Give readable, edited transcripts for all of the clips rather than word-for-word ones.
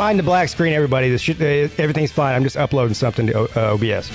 mind the black screen, everybody. Everything's fine. I'm just uploading something to OBS.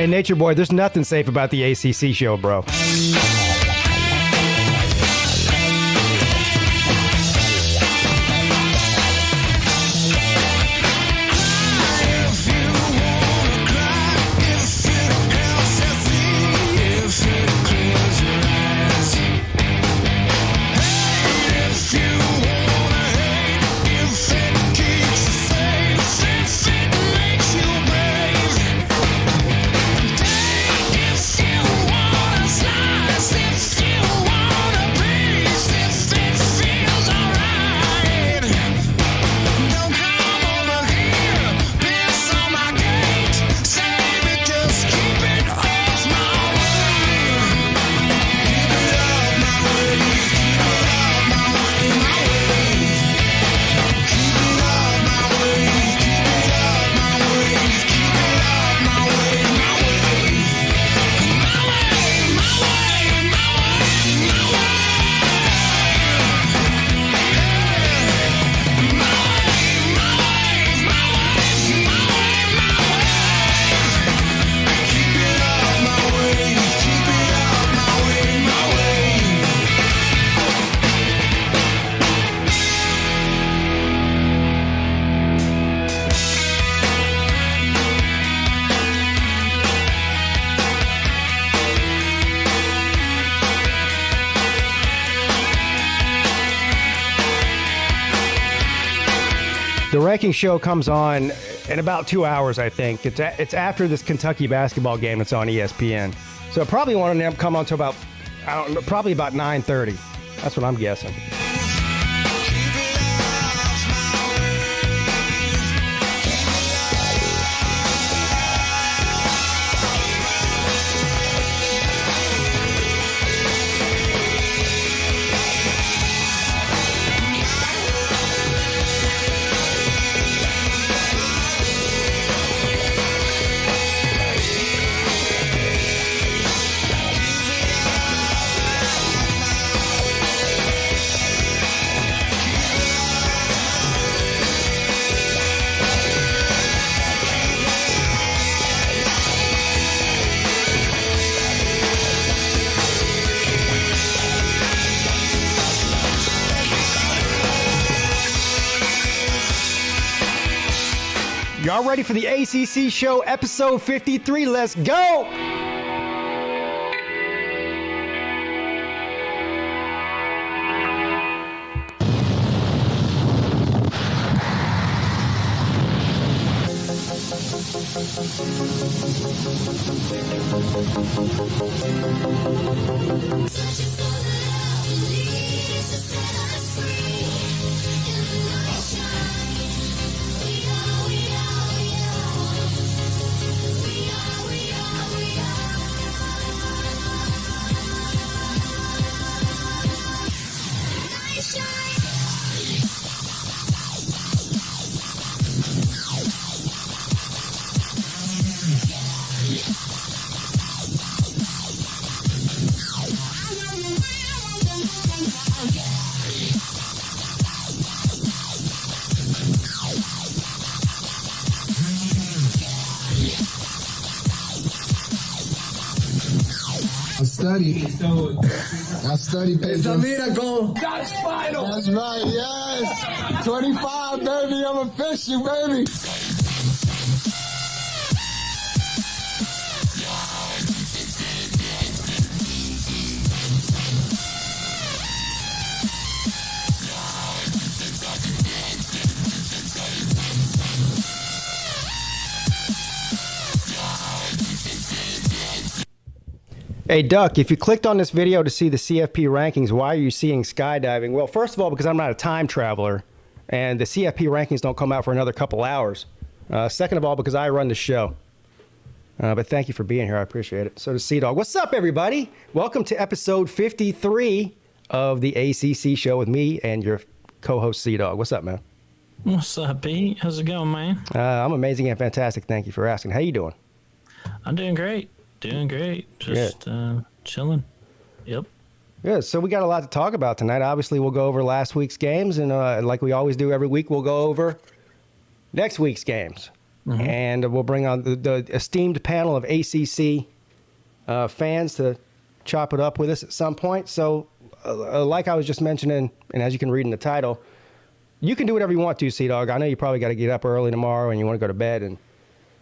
Hey, Nature Boy, there's nothing safe about the ACC show, bro. See The ranking show comes on in about 2 hours, I think. It's after this Kentucky basketball game that's on ESPN. So it probably won't come on to about, probably about 9:30. That's what I'm guessing. Y'all ready for the ACC show, episode 53? Let's go! I study, Pedro. It's a miracle. That's final. That's right, yes. 25, baby. I'm official, baby. Hey, Duck, if you clicked on this video to see the CFP rankings, why are you seeing skydiving? Well, first of all, because I'm not a time traveler, and the CFP rankings don't come out for another couple hours. Second of all, because I run the show. But thank you for being here. I appreciate it. So does Sea-Dog. What's up, everybody? Welcome to episode 53 of the ACC show with me and your co-host, Sea-Dog. What's up, man? What's up, Pete? How's it going, man? I'm amazing and fantastic. Thank you for asking. How you doing? I'm doing great. Just chilling. Yep. Yeah, so we got a lot to talk about tonight. Obviously, we'll go over last week's games, and like we always do every week, we'll go over next week's games. Mm-hmm. And we'll bring on the esteemed panel of ACC fans to chop it up with us at some point. So, like I was just mentioning, and as you can read in the title, you can do whatever you want to, Sea-Dog. I know you probably got to get up early tomorrow, and you want to go to bed and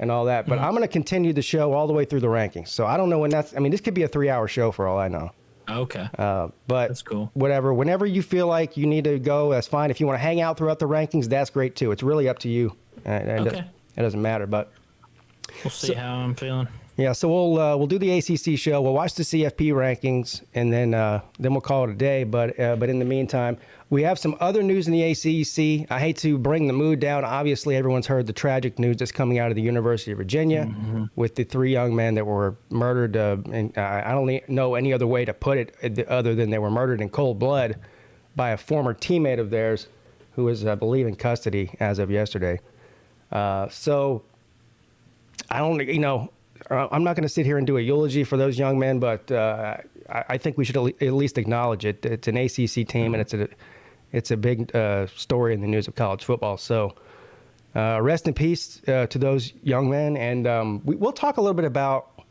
all that. But I'm going to continue the show all the way through the rankings. So I don't know when that's... I mean, this could be a 3-hour show for all I know. Okay. But that's cool. Whatever. Whenever you feel like you need to go, that's fine. If you want to hang out throughout the rankings, that's great too. It's really up to you. Okay. It doesn't matter, but... We'll see how I'm feeling. Yeah, so we'll do the ACC show. We'll watch the CFP rankings, and then we'll call it a day. But in the meantime, we have some other news in the ACC. I hate to bring the mood down. Obviously, everyone's heard the tragic news that's coming out of the University of Virginia with the 3 young men that were murdered. And I don't know any other way to put it other than they were murdered in cold blood by a former teammate of theirs who is, I believe, in custody as of yesterday. So I don't, I'm not going to sit here and do a eulogy for those young men, but I think we should at least acknowledge it. It's an ACC team, and it's a big story in the news of college football. So rest in peace to those young men, and we'll talk a little bit about.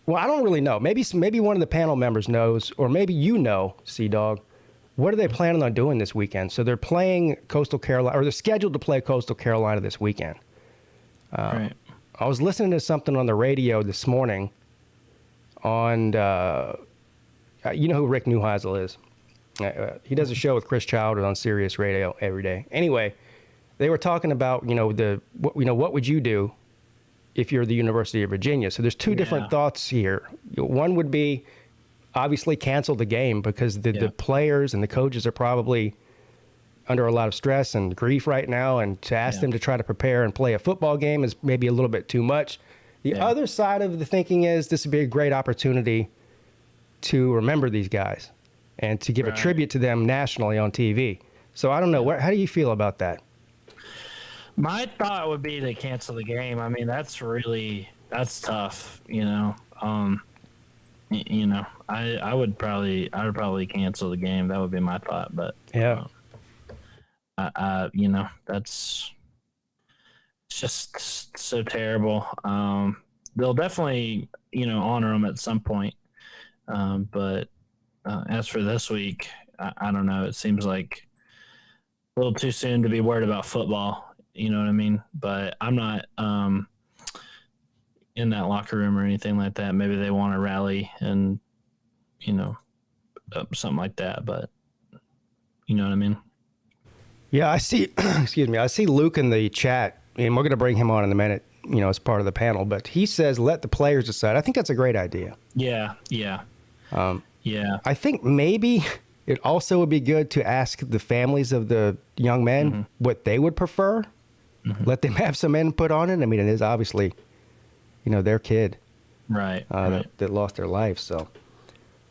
Well, I don't really know. Maybe one of the panel members knows, or maybe Sea-Dog. What are they planning on doing this weekend? So they're playing Coastal Carolina, or they're scheduled to play Coastal Carolina this weekend. Right. I was listening to something on the radio this morning on, you know who Rick Neuheisel is. He does a show with Chris Childers on Sirius Radio every day. Anyway, they were talking about, what would you do if you're the University of Virginia? So there's two different thoughts here. One would be obviously cancel the game because the players and the coaches are probably under a lot of stress and grief right now, and to ask them to try to prepare and play a football game is maybe a little bit too much. The other side of the thinking is this would be a great opportunity to remember these guys and to give a tribute to them nationally on TV. So I don't know. How do you feel about that? My thought would be to cancel the game. I mean, that's tough, I would probably cancel the game. That would be my thought, but that's just so terrible. They'll definitely, honor them at some point. But as for this week, I don't know. It seems like a little too soon to be worried about football. You know what I mean? But I'm not in that locker room or anything like that. Maybe they want to rally and, something like that. But you know what I mean? Yeah, I see. Excuse me. I see Luke in the chat, and we're going to bring him on in a minute, as part of the panel. But he says, let the players decide. I think that's a great idea. Yeah. I think maybe it also would be good to ask the families of the young men what they would prefer. Let them have some input on it. I mean, it is obviously, their kid, right. That lost their life. So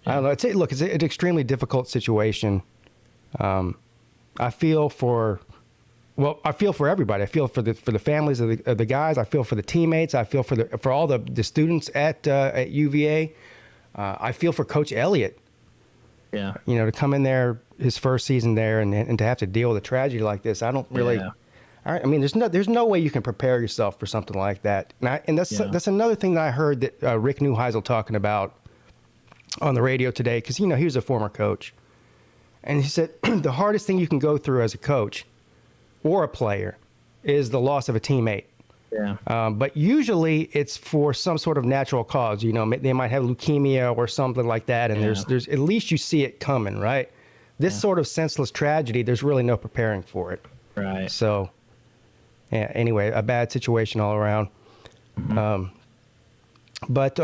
I don't know. It's an extremely difficult situation. I feel for everybody. I feel for the families of the guys. I feel for the teammates. I feel for all the students at UVA. I feel for Coach Elliott. Yeah. To come in there his first season there and to have to deal with a tragedy like this. I don't really. Yeah. I mean, there's no way you can prepare yourself for something like that. And that's another thing that I heard that Rick Neuheisel talking about on the radio today, because he was a former coach, and he said the hardest thing you can go through as a coach or a player is the loss of a teammate. Yeah. But usually it's for some sort of natural cause. They might have leukemia or something like that, and there's at least you see it coming, right? This sort of senseless tragedy, there's really no preparing for it. Right. So, anyway, a bad situation all around. But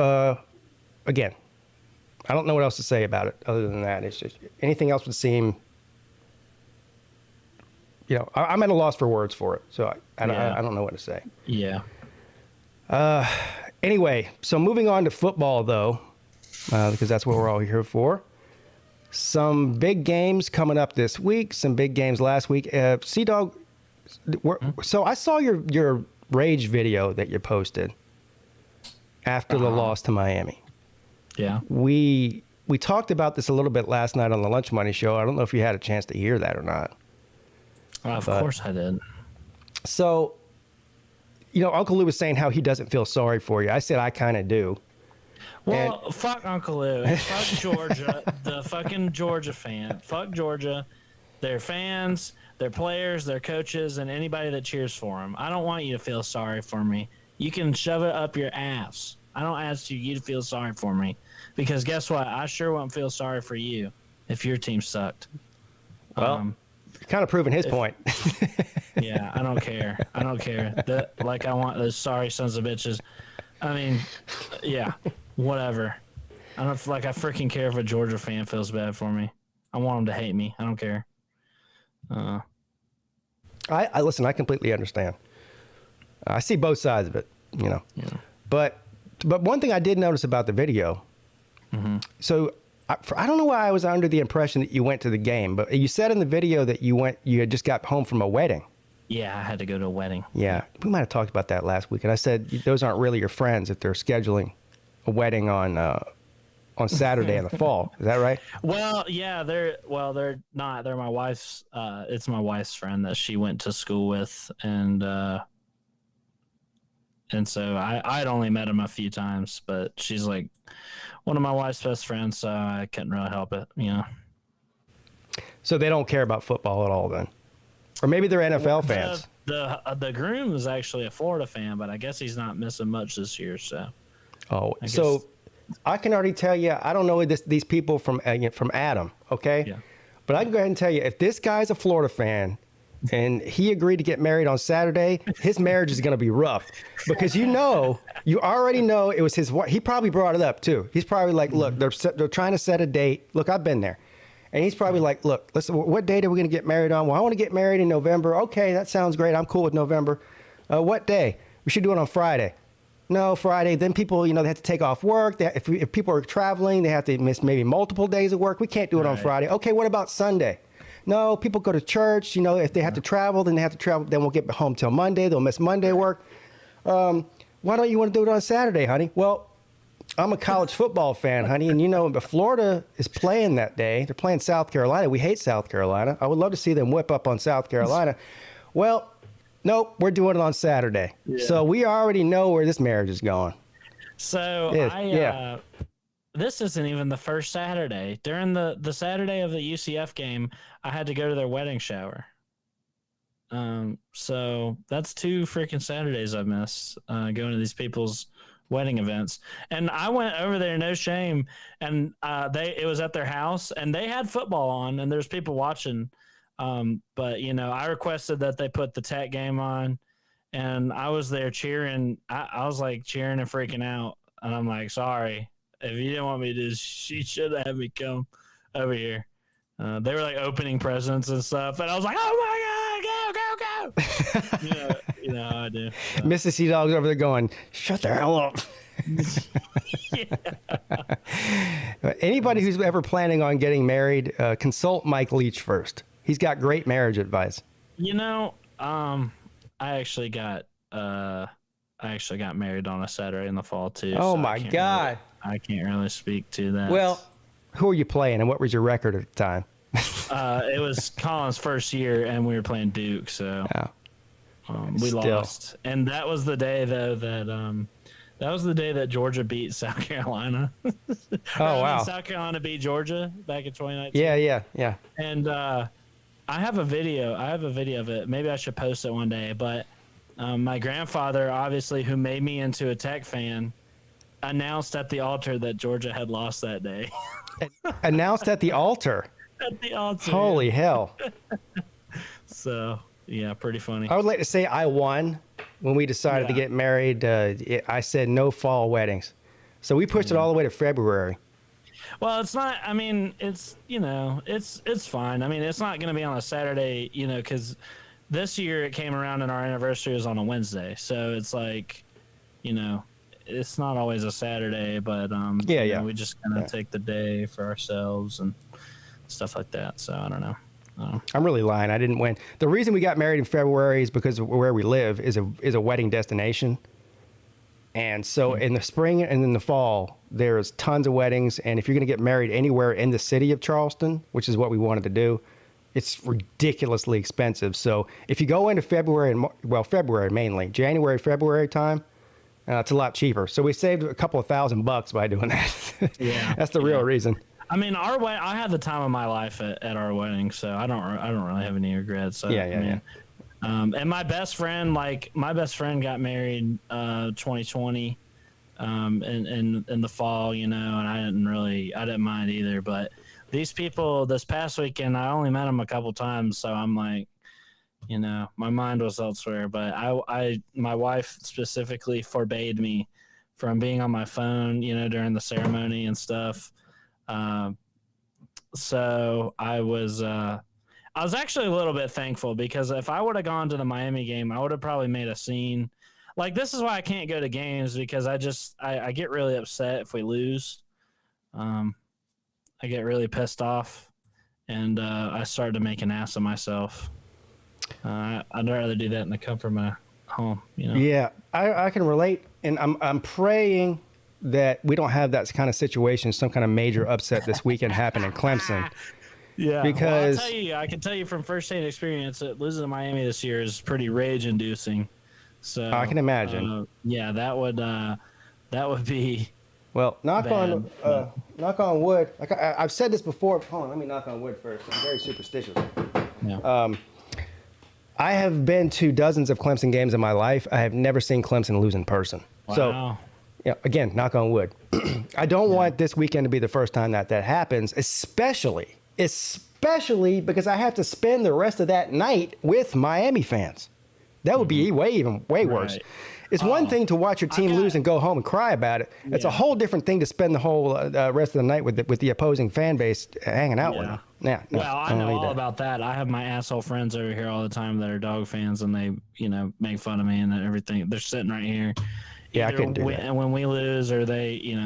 again, I don't know what else to say about it other than that. It's just anything else would seem, I'm at a loss for words for it. So I don't know what to say. Yeah. Anyway, so moving on to football, though, because that's what we're all here for. Some big games coming up this week. Some big games last week. Sea-Dog, so I saw your rage video that you posted after the loss to Miami. Yeah. We talked about this a little bit last night on the Lunch Money Show. I don't know if you had a chance to hear that or not. Of course I did. So, Uncle Lou was saying how he doesn't feel sorry for you. I said I kind of do. Well, fuck Uncle Lou. Fuck Georgia, the fucking Georgia fan. Fuck Georgia, their fans, their players, their coaches, and anybody that cheers for them. I don't want you to feel sorry for me. You can shove it up your ass. I don't ask you to feel sorry for me, because guess what? I sure won't feel sorry for you if your team sucked. Well, kind of proving his point. Yeah, I don't care. I don't care. I want those sorry sons of bitches. I mean, yeah, whatever. I don't I freaking care if a Georgia fan feels bad for me. I want them to hate me. I don't care. I listen. I completely understand. I see both sides of it. Yeah. But one thing I did notice about the video. So I don't know why I was under the impression that you went to the game, but you said in the video that you had just got home from a wedding. Yeah, I had to go to a wedding. Yeah, we might have talked about that last week, and I said those aren't really your friends if they're scheduling a wedding on Saturday in the fall. Is that right? Well, yeah, they're not. They're my wife's. It's my wife's friend that she went to school with, and so I'd only met him a few times, but she's like one of my wife's best friends, so I couldn't really help it. So they don't care about football at all, then, or maybe they're NFL fans. The groom is actually a Florida fan, but I guess he's not missing much this year. So. So I can already tell you, I don't know these people from Adam, okay? Yeah. But I can go ahead and tell you, if this guy's a Florida fan, and he agreed to get married on Saturday. His marriage is going to be rough because you already know it was his wife. He probably brought it up too. He's probably like, look, they're trying to set a date. Look, I've been there. And he's probably like, look, what date are we going to get married on? Well, I want to get married in November. Okay, that sounds great. I'm cool with November. What day? We should do it on Friday. No, Friday. Then people, they have to take off work. If people are traveling, they have to miss maybe multiple days of work. We can't do it on Friday. Okay, what about Sunday? No, people go to church. If they have to travel, then they have to travel. Then we'll get home till Monday. They'll miss Monday work. Why don't you want to do it on Saturday, honey? Well, I'm a college football fan, honey, and Florida is playing that day. They're playing South Carolina. We hate South Carolina. I would love to see them whip up on South Carolina. Well, nope, we're doing it on Saturday. Yeah. So we already know where this marriage is going. So this isn't even the first Saturday. During the Saturday of the UCF game, I had to go to their wedding shower. So that's 2 freaking Saturdays I missed going to these people's wedding events. And I went over there, no shame, and it was at their house, and they had football on, and there's people watching. But I requested that they put the Tech game on, and I was there cheering. I was like cheering and freaking out, and I'm like, sorry, if you didn't want me to, she should have had me come over here. They were like opening presents and stuff, and I was like, oh my God, go. I do. So. Mrs. Dog's over there going, shut the hell up. Anybody who's ever planning on getting married, consult Mike Leach first. He's got great marriage advice. I actually got married on a Saturday in the fall too. Oh so my God. I can't really speak to that. Well, who are you playing and what was your record at the time? It was Colin's first year and we were playing Duke, so we lost. And that was the day though that Georgia beat South Carolina. Wow. South Carolina beat Georgia back in 2019. Yeah. And I have a video of it. Maybe I should post it one day. But my grandfather, obviously, who made me into a Tech fan, announced at the altar that Georgia had lost that day. Announced at the altar? At the altar. Holy hell. So, yeah, pretty funny. I would like to say I won when we decided to get married. I said no fall weddings. So we pushed it all the way to February. Well, it's not, I mean, it's, it's fine. I mean, it's not going to be on a Saturday, because this year it came around and our anniversary was on a Wednesday. So it's like, it's not always a Saturday, but we just kind of take the day for ourselves and stuff like that. So I don't know. I'm really lying. I didn't win. The reason we got married in February is because where we live is a wedding destination. And so in the spring and in the fall, there's tons of weddings. And if you're going to get married anywhere in the city of Charleston, which is what we wanted to do, it's ridiculously expensive. So if you go into February mainly, January, February time, it's a lot cheaper. So we saved a couple of $1,000 by doing that. Yeah. That's the real reason. I mean, I had the time of my life at our wedding, so I don't really have any regrets. So, yeah. And my best friend got married 2020 in the fall, and I didn't mind either. But these people this past weekend, I only met them a couple times, so I'm like, my mind was elsewhere. But my wife specifically forbade me from being on my phone, during the ceremony and stuff. So I was actually a little bit thankful because if I would have gone to the Miami game, I would have probably made a scene. Like, this is why I can't go to games because I get really upset if we lose. I get really pissed off and I started to make an ass of myself. I'd rather do that in the comfort of my home, Yeah, I can relate. And I'm praying that we don't have that kind of situation, some kind of major upset this weekend happen in Clemson. Yeah, because I can tell you from firsthand experience that losing to Miami this year is pretty rage-inducing. So I can imagine. Yeah, that would be. Well, knock on wood. Like I've said this before. Hold on, let me knock on wood first. I'm very superstitious. Yeah. I have been to dozens of Clemson games in my life. I have never seen Clemson lose in person. Wow. So, again, knock on wood. I don't want this weekend to be the first time that happens, especially especially because I have to spend the rest of that night with Miami fans. That would be way worse. Right. It's one thing to watch your team lose and go home and cry about it. It's a whole different thing to spend the whole rest of the night with the opposing fan base hanging out with them. Yeah. No, Well, I know all about that. I have my asshole friends over here all the time that are dog fans, and they, make fun of me and everything. They're sitting right here. Yeah, I Either couldn't do that. And when we lose, or they,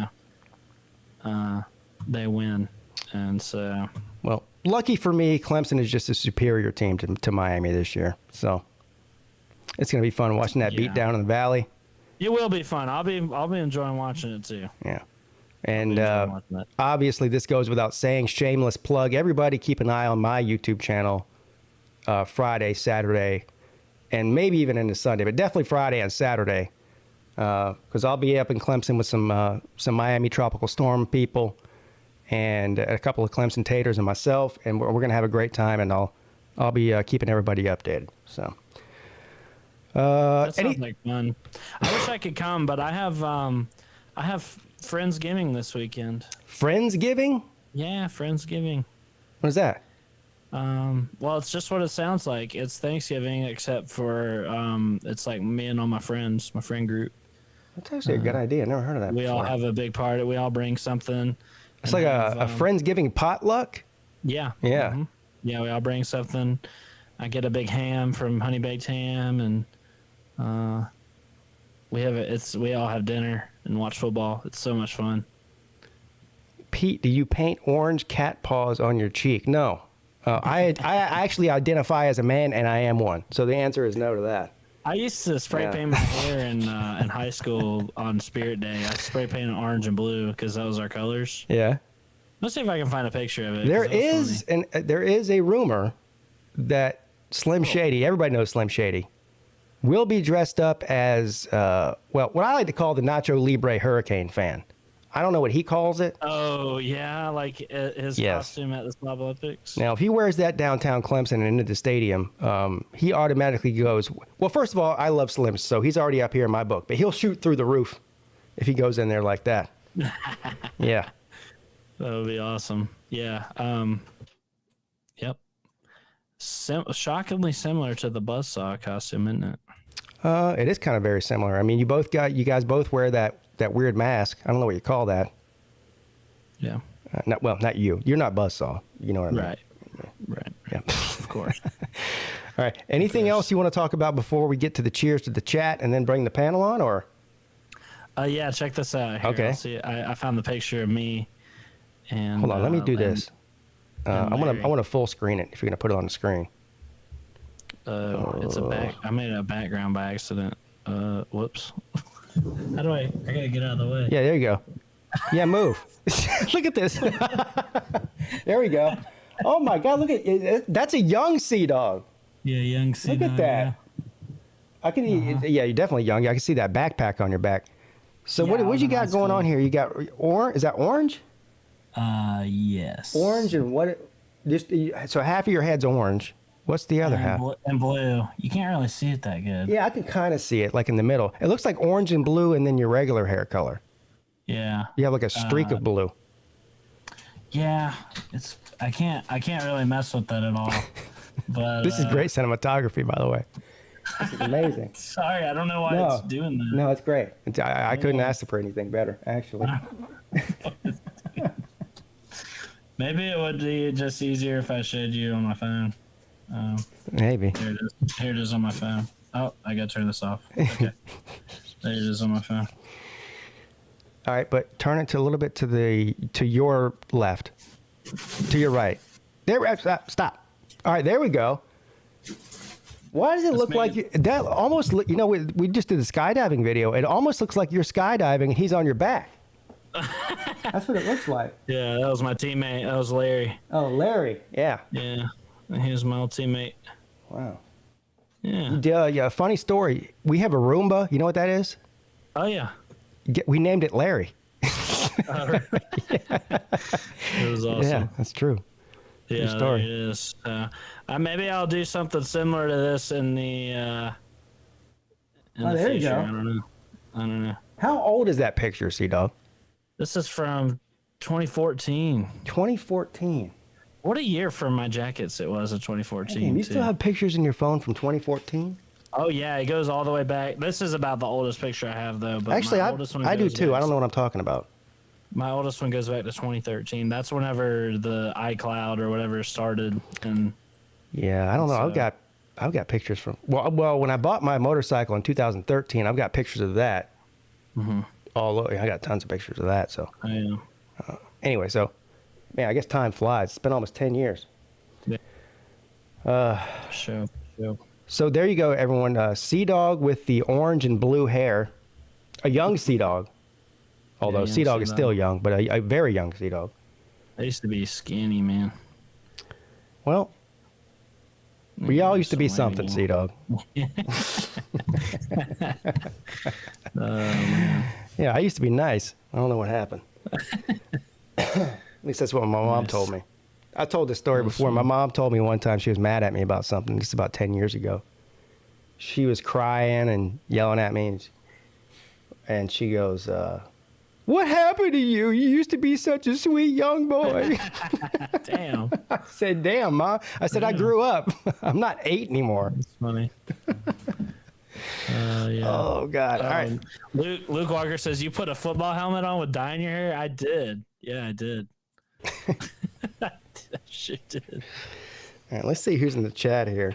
they win, and so. Well, lucky for me, Clemson is just a superior team to Miami this year. So it's going to be fun watching that beat down in the Valley. It will be fun. I'll be enjoying watching it too. Yeah. And obviously, this goes without saying. Shameless plug. Everybody keep an eye on my YouTube channel Friday, Saturday, and maybe even into Sunday, but definitely Friday and Saturday, because I'll be up in Clemson with some Miami Tropical Storm people and a couple of Clemson Taters and myself, and we're going to have a great time, and I'll be keeping everybody updated. So that sounds like fun. I wish I could come, but I have Friendsgiving this weekend. Friendsgiving? Yeah, Friendsgiving. What is that? Well, it's just what it sounds like. It's Thanksgiving, except for it's like me and all my friends, my friend group. That's actually a good idea. I never heard of that We before. all have a big party. We all bring something. It's like a Friendsgiving potluck? Yeah. Yeah. Mm-hmm. Yeah, we all bring something. I get a big ham from Honey Baked Ham, and we all have dinner and watch football. It's so much fun. Pete, do you paint orange cat paws on your cheek? No. I actually identify as a man, and I am one. So the answer is no to that. I used to spray paint my hair in high school on Spirit Day. I spray painted orange and blue because that was our colors. Yeah. Let's see if I can find a picture of it. There is a rumor that Slim Shady, everybody knows Slim Shady, will be dressed up as what I like to call the Nacho Libre Hurricane fan. I don't know what he calls it. Oh, yeah, like his costume at the Snob Olympics. Now, if he wears that downtown Clemson and into the stadium, he automatically goes, well, first of all, I love Slim, so he's already up here in my book, but he'll shoot through the roof if he goes in there like that. Yeah. That would be awesome. Yeah. Yep. Shockingly similar to the buzzsaw costume, isn't it? It is kind of very similar. I mean, you guys both wear that weird mask. I don't know what you call that. Yeah. Not you. You're not Buzzsaw. You know what I mean? Right. Yeah. Of course. All right. Anything else you want to talk about before we get to the cheers to the chat and then bring the panel on, or? Yeah. Check this out. Here, Okay. see, I found the picture of me. And hold on. Let me do this. I want to full screen it. If you're gonna put it on the screen. It's I made a background by accident. Whoops. How do I gotta get out of the way. Yeah, there you go. Yeah, move. Look at this. There we go. Oh my God, look at it. That's a young Sea Dog. Yeah, young Sea Look at that. Yeah. I can. Yeah, you're definitely young. I can see that backpack on your back. So Yeah, what you got going on here? You got orange. Is that orange? Yes. Orange and what? So half of your head's orange. What's the other half? And blue. You can't really see it that good. Yeah, I can kind of see it, like in the middle. It looks like orange and blue, and then your regular hair color. Yeah. You have like a streak of blue. Yeah, I can't really mess with that at all. But This is great cinematography, by the way. This is amazing. Sorry, I don't know why it's doing that. No, it's great. I couldn't ask for anything better, actually. Maybe it would be just easier if I showed you on my phone. Maybe. Here it is. Here it is on my phone. Oh, I gotta turn this off. Okay. There it is on my phone. All right, but turn it to a little bit to your left, to your right. There. Stop. All right, there we go. Why does it look like that? Almost, we just did a skydiving video. It almost looks like you're skydiving and he's on your back. That's what it looks like. Yeah, that was my teammate. That was Larry. Oh, Larry. Yeah. Yeah, he was my old teammate. Wow. Yeah. Yeah. Funny story. We have a Roomba. You know what that is? Oh yeah. We named it Larry. It was awesome. Yeah, that's true. Yeah, story. there it is. Maybe I'll do something similar to this in the there you future. go. I don't know. How old is that picture, Sea Dog? This is from 2014. 2014. What a year for my jackets it was in 2014. Damn, you too. still have pictures in your phone from 2014? Oh yeah, it goes all the way back. This is about the oldest picture I have though. But Actually, my oldest one I do goes too. back- I don't know what I'm talking about. My oldest one goes back to 2013. That's whenever the iCloud or whatever started. And Yeah, I don't know. So- I've got pictures from well when I bought my motorcycle in 2013. I've got pictures of that. Mm-hmm. I got tons of pictures of that. So yeah. anyway, so man, I guess time flies. It's been almost 10 years. Show. So there you go, everyone. Sea Dog with the orange and blue hair, a young Sea Dog. Although young Sea Dog Sea is Dog. still young, but a very young Sea Dog. I used to be skinny, man. Well, we all used to be So something, maybe. Sea Dog. Man. Yeah, I used to be nice. I don't know what happened. At least that's what my mom Nice. told me. I told this story before. My mom told me one time she was mad at me about something. This is about 10 years ago. She was crying and yelling at me, and she goes, "What happened to you? You used to be such a sweet young boy." Damn. I said, "Damn, Ma." I said, "I grew up. I'm not 8 anymore." That's funny. Yeah. Oh, God. All right. Luke Walker says, "You put a football helmet on with dye in your hair?" I did. Yeah, I did. I sure did. All right, let's see who's in the chat here.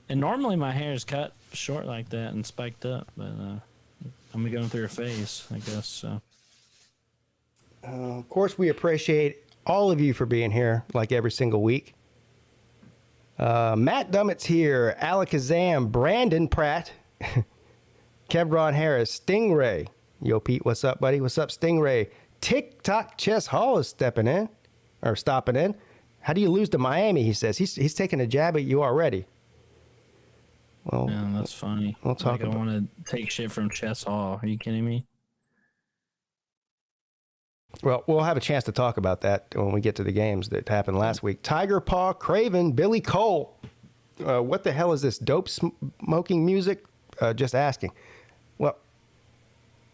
And normally my hair is cut short like that and spiked up, but I'm going through a phase, I guess. So. Of course, we appreciate all of you for being here, like every single week. Matt Dummett's here, Alakazam, Brandon Pratt, Kevron Harris, Stingray. Yo, Pete, what's up, buddy? What's up, Stingray? TikTok Chess Hall is stopping in. How do you lose to Miami? He says he's taking a jab at you already. Well, Man, that's funny. We'll talk like I about- want to take shit from Chess Hall. Are you kidding me? Well, we'll have a chance to talk about that when we get to the games that happened last week. Tiger Paw, Craven, Billy Cole. What the hell is this dope smoking music? Just asking. Well,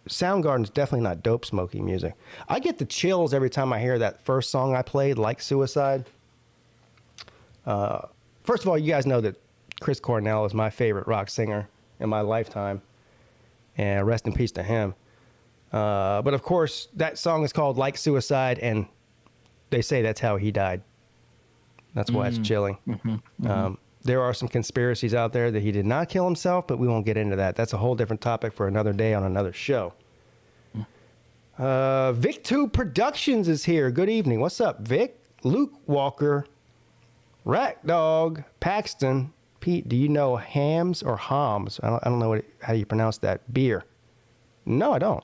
Soundgarden's definitely not dope smoking music. I get the chills every time I hear that first song I played, Like Suicide. First of all, you guys know that Chris Cornell is my favorite rock singer in my lifetime. And rest in peace to him. But of course, that song is called Like Suicide, and they say that's how he died. That's why it's chilling. There are some conspiracies out there that he did not kill himself, but we won't get into that. That's a whole different topic for another day on another show. Vic2 Productions is here. Good evening. What's up, Vic? Luke Walker, Rack Dog, Paxton. Pete, do you know Hams or Homs? I don't know how you pronounce that. Beer. No, I don't.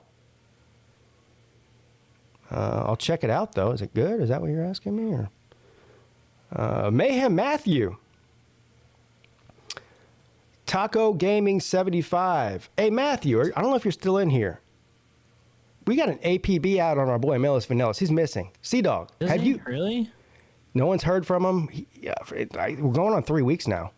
I'll check it out, though. Is it good? Is that what you're asking me? Or Mayhem Matthew. Taco Gaming 75. Hey, Matthew, I don't know if you're still in here. We got an APB out on our boy Melis Vanellis. He's missing. Sea-Dog. Is Have he? you? Really? No one's heard from him? We're going on 3 weeks now.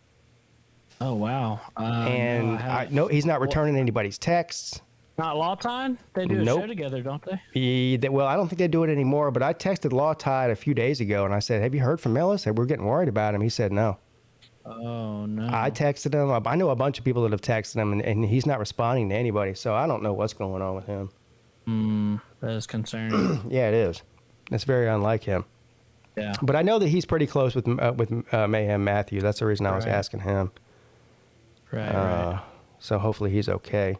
Oh, wow. And no, I haven't. no, he's not returning anybody's texts. Not Law Time? They do a Nope. show together, don't they? Well, I don't think they do it anymore, but I texted Law Tide a few days ago, and I said, have you heard from Melis? We're getting worried about him. He said no. Oh, no. I texted him. I know a bunch of people that have texted him, and he's not responding to anybody, so I don't know what's going on with him. That is concerning. Yeah, it is. It's very unlike him. Yeah. But I know that he's pretty close with Mayhem Matthew. That's the reason I was Right. asking him. Right. So hopefully he's okay.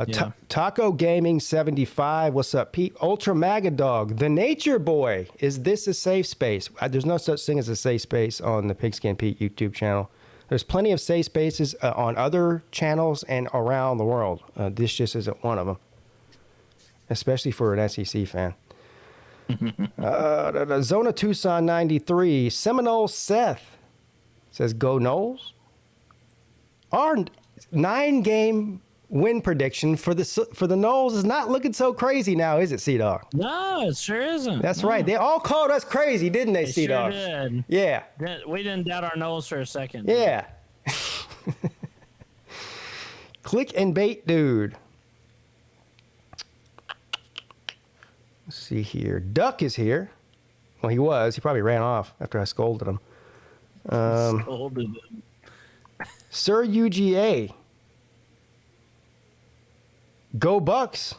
Yeah. Taco Gaming 75. What's up, Pete? Ultra Magadog. The Nature Boy. Is this a safe space? There's no such thing as a safe space on the Pigskin Pete YouTube channel. There's plenty of safe spaces on other channels and around the world. This just isn't one of them, especially for an SEC fan. Zona Tucson 93. Seminole Seth says, go Noles. Our 9-game win prediction for the Noles is not looking so crazy now, is it, Sea-Dog? No, it sure isn't. That's No. right. They all called us crazy, didn't they, They Sea-Dog? sure did. Yeah. We didn't doubt our nose for a second. Yeah. Click and bait, dude. Let's see here. Duck is here. Well, he was. He probably ran off after I scolded him. Scolded him. Sir UGA. Go Bucks.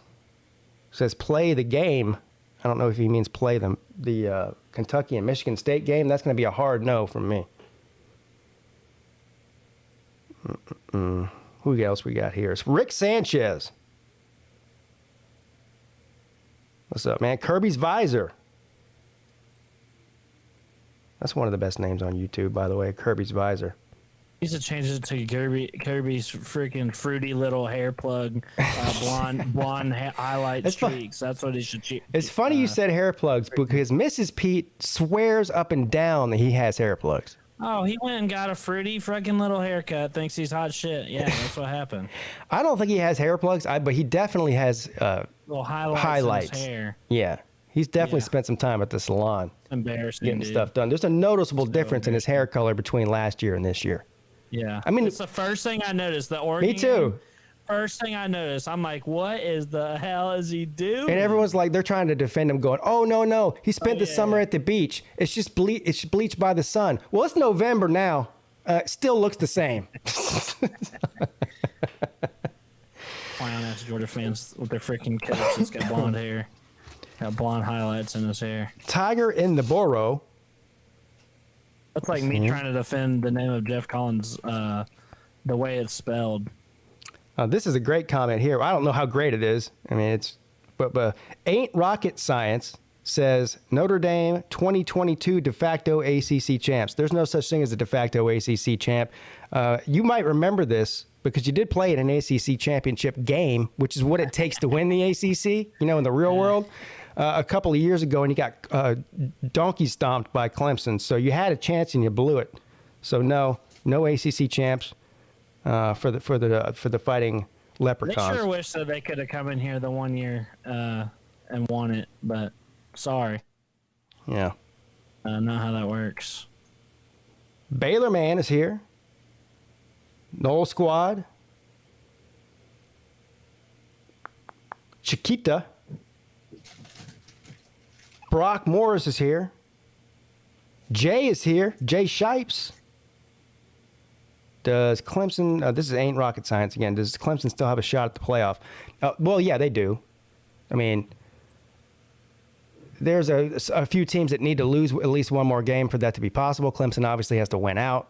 Says play the game. I don't know if he means play the Kentucky and Michigan State game. That's going to be a hard no from me. Who else we got here? It's Rick Sanchez. What's up, man? Kirby's Visor. That's one of the best names on YouTube, by the way. Kirby's Visor. He should change it to Kirby's freaking fruity little hair plug, blonde highlight streaks. That's what he should choose. It's funny you said hair plugs because Mrs. Peete swears up and down that he has hair plugs. Oh, he went and got a fruity freaking little haircut. Thinks he's hot shit. Yeah, that's what happened. I don't think he has hair plugs, but he definitely has little highlights. In his hair. Yeah. He's definitely spent some time at the salon. Embarrassing, getting stuff done. There's a noticeable difference in his hair color between last year and this year. Yeah. I mean, it's the first thing I noticed. The Oregon. Me too. First thing I noticed, I'm like, what is the hell is he doing? And everyone's like, they're trying to defend him, going, "Oh no, he spent the summer at the beach. It's just it's bleached by the sun." Well, it's November now. It still looks the same. Clown ass Georgia fans with their freaking coats that's got blonde hair, got blonde highlights in his hair. Tiger in the Borough. That's like me trying to defend the name of Jeff Collins, the way it's spelled. This is a great comment here. I don't know how great it is. I mean, but ain't rocket science says Notre Dame 2022 de facto ACC champs. There's no such thing as a de facto ACC champ. You might remember this because you did play in an ACC championship game, which is what it takes to win the ACC, in the real world. A couple of years ago, and you got donkey stomped by Clemson. So you had a chance and you blew it. So no ACC champs. For the Fighting Leprechauns. They sure wish that they could have come in here the 1 year and won it, but sorry. Yeah. Not how that works. Baylor Man is here. Noel Squad. Chiquita. Brock Morris is here. Jay is here. Jay Shipes. Does Clemson, this ain't rocket science again, does Clemson still have a shot at the playoff? Well, yeah, they do. I mean, there's a few teams that need to lose at least one more game for that to be possible. Clemson obviously has to win out.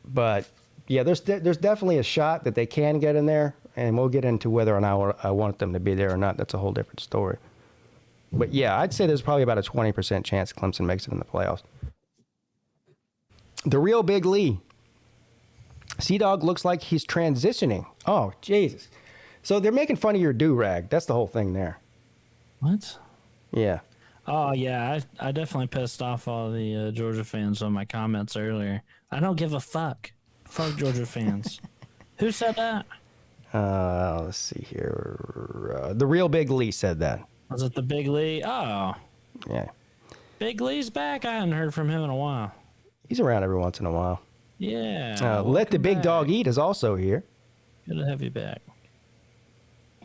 But, yeah, there's definitely a shot that they can get in there, and we'll get into whether or not I want them to be there or not. That's a whole different story. But, yeah, I'd say there's probably about a 20% chance Clemson makes it in the playoffs. The real Big Lee. Sea-Dog looks like he's transitioning. Oh, Jesus. So they're making fun of your do-rag. That's the whole thing there. What? Yeah. Oh, yeah. I definitely pissed off all the Georgia fans on my comments earlier. I don't give a fuck. Fuck Georgia fans. Who said that? Let's see here. The real Big Lee said that. Was it the Big Lee? Oh. Yeah. Big Lee's back? I hadn't heard from him in a while. He's around every once in a while. Yeah. Let the Big Dog Eat is also here. Good to have you back.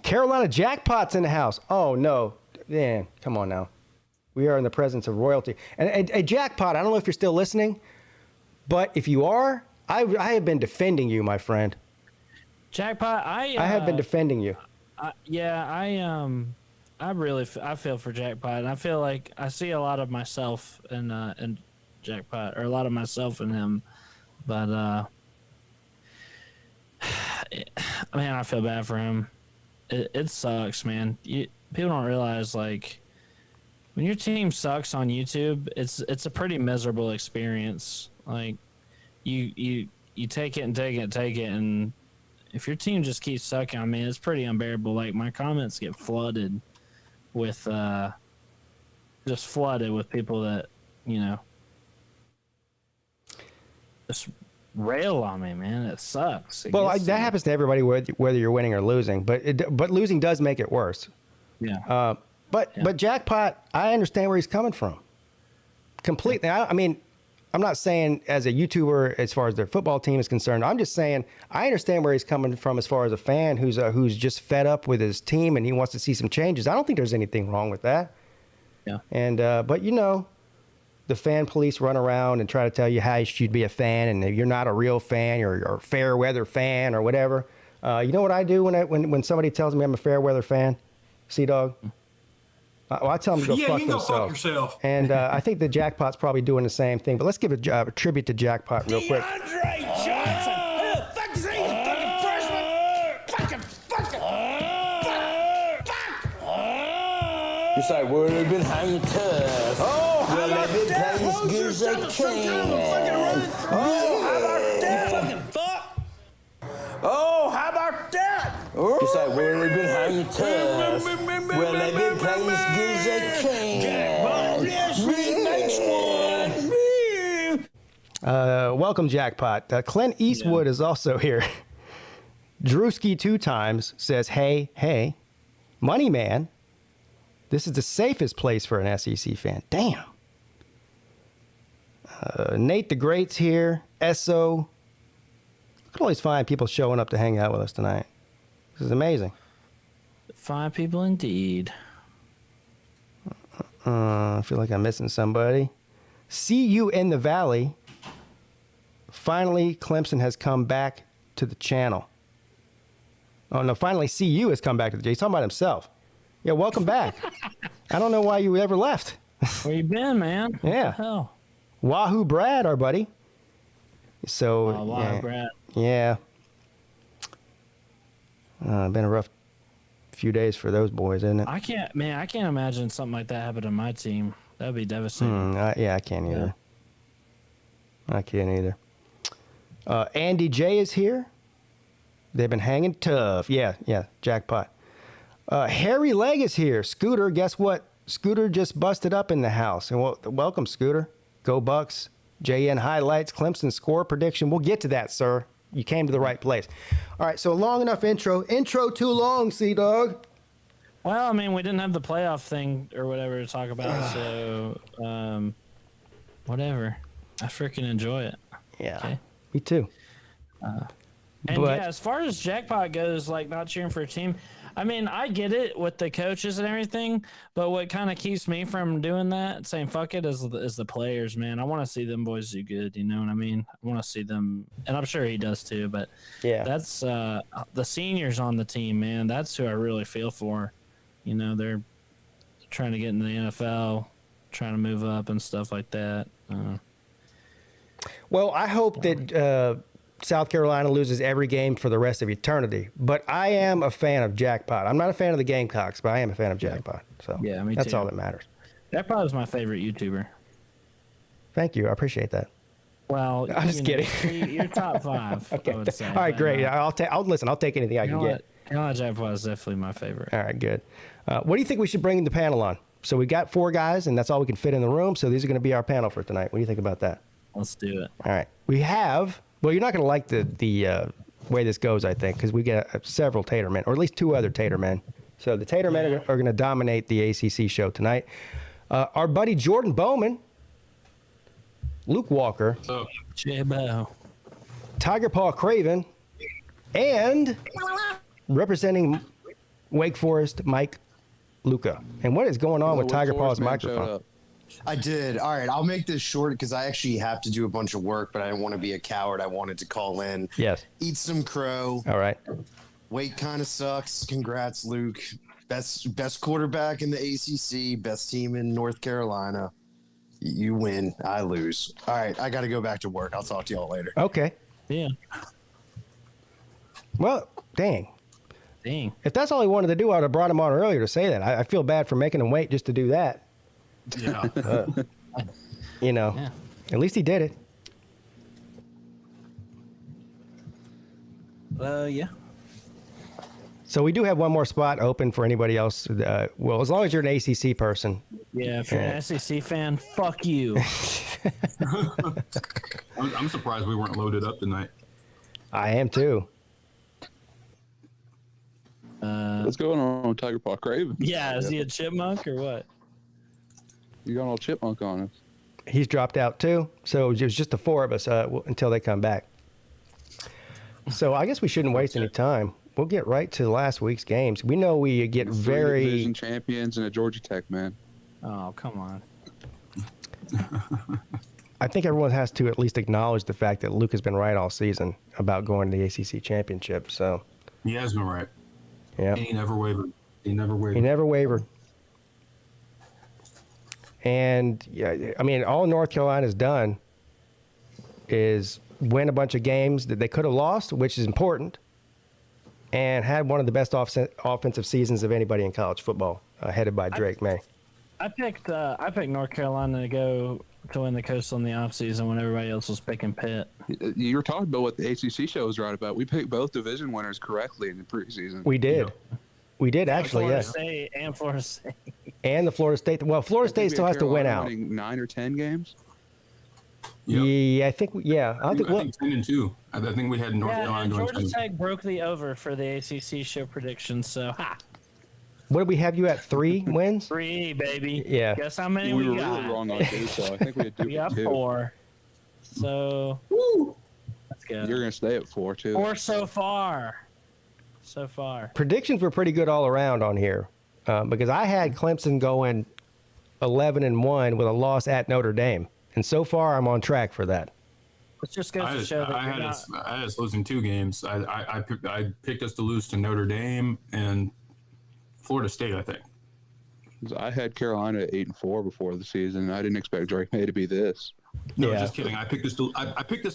Carolina Jackpot's in the house. Oh, no. Man, come on now. We are in the presence of royalty. And a Jackpot, I don't know if you're still listening, but if you are, I have been defending you, my friend. Jackpot, I have been defending you. I feel for Jackpot, and I feel like I see a lot of myself in Jackpot, or a lot of myself in him. But, man, I feel bad for him. It sucks, man. People don't realize, like, when your team sucks on YouTube, it's a pretty miserable experience. Like, you take it and take it and take it, and if your team just keeps sucking, I mean, it's pretty unbearable. Like, my comments get flooded with, just flooded with people that, just rail on me, man. It sucks. That happens to everybody, whether you're winning or losing. But losing does make it worse. Yeah. But Jackpot, I understand where he's coming from. Completely. I mean, I'm not saying as a YouTuber as far as their football team is concerned. I'm just saying I understand where he's coming from as far as a fan who's just fed up with his team and he wants to see some changes. I don't think there's anything wrong with that. Yeah. And but the fan police run around and try to tell you how you should be a fan, and if you're not a real fan, you're a fair weather fan or whatever. You know what I do when somebody tells me I'm a fair weather fan? Sea-Dog? Well, I tell them to go fuck themselves. Fuck yourself. And I think the Jackpot's probably doing the same thing. But let's give a tribute to Jackpot real quick. DeAndre Johnson! Fuck this thing, he's a fucking freshman! Fuck! You say, well, they've been hanging tough. Oh, how about they've been that? playing as good as they can. Oh, how about that? You fucking fuck! Oh, how about that? You say, well, they've been hanging tough. Well, they've been playing as good as they can. Jackpot, yes, next one. Welcome, Jackpot. Clint Eastwood is also here. Drewski 2 times says, hey, Money Man. This is the safest place for an SEC fan. Damn. Nate the Great's here. Esso. Look at all these fine people showing up to hang out with us tonight. This is amazing. Fine people indeed. I feel like I'm missing somebody. See you in the Valley. Finally, Clemson has come back to the channel. Oh, no, finally, CU has come back to the channel. He's talking about himself. Yeah, welcome back. I don't know why you ever left. Where you been, man? What Yeah. the hell? Wahoo Brad, our buddy. So, Wahoo Brad. Yeah. Been a rough few days for those boys, isn't it? I can't imagine something like that happen to my team. That would be devastating. I can't either. I can't either. Andy J is here. They've been hanging tough. Yeah, Jackpot. Harry Leg is here. Scooter, guess what? Scooter just busted up in the house. And welcome, Scooter. Go Bucks. JN highlights, Clemson score prediction. We'll get to that, sir. You came to the right place. All right, so long enough intro. Intro too long, Sea-Dog. Well, I mean, we didn't have the playoff thing or whatever to talk about, so whatever. I freaking enjoy it. Yeah, okay. Me too. And But- yeah, as far as Jackpot goes, like not cheering for a team, I mean, I get it with the coaches and everything, but what kind of keeps me from doing that, saying fuck it, is the players, man. I want to see them boys do good. You know what I mean? I want to see them, and I'm sure he does too. But Yeah. that's the seniors on the team, man. That's who I really feel for. You know, they're trying to get into the NFL, trying to move up and stuff like that. Well, I hope that South Carolina loses every game for the rest of eternity. But I am a fan of Jackpot. I'm not a fan of the Gamecocks, but I am a fan of Jackpot. So Yeah, me that's too. all that matters. Jackpot is my favorite YouTuber. Thank you. I appreciate that. Well, I'm just kidding. You're top 5. Okay. I would say, All right, but, great. I'll listen. I'll take anything I You can know get. what? Jackpot is definitely my favorite. All right, good. What do you think we should bring the panel on? So we got 4 guys, and that's all we can fit in the room. So these are going to be our panel for tonight. What do you think about that? Let's do it. All right. We have. Well, you're not going to like the way this goes, I think, because we get several Tater men, or at least 2 other Tater men. So the Tater men are going to dominate the ACC show tonight. Our buddy Jordan Bowman, Luke Walker, J-Bo. Tiger Paw Craven, and representing Wake Forest, Mike Luca. And what is going on with Tiger Paw's microphone? I did. All right, I'll make this short because I actually have to do a bunch of work, but I didn't want to be a coward. I wanted to call in. Yes. Eat some crow. All right. Wait kind of sucks. Congrats, Luke. Best quarterback in the ACC. Best team in North Carolina. You win. I lose. All right, I got to go back to work. I'll talk to y'all later. Okay. Yeah. Well, dang. Dang. If that's all he wanted to do, I would have brought him on earlier to say that. I feel bad for making him wait just to do that. Yeah. You know, Yeah. at least he did it. Yeah. So we do have one more spot open for anybody else. Well, as long as you're an ACC person. Yeah, if you're an SEC fan, fuck you. I'm surprised we weren't loaded up tonight. I am too. What's going on with Tiger Paw Craven? Yeah, is he a chipmunk or what? You got all chipmunk on us. He's dropped out too. So it was just the 4 of us until they come back. So I guess we shouldn't waste any time. We'll get right to last week's games. We know we get 3 very division champions and a Georgia Tech, man. Oh, come on. I think everyone has to at least acknowledge the fact that Luke has been right all season about going to the ACC championship. So He has been right. yeah, He never wavered. he never wavered. And yeah, I mean, all North Carolina's done is win a bunch of games that they could have lost, which is important, and had one of the best offensive seasons of anybody in college football, headed by Drake May. I picked North Carolina to go to win the Coastal in the offseason when everybody else was picking Pitt. You were talking about what the ACC show was right about. We picked both division winners correctly in the preseason. We did. We did actually, Florida yes. State and Florida State. And the Florida State. Well, Florida State still has to win out. Winning 9 or 10 games. Yep. Yeah, I think. Yeah, I think 10-2. I think we had North Yeah, Carolina and going Georgia 10. Tech broke the over for the ACC show predictions. So, what did we have you at? 3 wins? 3, baby. Yeah. Guess how many We were got? really wrong on 2, so I think we had 2 We got for 2. 4. So, let's go. You're going to stay at 4, too. 4 so far. So far. Predictions were pretty good all around on here, because I had Clemson going 11-1 with a loss at Notre Dame, and so far I'm on track for that. Let's just go to show that I had us losing 2 games. I picked us to lose to Notre Dame and Florida State, I think. I had Carolina at 8-4 before the season. I didn't expect Drake May to be this. No, Yeah. just kidding. I picked us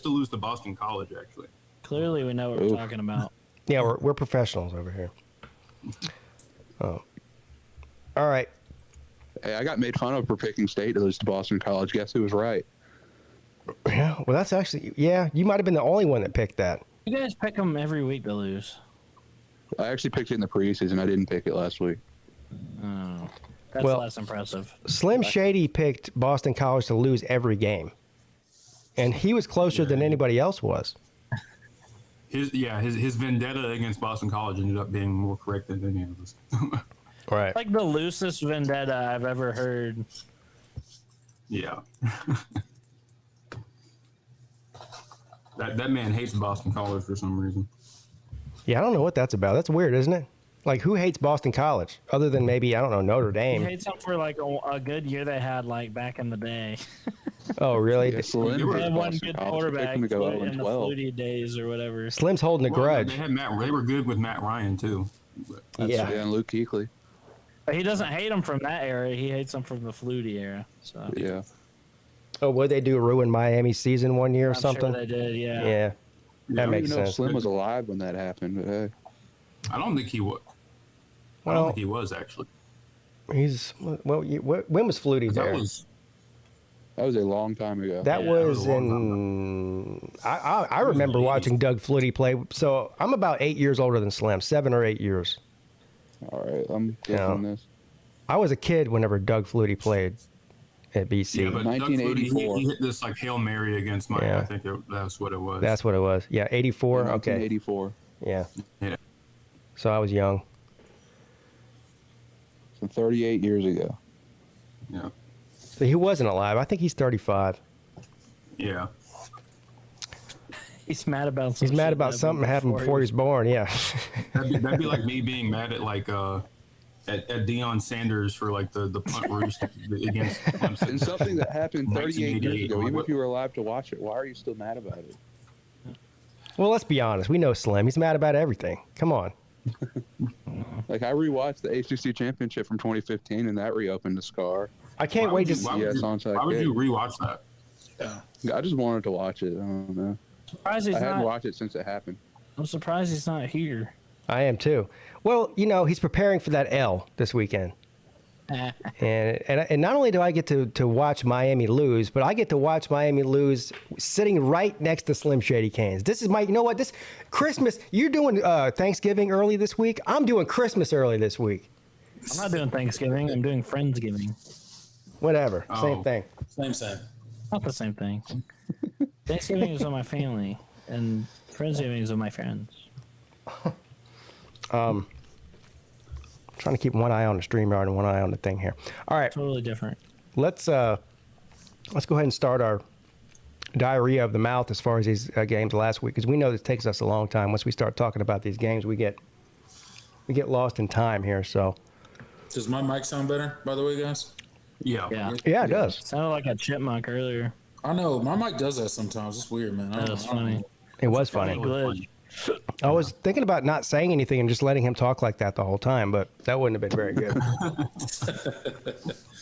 to lose to Boston College, actually. Clearly, we know what we're talking about. Yeah, we're professionals over here. Oh, all right. Hey, I got made fun of for picking State to lose to Boston College. Guess who was right? Yeah, well, that's actually you might have been the only one that picked that. You guys pick them every week to lose. I actually picked it in the preseason. I didn't pick it last week. Oh, that's Well- less impressive. Slim Shady picked Boston College to lose every game, and he was closer than anybody else was. His vendetta against Boston College ended up being more correct than any of us. Right. Like the loosest vendetta I've ever heard. Yeah. That man hates Boston College for some reason. Yeah, I don't know what that's about. That's weird, isn't it? Like, who hates Boston College other than maybe, I don't know, Notre He Dame? hates them for like a good year they had like back in the day. Oh, really? Yeah, Slim They were hated They had one Boston good College. I quarterback picked them to go in the 0-12. Flutie days or whatever. Slim's holding a Well, grudge. They had Matt. They were good with Matt Ryan too. But Yeah. Yeah, and Luke Kuechly. But he doesn't hate them from that era. He hates them from the Flutie era. So Yeah. Oh, what they do? Ruin Miami's season one year or I'm something? sure they did. Yeah. Yeah, I that don't makes even know if sense. Slim was alive when that happened, but hey. I don't think he was. I Well, don't think he was actually. he's well. When was Flutie there? That was a long time ago. That Yeah, that was was a long in. I remember in the watching 80s. Doug Flutie play. So I'm about 8 years older than Slim, 7 or 8 years. All right, I'm Yeah. guessing this. I was a kid whenever Doug Flutie played at BC. Yeah, but Doug Flutie, 1984. he hit this like Hail Mary against Miami. Yeah. I think that's what it was. That's what it was. Yeah, 84. Okay. 1984. Yeah. Yeah. So I was young. So 38 years ago. Yeah. So he wasn't alive. I think he's 35. Yeah. He's mad about He's some mad shit about that something happened before he was born. Yeah. That'd be like me being mad at like at Deion Sanders for like the punt roost against Clemson. And something that happened 38 years 1988. ago, even if you were alive to watch it, why are you still mad about it? Well, let's be honest. We know Slim. He's mad about everything. Come on. Like, I rewatched the ACC championship from 2015, and that reopened the scar. I can't Why wait would to you- see. why would Yeah, you- sounds like Why would it. you rewatch that? I just wanted to watch it. I don't know. Surprised I he's hadn't not. watched it since it happened. I'm surprised he's not here. I am too. Well, you know, he's preparing for that L this weekend. And not only do I get to watch Miami lose, but I get to watch Miami lose sitting right next to Slim Shady Canes. This is my, you know what? This Christmas, you're doing Thanksgiving early this week. I'm doing Christmas early this week. I'm not doing Thanksgiving. I'm doing Friendsgiving. Whatever, same Oh. thing. Same. Not the same thing. Thanksgiving is with my family, and Friendsgiving is with my friends. Trying to keep one eye on the StreamYard and one eye on the thing here. All right, Totally different. let's go ahead and start our diarrhea of the mouth as far as these games last week, because we know this takes us a long time. Once we start talking about these games, we get lost in time here. So Does my mic sound better, by the way, guys? Yeah. Yeah, it does. Sounded like a chipmunk earlier. I know my mic does that sometimes. It's weird, man. That was funny. It was funny. Glitch. I was thinking about not saying anything and just letting him talk like that the whole time, but that wouldn't have been very good.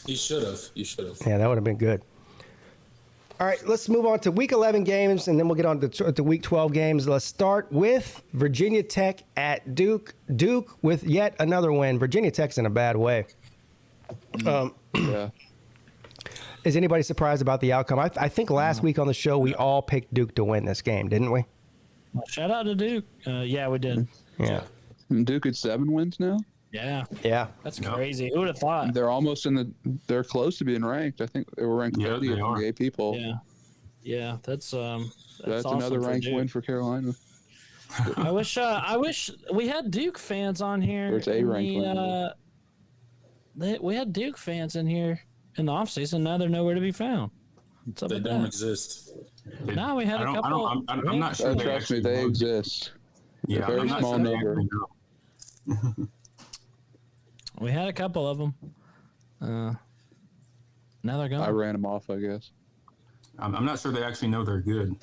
You should have. You should have. Yeah, that would have been good. All right, let's move on to Week 11 games, and then we'll get on to Week 12 games. Let's start with Virginia Tech at Duke. Duke with yet another win. Virginia Tech's in a bad way. Yeah. Is anybody surprised about the outcome? I think last week on the show we all picked Duke to win this game, didn't we? Well, shout out to Duke. Yeah, we did. Yeah. And Duke at 7 wins now. Yeah, Yeah. that's crazy. Who would have thought? They're almost they're close to being ranked. I think they were ranked 30th they in are. the AP poll. Yeah, that's That's awesome another for ranked Duke. win for Carolina. I wish we had Duke fans on here. Or it's a in ranked win. we had Duke fans in here in the offseason. Now they're nowhere to be found. What's up They with don't that? exist. No, we had a couple. I'm not sure they Trust me, actually they know. exist. Yeah, a very I'm not small sure they number. actually know. We had a couple of them. Now they're gone. I ran them off, I guess. I'm not sure they actually know they're good.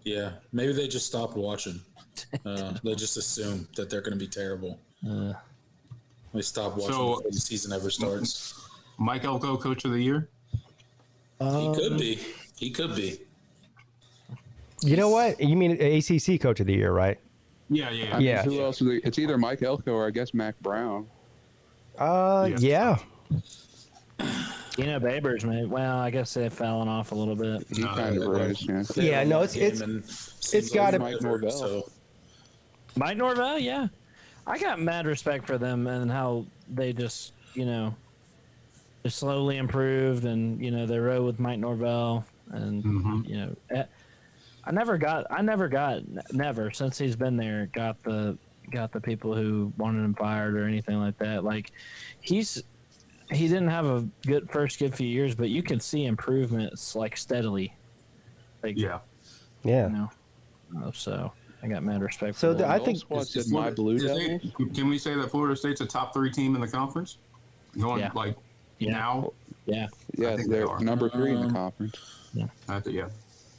Yeah, maybe they just stopped watching. They just assume that they're going to be terrible. They stop watching So- before the season ever starts. Mike Elko, Coach of the Year. He could be. He could be. You know what? You mean ACC Coach of the Year, right? Yeah. I mean, Yeah. who else? It's either Mike Elko or I guess Mac Brown. Yes. Yeah. Babers, man. Well, I guess they've fallen off a little bit. He kind of rose, yeah. They Yeah, won no, the it's- game and it's seems gotta- like Mike never, Norvell. So Mike Norvell, yeah. I got mad respect for them and how they just slowly improved, and they rode with Mike Norvell, and I never since he's been there got the people who wanted him fired or anything like that. Like he didn't have a good few years, but you can see improvements like steadily. Like Yeah. Yeah. So I got mad respect. So for them. I think Squad said my Blue Devils. Can we say that Florida State's a top 3 team in the conference? Going Yeah. now? yeah. Yeah, think they they're are. number 3 in the conference.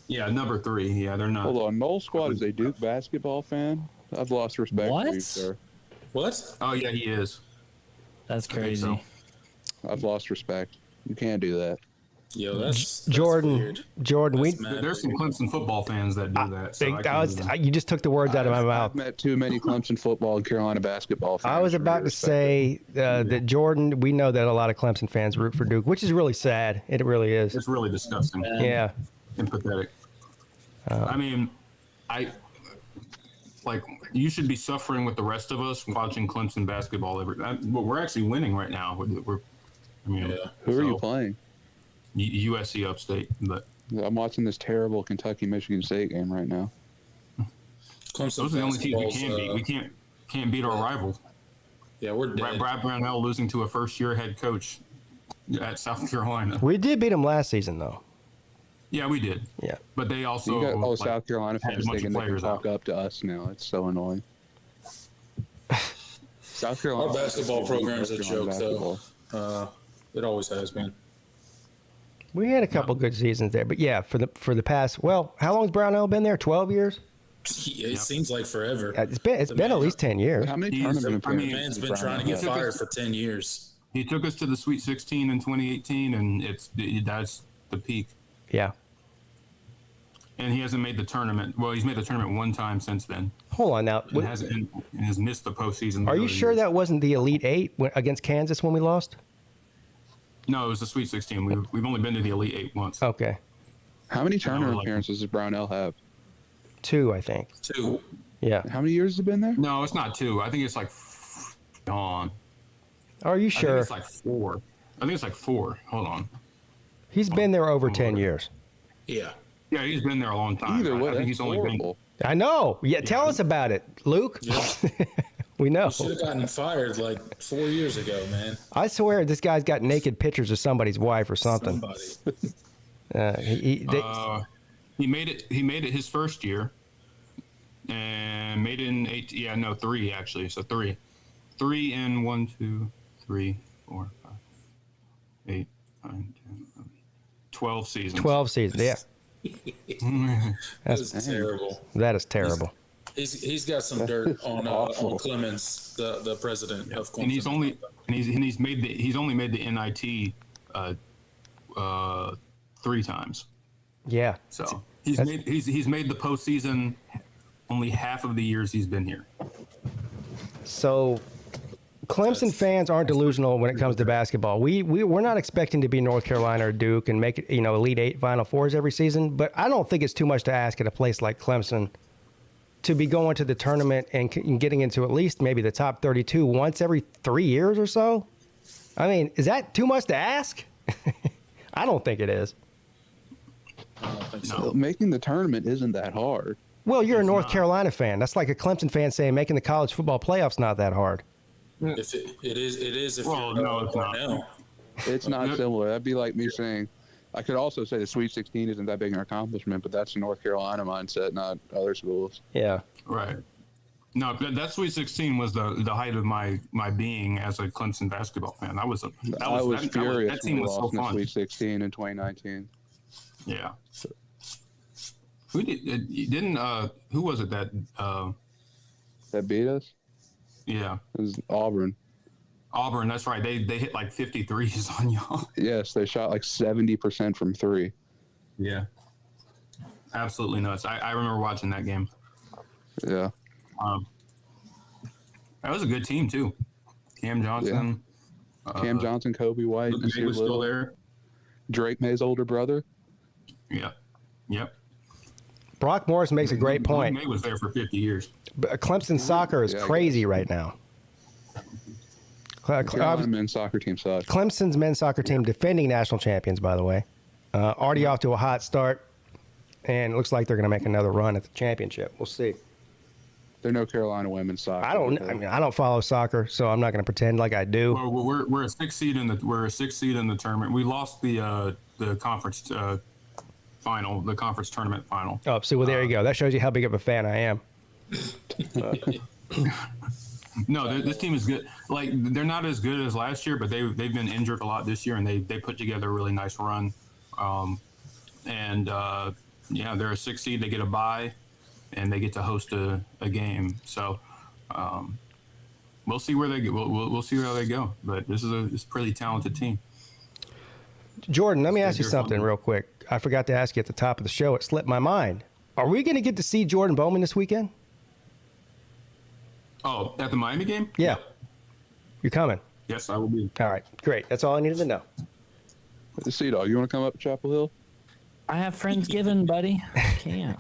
Yeah, number 3. Yeah, they're not. Hold on, Noel Squad is a Duke basketball fan. I've lost respect for you, What? sir. what? Oh yeah, he is. That's think crazy. so. I've lost respect. You can't do that. Yo, that's Jordan, weird. we That's mad There's some Clemson football fans that do that. So I think can do that. you just took the words out of my I've mouth. met too many Clemson football and Carolina basketball fans. I was to about to respect say that Jordan, we know that a lot of Clemson fans root for Duke, which is really sad. It really is. It's really disgusting Yeah. and pathetic. I mean, you should be suffering with the rest of us watching Clemson basketball. We're actually winning right now. Yeah. Who are you playing? USC Upstate, but I'm watching this terrible Kentucky-Michigan State game right now. Clemson those are the only teams we basketball's, can't beat. We can't beat our rival. Yeah, we're dead. Brad Brownell losing to a first-year head coach at South Carolina. We did beat them last season, though. Yeah, we did. Yeah. But they also You got all like, South Carolina had a fans bunch thinking of they can players talk out. up to us now. It's so annoying. South Carolina. Our basketball program's a joke, basketball. though. It always has been. We had a couple good seasons there, but yeah, for the past, well, how long has Brownell been there? 12 years? It seems like forever. It's been at least 10 years. How many He's- tournament I mean, appearances Man's has been Brown trying to get had? fired for 10 years. He took us to the Sweet 16 in 2018, and that's the peak. Yeah. And he hasn't made the tournament. Well, he's made the tournament one time since then. Hold on now. And has missed the postseason. Are you the other sure years. that wasn't the Elite Eight against Kansas when we lost? No, it was the Sweet 16. We've only been to the Elite Eight once. Okay. How many tournament like- appearances does Brownell have? 2, I think. 2. Yeah. How many years has it been there? No, it's not 2. I think it's like on. Are you I sure? think it's like 4. I think it's like 4. Hold on. He's been there over 10 years. Yeah. Yeah, he's been there a long time. Either way, I think that's he's only horrible. I know. Yeah, tell us about it, Luke. We know. Should have gotten fired like 4 years ago, man. I swear this guy's got naked pictures of somebody's wife or something. Somebody. He made it. He made it his first year, and made it in 3 actually. So 3 in 1, 2, 3, 4, 5. 8, 9, 10, 11, 12 seasons. 12 seasons. Yeah, That's terrible. that is terrible. He's got some dirt on Clemens, the president of Clemson. And he's only made the NIT 3 times. Yeah. So he's made the postseason only half of the years he's been here. So Clemson fans aren't delusional when it comes to basketball. We're not expecting to be North Carolina or Duke and make it, Elite Eight, Final Fours every season. But I don't think it's too much to ask at a place like Clemson to be going to the tournament and getting into at least maybe the top 32 once every 3 years or so. I mean, is that too much to ask? I don't think it is. I don't think so. Well, making the tournament isn't that hard. Well, you're a North Carolina fan. That's like a Clemson fan saying making the college football playoffs not that hard. If it is. If Well, you're no, it's not. now. It's not similar. That'd be like me saying, I could also say the Sweet 16 isn't that big an accomplishment, but that's a North Carolina mindset, not other schools. Yeah. Right. No, that Sweet 16 was the height of my being as a Clemson basketball fan. I was furious that team when we was so lost in the fun. Sweet 16 in 2019. Yeah. Who who was it that That beat us? yeah. It was Auburn. Auburn, that's right. They hit like 53s on y'all. Yes, they shot like 70% from 3. Yeah. Absolutely nuts. I remember watching that game. Yeah. That was a good team too. Cam Johnson. Cam Johnson, Kobe White, Luke May was still there. Drake May's older brother. Yeah. Yep. Brock Morris makes a great point. Luke May was there for 50 years. Clemson soccer is Yeah, I crazy right now. Carolina men's soccer team sucks. Clemson's men's soccer team, defending national champions, by the way, already off to a hot start, and it looks like they're going to make another run at the championship. We'll see. They're no Carolina women's soccer. I don't follow soccer, so I'm not going to pretend like I do. Well, we're a 6th seed in the tournament. We lost the conference final, the conference tournament final. Oh, so well, there you go. That shows you how big of a fan I am. No, this team is good. Like, they're not as good as last year, but they've been injured a lot this year, and they put together a really nice run. Yeah, they're a 6th seed. They get a bye, and they get to host a game. So we'll see where they go. We'll see how they go. But this is a pretty talented team. Jordan, let me ask you something real quick. I forgot to ask you at the top of the show. It slipped my mind. Are we going to get to see Jordan Bowman this weekend? Oh, at the Miami game? Yeah. You're coming? Yes, I will be. All right. Great. That's all I needed to know. Sea-Dog, you want to come up to Chapel Hill? I have Friendsgiving, buddy. I can't.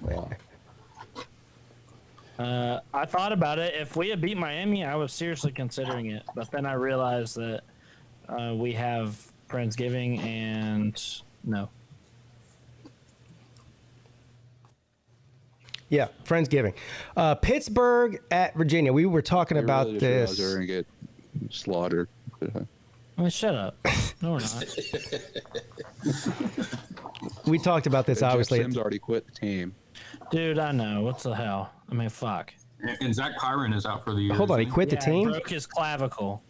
I thought about it. If we had beat Miami, I was seriously considering it. But then I realized that we have Friendsgiving and no. Yeah, Friendsgiving. Pittsburgh at Virginia. We were talking about really this. They're going to get slaughtered. I mean, shut up. No, we're not. We talked about this, obviously. Jeff Sims already quit the team. Dude, I know. What the hell? I mean, fuck. And Zach Kyron is out for the year. Hold on, he quit the Yeah, team? broke his clavicle.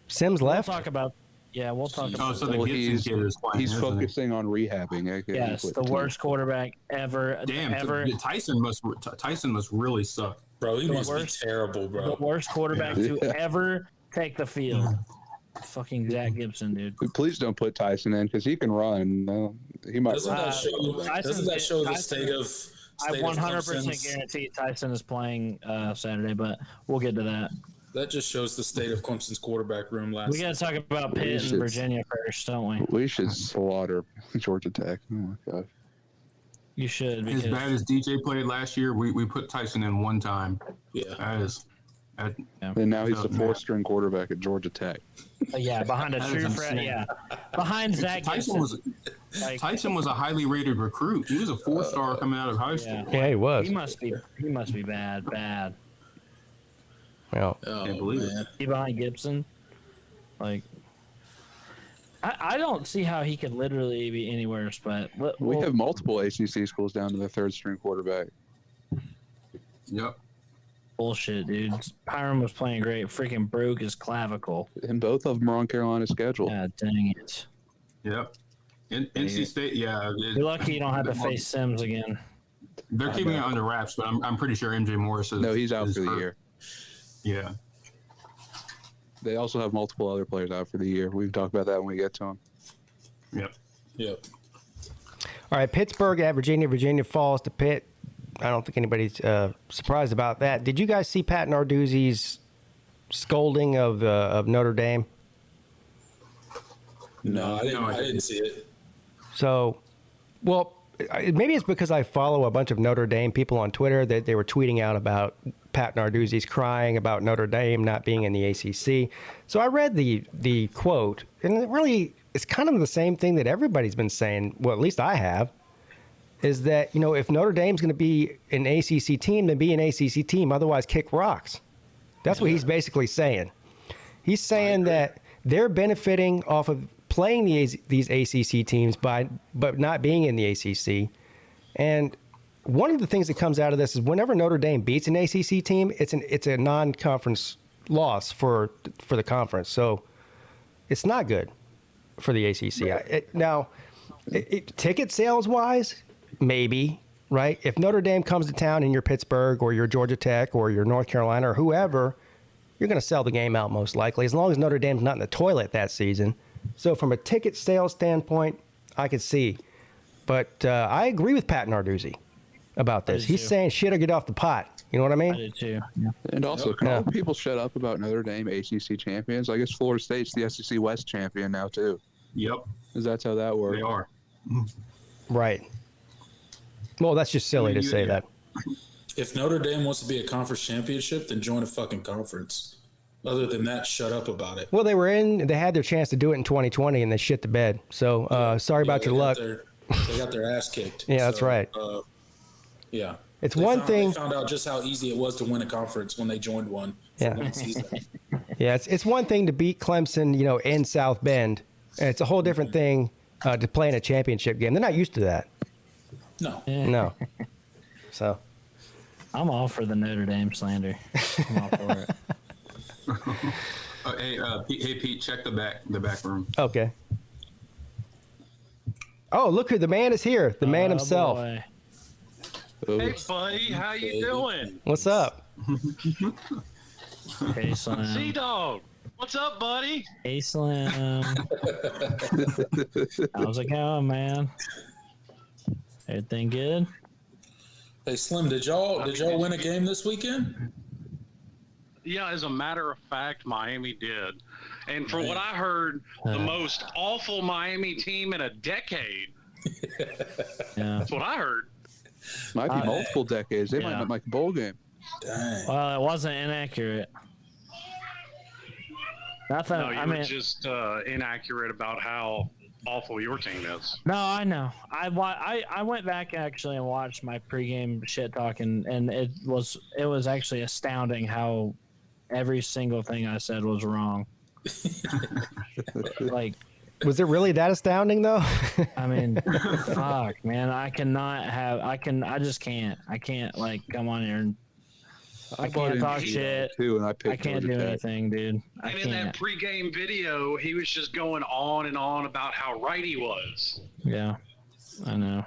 Sims We'll left? talk about. Yeah, we'll talk Oh, about. so the Gibson kid is playing. He's isn't he? focusing on rehabbing. Yes, the worst quarterback ever. Damn, ever. Tyson must really suck. Bro, he must worst- be terrible, bro. The worst quarterback to ever take the field. Fucking Zach Gibson, dude. Please don't put Tyson in because he can run. He might. Doesn't that show the state of? I State of 100% Clemson's- guarantee Tyson is playing Saturday, but we'll get to that. That just shows the state of Clemson's quarterback room last. We got to talk about Pitt and Virginia first, don't we? We should slaughter Georgia Tech. Oh my gosh. You should. As Because, bad as DJ played last year, we put Tyson in one time. Yeah. And now he's the 4th-string quarterback at Georgia Tech. yeah, behind a That true is friend. insane. Yeah, behind Zach Tyson Gibson. was Tyson was a highly rated recruit. He was a 4-star coming out of high school. Yeah, he was. He must be bad. Well, Oh, Can't believe it. man. He behind Gibson. Like, I don't see how he could literally be any worse. But We have multiple ACC schools down to the 3rd-string quarterback. Yep. bullshit, dude. Pyron was playing great. Freaking broke his clavicle. And both of them are on Carolina's schedule. God dang it. Yep. NC State, yeah. You're lucky you don't have to face Sims again. They're keeping it under wraps, but I'm pretty sure MJ Morris is. No, he's out is for the hurt. year. Yeah. They also have multiple other players out for the year. We can talk about that when we get to them. Yep. Yep. All right, Pittsburgh at Virginia. Virginia falls to Pitt. I don't think anybody's surprised about that. Did you guys see Pat Narduzzi's scolding of Notre Dame? No, I didn't see it. So, well, maybe it's because I follow a bunch of Notre Dame people on Twitter that they were tweeting out about Pat Narduzzi's crying about Notre Dame not being in the ACC. So I read the quote, and it's kind of the same thing that everybody's been saying. Well, at least I have. Is that, if Notre Dame's going to be an ACC team, then be an ACC team. Otherwise, kick rocks. That's what he's basically saying. He's saying that they're benefiting off of playing these ACC teams but not being in the ACC. And one of the things that comes out of this is whenever Notre Dame beats an ACC team, it's a non-conference loss for the conference. So it's not good for the ACC. Now, ticket sales wise, maybe, right? If Notre Dame comes to town and you're Pittsburgh or you're Georgia Tech or you're North Carolina or whoever, you're going to sell the game out most likely, as long as Notre Dame's not in the toilet that season. So from a ticket sales standpoint, I could see. But I agree with Pat Narduzzi about this. He's saying shit or get off the pot. You know what I mean? I did too. Yeah. And also, can all people shut up about Notre Dame ACC champions? I guess Florida State's the SEC West champion now, too. Yep. Because that's how that works. They are. Right. Well, that's just silly to say that. If Notre Dame wants to be a conference championship, then join a fucking conference. Other than that, shut up about it. Well, they had their chance to do it in 2020 and they shit the bed. So sorry about your luck. They got their ass kicked. Yeah, that's right. Yeah. It's They one thing. They found out just how easy it was to win a conference when they joined one. Yeah. One season. Yeah, it's one thing to beat Clemson, in South Bend, and it's a whole different thing to play in a championship game. They're not used to that. No. No. So. I'm all for the Notre Dame slander. I'm all for it. Hey, Pete, check the back room. Okay. Oh, look who the man is here. The man himself. Boy. Hey, buddy, how you doing? What's up? Hey, Slim. C-Dog, what's up, buddy? Hey, Slim. How's it going, man? Everything good? Hey, Slim, did y'all win a game this weekend? Yeah, as a matter of fact, Miami did. And for what I heard, the most awful Miami team in a decade. Yeah. That's what I heard. Might be multiple decades. They might not make a bowl game. Dang. Well, it wasn't inaccurate. Nothing. No, you were just inaccurate about how awful your team is. No, I know. I went back actually and watched my pregame shit talking, and it was actually astounding how every single thing I said was wrong. Like, was it really that astounding though? I mean, fuck, man, I just can't. I can't come on here and I can't talk shit. Too, and I can't do anything, dude. And in that pregame video, he was just going on and on about how right he was. Yeah, I know.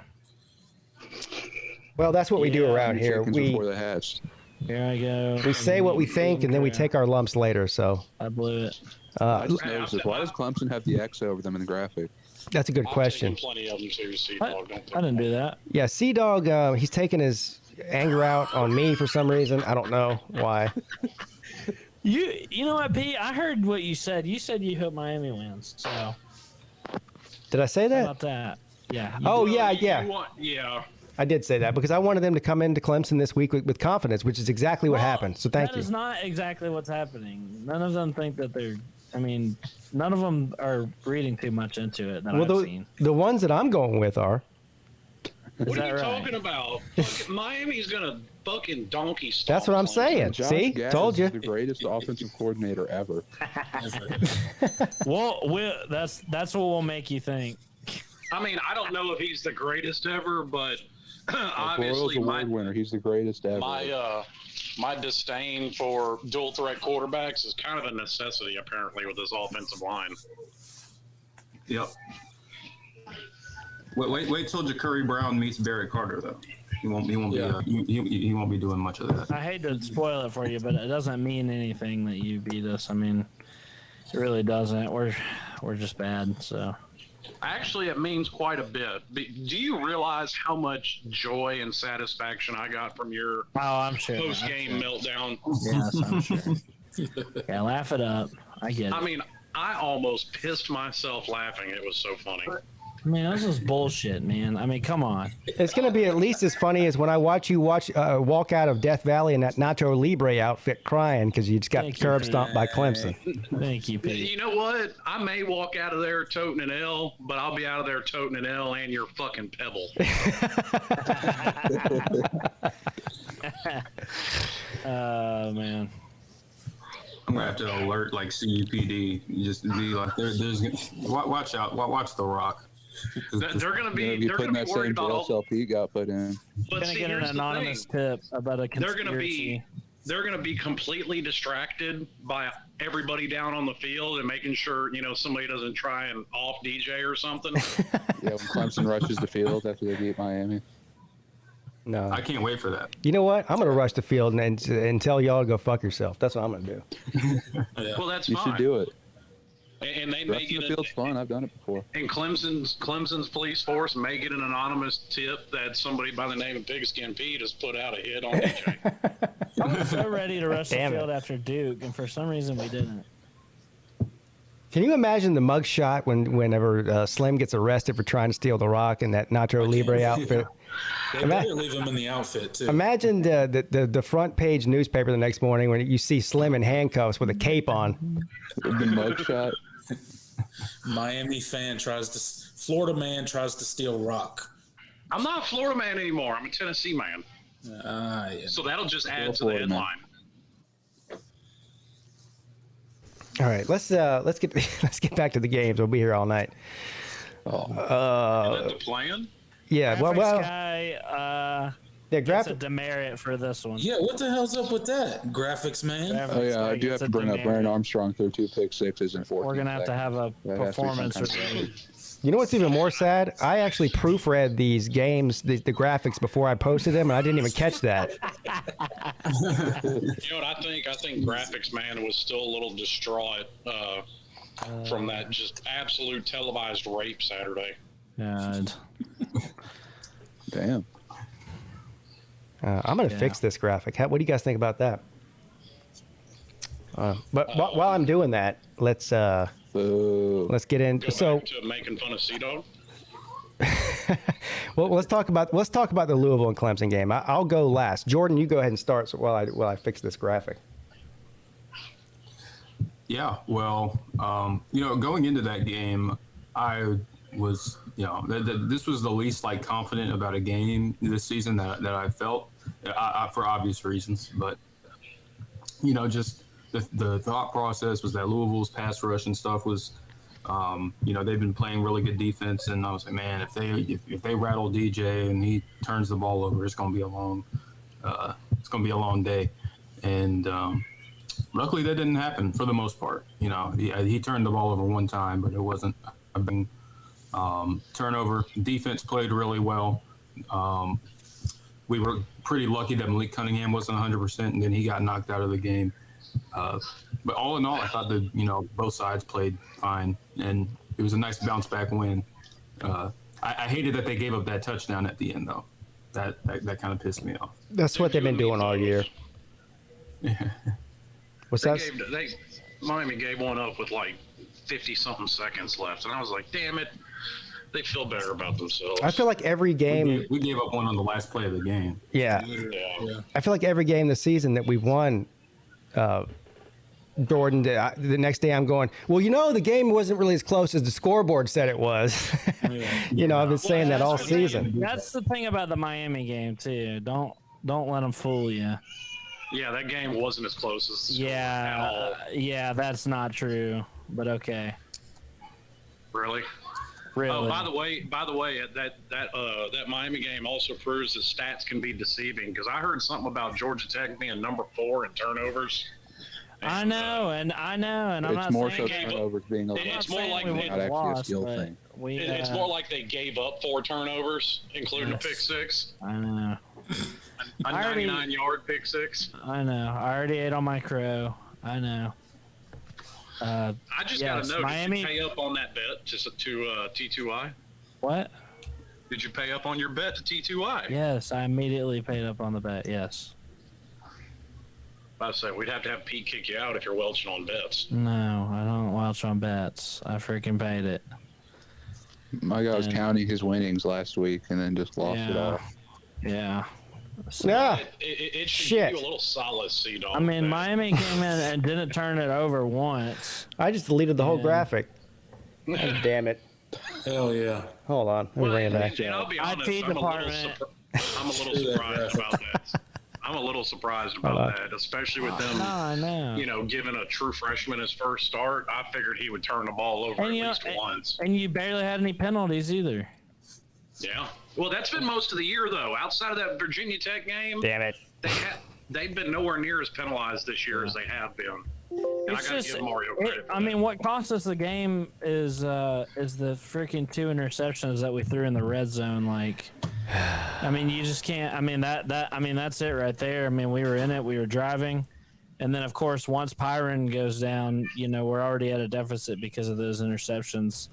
Well, that's what we do around here. Before they hatched. Here I go. We say what we think, and then we take our lumps later. So I blew it. I just noticed this. Why does Clemson have the X over them in the graphic? That's a good question. Plenty of them too, I didn't do that. Yeah, C-Dog, he's taking his anger out on me for some reason. I don't know why. You know what, Pete? I heard what you said. You said you hope Miami wins. So did I say that? How about that? Yeah. Oh, yeah. Yeah. I did say that because I wanted them to come into Clemson this week with confidence, which is exactly what happened. So thank you. That is not exactly what's happening. None of them think that they're. I mean, none of them are reading too much into it. That I've seen. The ones that I'm going with are. What are you talking about? Miami's gonna fucking donkey stomp. That's what I'm saying. Josh See, Gattis told you. is the greatest offensive coordinator ever. Well, that's what will make you think. I mean, I don't know if he's the greatest ever, but obviously Royals award winner. He's the greatest ever. My disdain for dual threat quarterbacks is kind of a necessity apparently with this offensive line. Yep. Wait till Ja'Cory Brown meets Barrett Carter though. He won't be doing much of that. I hate to spoil it for you, but it doesn't mean anything that you beat us. I mean, it really doesn't. We're just bad. So Actually, it means quite a bit. Do you realize how much joy and satisfaction I got from your I'm sure post-game meltdown? Yes, I'm sure. Yeah, laugh it up. I get it. I mean, I almost pissed myself laughing. It was so funny. Man, this is bullshit, man. I mean, come on. It's going to be at least as funny as when I watch you walk out of Death Valley in that Nacho Libre outfit crying because you just got curb stomped by Clemson. Thank you, Pete. You know what? I may walk out of there toting an L, but I'll be out of there toting an L and your fucking pebble. Oh, man. I'm gonna have to alert like CUPD. Just be like, there's watch out, watch the Rock. They're gonna be putting that worried same about jail all. cell Pete got put in. But Gonna see, get an here's the anonymous thing. tip about a conspiracy. They're gonna be completely distracted by everybody down on the field and making sure somebody doesn't try and off DJ or something. Yeah, when Clemson rushes the field after they beat Miami. No, I can't wait for that. you know what? I'm going to rush the field and tell y'all to go fuck yourself. That's what I'm going to do. Yeah. Well, that's You fine. should do it. And they may Rushing get the field's fun. I've done it before. And Clemson's police force may get an anonymous tip that somebody by the name of PigskinPeete has put out a hit on DJ. I was so ready to rush the Damn it. field after Duke, and for some reason we didn't. Can you imagine the mug shot whenever Slim gets arrested for trying to steal the Rock in that Nacho Libre outfit? They better leave him in the outfit too. Imagine the front page newspaper the next morning when you see Slim in handcuffs with a cape on. The mug shot. Florida man tries to steal Rock. I'm not a Florida man anymore. I'm a Tennessee man. Yeah. So that'll just add to the Florida man. headline. All right, let's get back to the games. We'll be here all night. Is that the plan? Yeah, Graphics well, guy yeah, gets a graphic. demerit for this one. Yeah, what the hell's up with that? Graphics man. Oh, yeah, I do gets have a to bring up demerit. Brandon Armstrong threw 2 pick sixes and 14 We're gonna have to have a That has to be some performance kind of review. You know what's even more sad? I actually proofread these games, the graphics before I posted them, and I didn't even catch that. You know what I think? I think Graphics Man was still a little distraught from that just absolute televised rape Saturday. God. Damn. I'm gonna fix this graphic. What do you guys think about that? But while I'm doing that, let's get in. Go So, back to making fun of Sea-Dog. well, let's talk about the Louisville and Clemson game. I'll go last. Jordan, you go ahead and start while I fix this graphic. Yeah, well, going into that game, I was, this was the least confident about a game this season that I felt, for obvious reasons. But just the thought process was that Louisville's pass rush and stuff was, they've been playing really good defense, and I was like, man, if they rattle DJ and he turns the ball over, it's gonna be a long day. And luckily that didn't happen for the most part. He turned the ball over one time, but it wasn't a big turnover. Defense played really well. We were pretty lucky that Malik Cunningham wasn't 100%, and then he got knocked out of the game. But all in all, I thought that both sides played fine, and it was a nice bounce back win. I hated that they gave up that touchdown at the end, though. That kind of pissed me off. That's what they've been doing all year. What's that? Miami gave one up with 50-something seconds left, and I was like, damn it. They feel better about themselves. I feel like every game we gave up one on the last play of the game. Yeah. Yeah. I feel like every game this season that we've won, Jordan, the next day I'm going, well, the game wasn't really as close as the scoreboard said it was. I've been saying that all season. That's the thing about the Miami game too. Don't let them fool you. Yeah, that game wasn't as close as the score at all. Yeah, that's not true. But okay. Really? Really? Oh, by the way, that Miami game also proves that stats can be deceiving, because I heard something about Georgia Tech being number 4 in turnovers, I know, and I'm It's not more saying so turnovers being a It's more like we they- not actually a lost, skill but thing. It's more like they gave up 4 turnovers, including a pick six, I know. a 99-yard pick six. I know. I already ate on my crow. I know. I just yes, got to know, Miami- did you pay up on that bet to T2I? What? Did you pay up on your bet to T2I? Yes, I immediately paid up on the bet. Yes. I say we'd have to have Pete kick you out if you're welching on bets. No, I don't watch on bets. I freaking paid it. My guy was And- counting his winnings last week and then just lost it all. Yeah. Yeah. It should Shit. give you a little solace, C-Dog. I mean, Miami came in and didn't turn it over once. I just deleted the whole Yeah. graphic. God damn it. Hell yeah. Hold on. Let me bring it back. And I'll be honest, IT department. I'm a little surprised about that. I'm a little surprised about that, especially with them, No, I know. giving a true freshman his first start. I figured he would turn the ball over And, at you know, least once. And you barely had any penalties either. Yeah. Well, that's been most of the year, though. Outside of that Virginia Tech game, Damn it. they've been nowhere near as penalized this year as they have been. And It's I got to just, give Mario credit. I mean, what cost us the game is the freaking 2 interceptions that we threw in the red zone. Like, I mean, you just can't. I mean that's it right there. I mean, we were in it, we were driving, and then of course once Pyron goes down, we're already at a deficit because of those interceptions.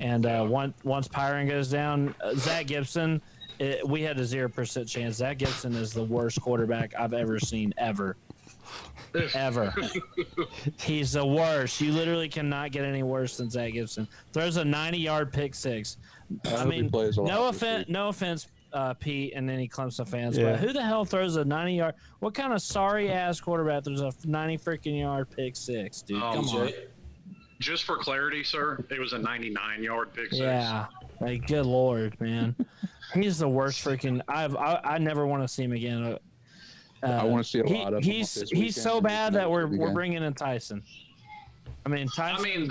And once Pyron goes down, Zach Gibson, we had a 0% chance. Zach Gibson is the worst quarterback I've ever seen ever. He's the worst. You literally cannot get any worse than Zach Gibson. Throws a 90-yard pick six. I mean, no offense, Pete and any Clemson fans, but who the hell throws a 90-yard? What kind of sorry-ass quarterback throws a 90-freaking-yard pick six, dude? Come on. Just for clarity, sir, it was a 99-yard pick six. Yeah, like good lord, man. He's the worst freaking. I never want to see him again. I want to see a lot of him He's this he's so weekend. bad that we're bringing in Tyson. I mean, Tyson. I mean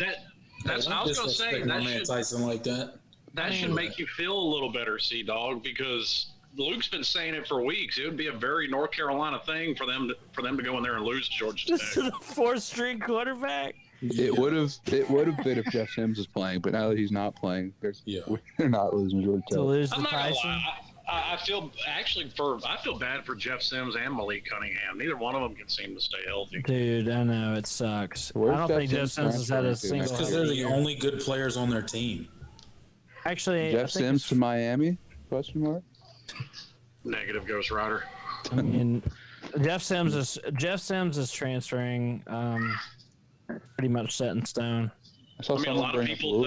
that's. I was going to say my man Tyson like that. That should make you feel a little better, C-Dog, because Luke's been saying it for weeks. It would be a very North Carolina thing for them to go in there and lose to Georgia Tech. Just to the 4th-string quarterback. It would have been if Jeff Sims was playing, but now that he's not playing, they're not losing Georgia Tech. To lose I'm to not gonna Tyson. lie. I feel bad for Jeff Sims and Malik Cunningham. Neither one of them can seem to stay healthy. Dude, I know it sucks. Where's I don't Jeff think Jeff Sims Sims has had a transferring to? single. Because they're the only good players on their team. Actually, Jeff Sims to Miami? Question mark. Negative, Ghost Rider. I mean, Jeff Sims is transferring. Pretty much set in stone. I saw I mean, a someone lot of bring up people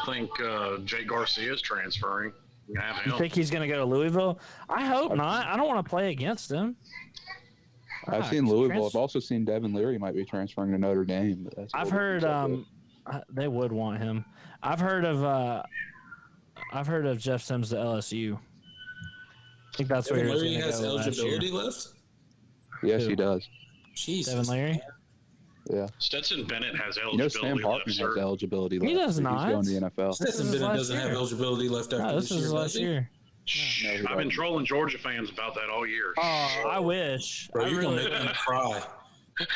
think Louisville. Jake Garcia is transferring. You can have You him. think he's going to go to Louisville? I hope not. I don't want to play against him. I've seen Louisville. I've also seen Devin Leary might be transferring to Notre Dame. But that's a I've little heard different they would want him. I've heard of Jeff Sims to LSU. I think that's where he was Larry going to has go last year. eligibility left. subject. Yes, he does. Jesus. Devin Leary? Yeah. Stetson Bennett has You know, eligibility Sam Hartman left, sir. has eligibility left. He does so not. He's going to the NFL. Stetson This is Bennett last doesn't have year. eligibility left after No, this this year. is does last he? year. Shh, No, he I've been doesn't. trolling Georgia fans about that all year. Oh, I wish. Bro, I you're really, gonna make them cry.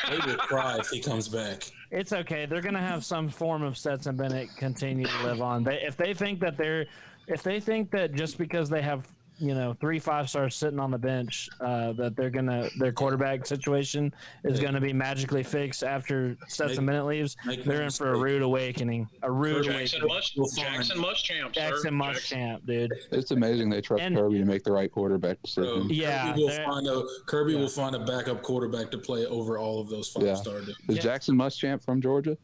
They will cry if he comes back. it's okay. They're gonna have some form of Stetson Bennett continue to live on. If they think that just because they have 3 5-stars sitting on the bench, that their quarterback situation is gonna be magically fixed after Stetson Bennett leaves, they're in for a rude awakening. A rude Jackson awakening. Muschamp, sir. Jackson Muschamp, dude. It's amazing they trust And- Kirby to make the right quarterback Bro, decision. Yeah, Kirby will find a backup quarterback to play over all of those 5-star dudes. Is Jackson Muschamp from Georgia?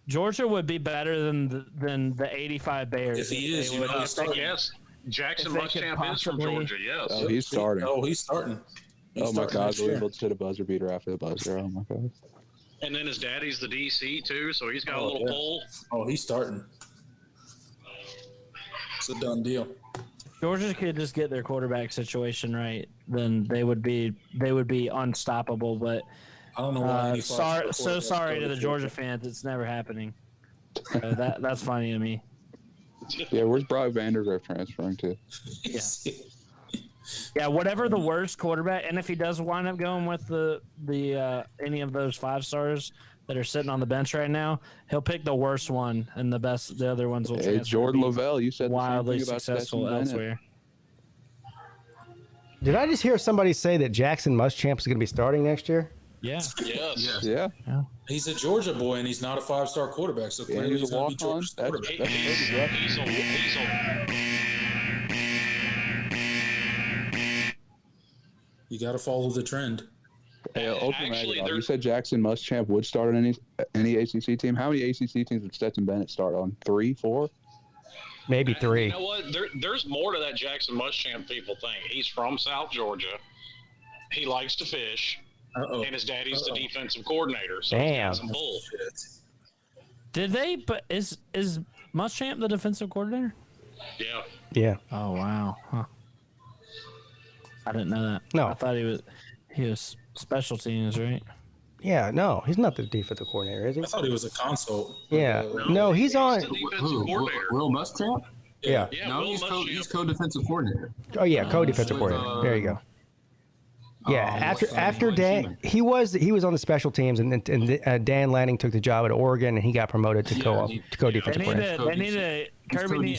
Georgia would be better than the 85 Bears. If he is, they you would know, be he's starting. Yes, Jackson If they could Muschamp is from possibly- Georgia. Yes. Oh, he's starting. Oh, he's starting. He's Oh my starting God! next year. Louisville just hit a buzzer beater after the buzzer. Oh my God! And then his daddy's the DC too, so he's got a Oh, little yeah. pull. Oh, he's starting. It's a done deal. Georgia could just get their quarterback situation right, then they would be unstoppable. But I don't know why. any sorry 5-star to quarterback the started Georgia fans, it's never happening. So that's funny to me. Yeah, where's Brock Vandergrift transferring to? Yeah. Yeah, whatever the worst quarterback, and if he does wind up going with the any of those 5 stars that are sitting on the bench right now, he'll pick the worst one, and the other ones will transfer. Jordan Lavelle, you said wildly the same thing about successful Stetson Bennett. elsewhere. Did I just hear somebody say that Jackson Muschamp is going to be starting next year? Yeah. Yes. Yeah. He's a Georgia boy, and he's not a 5-star quarterback, so Yeah, clearly he's a going to be walk-on. Georgia's That's quarterback. a perfect record. He's a You got to follow the trend. Hey, Ultra Actually, Maggot, they're- you said Jackson Muschamp would start on any ACC team. How many ACC teams would Stetson Bennett start on? 3, 4? Maybe 3. You know what? There's more to that Jackson Muschamp people thing. He's from South Georgia. He likes to fish, and his daddy's the defensive coordinator. So Damn. he's got some bull. Did they? But is Muschamp the defensive coordinator? Yeah. Yeah. Oh wow. Huh. I didn't know that. No. I thought he was special teams, right? Yeah, no, he's not the defensive coordinator, is he? I thought he was a consult. Yeah. No, he's on. the defensive Who? coordinator. Will Muschamp? Yeah. Yeah, No, Will he's Muschamp. co-defensive coordinator. Oh yeah, co-defensive with, coordinator. There you go. Yeah, after Mike Dan, Seaman. he was on the special teams, and Dan Lanning took the job at Oregon, and he got promoted to co-defensive coordinator. They need to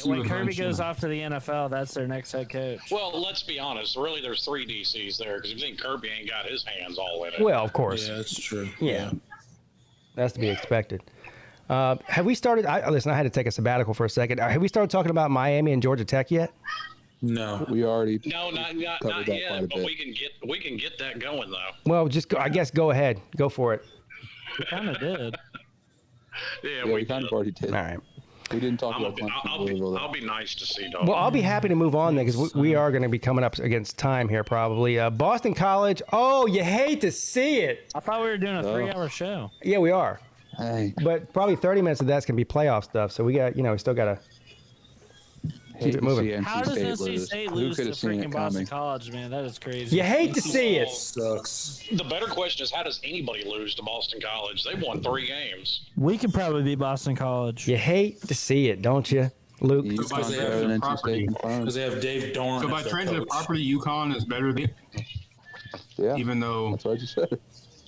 when Kirby goes off to the NFL, that's their next head coach. Well, let's be honest. Really, there's 3 DCs there because you think Kirby ain't got his hands all in it. Well, of course, Yeah, that's true. yeah, that's to be expected. Have we started? Listen, I had to take a sabbatical for a second. Have we started talking about Miami and Georgia Tech yet? No. We already No, not covered yet. that quite a But bit. we can get that going though. Well, just go, I guess go ahead, go for it. We kind of did. Yeah, Yeah, we kind of already did. All right. We didn't talk I'll about be, Clemson. I'll, be, I'll be nice to see, dog. Well, I'll be happy to move on then because we are going to be coming up against time here probably. Boston College. Oh, you hate to see it. I thought we were doing a 3-hour show. Yeah, we are. Hey, But probably 30 minutes of that's going to be playoff stuff. So we got, we still got to keep it moving. How does NC State lose to could have seen freaking it Boston coming? College, man? That is crazy. You hate to see it. Sucks. The better question is, how does anybody lose to Boston College? They've won 3 games. We could probably beat Boston College. You hate to see it, don't you, Luke? UConn's Because they have better than the NC State property. confirmed. Because they have Dave Dorn. So by as their transitive coach. property, UConn is better than, Yeah, even though that's what I just said.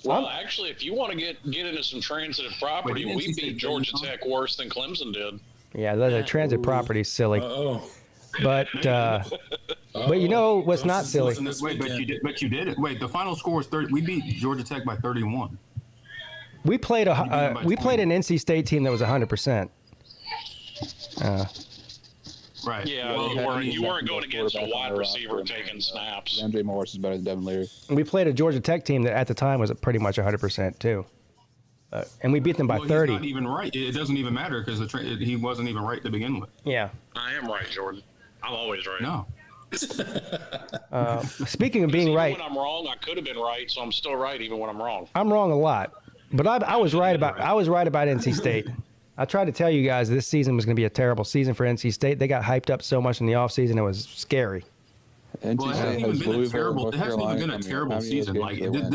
Well, actually, if you want to get into some transitive property, Wait, we NC State beat Georgia UConn? Tech worse than Clemson did. Yeah, the transit property is silly. Uh-oh. But you know what's not silly? This wait, but weekend. you did it. Wait, the final score was 30. We beat Georgia Tech by 31. We played we played an NC State team that was 100%. Right. Yeah, Well, you weren't going against a Quarterback on wide their receiver roster. taking snaps. MJ Morris is better than Devin Leary. We played a Georgia Tech team that at the time was pretty much 100% too. And we beat them by well, 30. He's not even right. It doesn't even matter because he wasn't even right to begin with. Yeah. I am right, Jordan. I'm always right. No. Speaking of being Even right, when I'm wrong, I could have been right, so I'm still right even when I'm wrong. I'm wrong a lot, but I was right about NC State. I tried to tell you guys this season was going to be a terrible season for NC State. They got hyped up so much in the offseason, it was scary. NC Well, it State hasn't even has been a Louisville, terrible. North It hasn't even Carolina been a coming up. terrible How many of season. those Like games they win?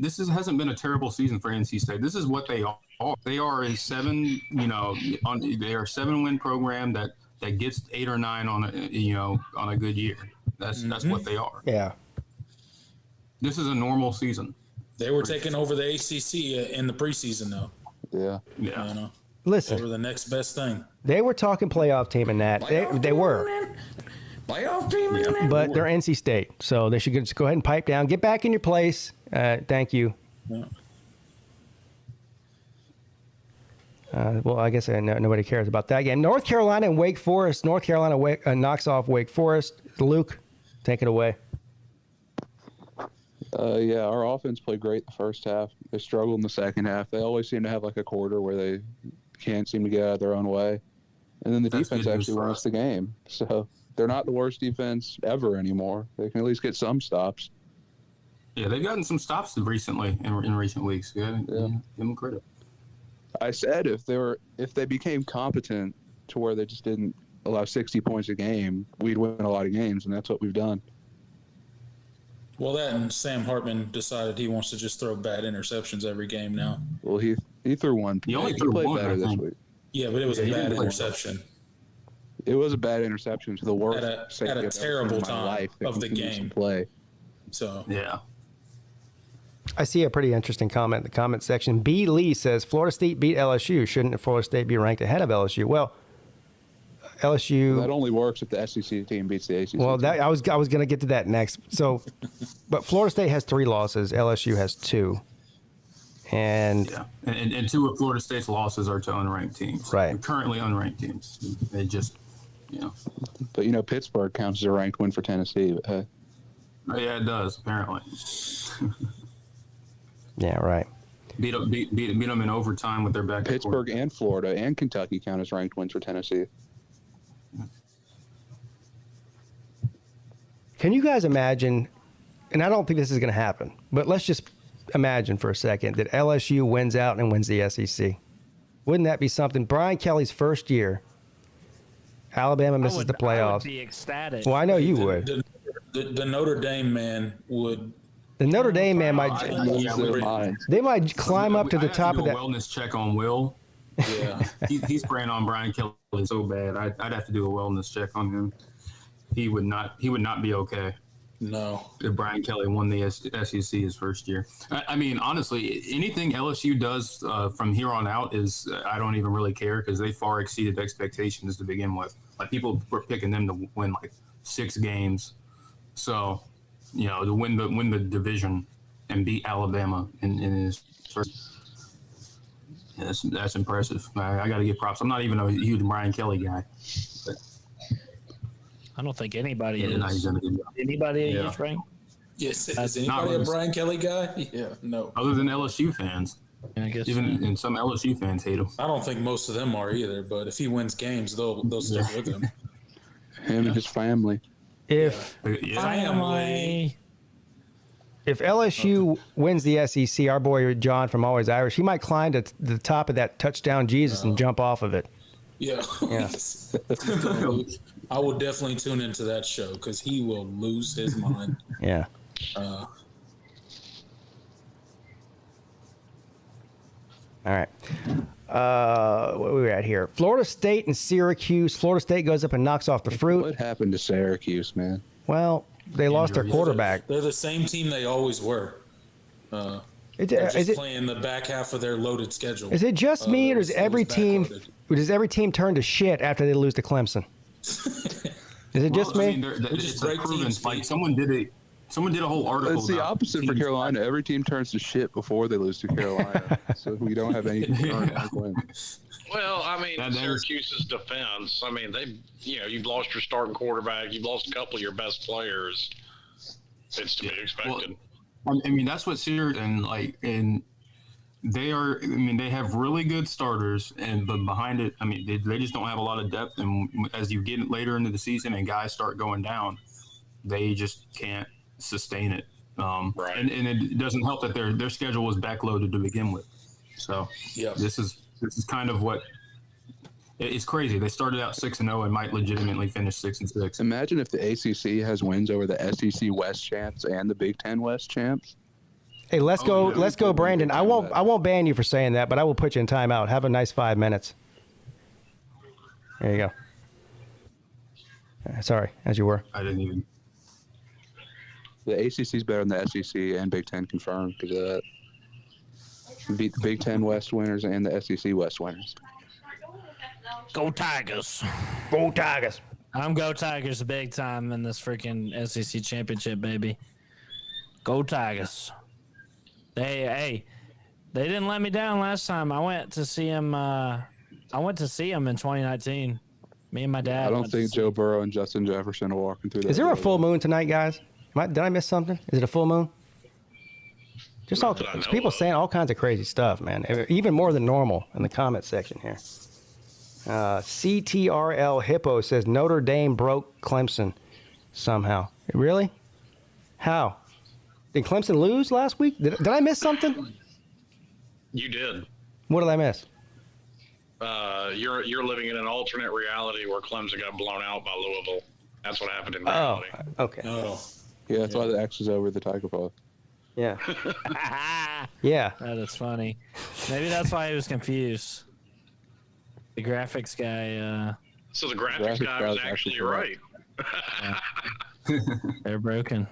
this hasn't been a terrible season for NC State. This is what they are. They are a 7-win program that gets 8 or 9 on a good year. That's what they are. Yeah. This is a normal season. They were taking over the ACC in the preseason, though. Yeah. Yeah. You know, they Listen, were the next best thing. they were talking playoff team in that. They were. Playoff team in there. But they're NC State, so they should just go ahead and pipe down. Get back in your place. Thank you. Yeah. Well, I guess nobody cares about that game. North Carolina and Wake Forest. North Carolina knocks off Wake Forest. Luke, take it away. Yeah, our offense played great the first half. They struggled in the second half. They always seem to have like a quarter where they can't seem to get out of their own way. And then the That's defense good news actually for wins us. the game. So they're not the worst defense ever anymore. They can at least get some stops. Yeah, they've gotten some stops recently in recent weeks. Yeah, give them credit. I said if they became competent to where they just didn't allow 60 points a game, we'd win a lot of games, and that's what we've done. Well, that and Sam Hartman decided he wants to just throw bad interceptions every game now. Well, he threw one. He only He threw played one, better I this think. week. Yeah, but it was Yeah, a he bad didn't play interception. It was a bad interception to the worst at a safety I've ever seen terrible in my time life that of the continues to game. Play. So Yeah. I see a pretty interesting comment in the comment section. B. Lee says, Florida State beat LSU. Shouldn't Florida State be ranked ahead of LSU? Well, LSU... That only works if the SEC team beats the ACC Well, team. that I was going to get to that next. So, but Florida State has 3 losses. LSU has 2. And Yeah. And 2 of Florida State's losses are to unranked teams. Right. Currently unranked teams. They just, But, Pittsburgh counts as a ranked win for Tennessee. But, hey. Yeah, it does, apparently. yeah, right. Beat them in overtime with their back. Pittsburgh and Florida and Kentucky count as ranked wins for Tennessee. Can you guys imagine, and I don't think this is going to happen, but let's just imagine for a second that LSU wins out and wins the SEC. Wouldn't that be something? Brian Kelly's first year, Alabama misses the playoffs. I would be ecstatic. Well, I know you would. The Notre Dame man would. The Notre Dame man might. They might climb up to the top of that. Wellness check on Will. Yeah, he's preying on Brian Kelly so bad. I'd have to do a wellness check on him. He would not be okay. No. If Brian Kelly won the SEC his first year. I mean, honestly, anything LSU does from here on out is I don't even really care because they far exceeded expectations to begin with. Like people were picking them to win like 6 games. So, to win the division and beat Alabama in his first. Yeah, that's impressive. I got to give props. I'm not even a huge Brian Kelly guy. But I don't think anybody yeah, is. Anybody a huge rank? Yes, is anybody a Brian Kelly guy? Yeah, no. Other than LSU fans. I guess Even and some LSU fans hate him. I don't think most of them are either, but if he wins games, they'll stick with him. Him and his family. If Family. If LSU wins the SEC, our boy John from Always Irish, he might climb to the top of that touchdown Jesus and jump off of it. Yeah. I will definitely tune into that show because he will lose his mind. Yeah. All right. What are we at here? Florida State and Syracuse. Florida State goes up and knocks off the fruit. What happened to Syracuse, man? Well, they lost their quarterback. They're the same team they always were. They're Is just it playing the back half of their loaded schedule. is it just me, or does every team turn to shit after they lose to Clemson? Is it just me? I mean, it's a proven, like someone did a whole article. It's the opposite for Carolina. Every team turns to shit before they lose to Carolina. So we don't have any wins. Well, I mean, Syracuse's defense. I mean, you've lost your starting quarterback. You've lost a couple of your best players. It's to be expected. Well, I mean, that's what Syracuse and they are. I mean, they have really good starters, but behind it, I mean, they just don't have a lot of depth. And as you get later into the season and guys start going down, they just can't sustain it. Right. And it doesn't help that their schedule was backloaded to begin with. So this is kind of what it's crazy. They started out 6-0 and might legitimately finish 6-6. Imagine if the ACC has wins over the SEC West champs and the Big Ten West champs. Hey, let's go, Brandon. I won't ban you for saying that, but I will put you in timeout. Have a nice 5 minutes. There you go. Sorry, as you were. I didn't even. The ACC is better than the SEC and Big Ten confirmed because of that. We beat the Big Ten West winners and the SEC West winners. Go Tigers. Go Tigers. I'm Go Tigers big time in this freaking SEC championship, baby. Go Tigers. They didn't let me down last time. I went to see him. I went to see him in 2019. Me and my dad. I don't think Joe Burrow and Justin Jefferson are walking through that. Is there a full moon tonight, guys? Did I miss something? Is it a full moon? Just all people saying all kinds of crazy stuff, man. Even more than normal in the comment section here. CTRL Hippo says Notre Dame broke Clemson somehow. Really? How? Did Clemson lose last week? Did I miss something? You did. What did I miss? You're living in an alternate reality where Clemson got blown out by Louisville. That's what happened in reality. Oh, okay. Oh. Yeah, that's why the X is over the Tiger Paw. Yeah. Yeah. That is funny. Maybe that's why he was confused. The graphics guy So the graphics guy was actually right. They're broken.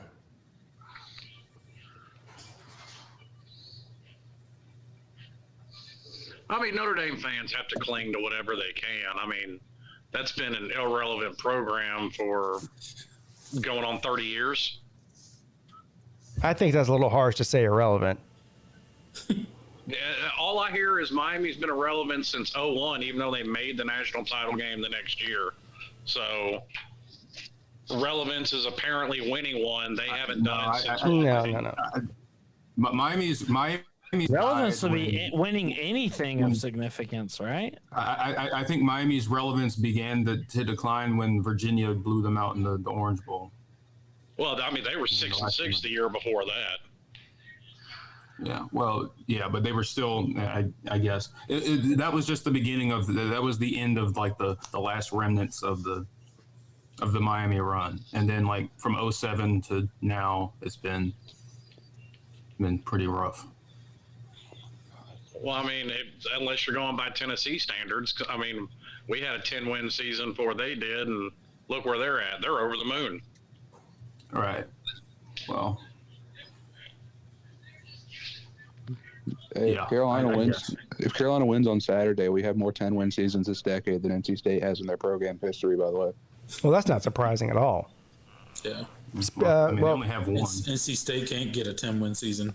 I mean, Notre Dame fans have to cling to whatever they can. I mean, that's been an irrelevant program for going on 30 years. I think that's a little harsh to say irrelevant. All I hear is Miami's been irrelevant since 2001, even though they made the national title game the next year. So relevance is apparently winning one. They haven't done it since. No. But Miami's relevance would be winning anything of significance, right? I think Miami's relevance began to decline when Virginia blew them out in the Orange Bowl. Well, I mean, they were 6-6 the year before that. Yeah, well, yeah, but they were still, I guess, that was just the beginning of, that was the end of like the last remnants of the Miami run. And then like from 2007 to now, it's been pretty rough. Well, I mean, unless you're going by Tennessee standards, I mean, we had a 10-win season before they did, and look where they're at. They're over the moon. Right. Well. Hey, Yeah, if Carolina I wins. guess. If Carolina wins on Saturday, we have more 10-win seasons this decade than NC State has in their program history. By the way. Well, that's not surprising at all. Yeah. They well, only have one. NC State can't get a 10-win season.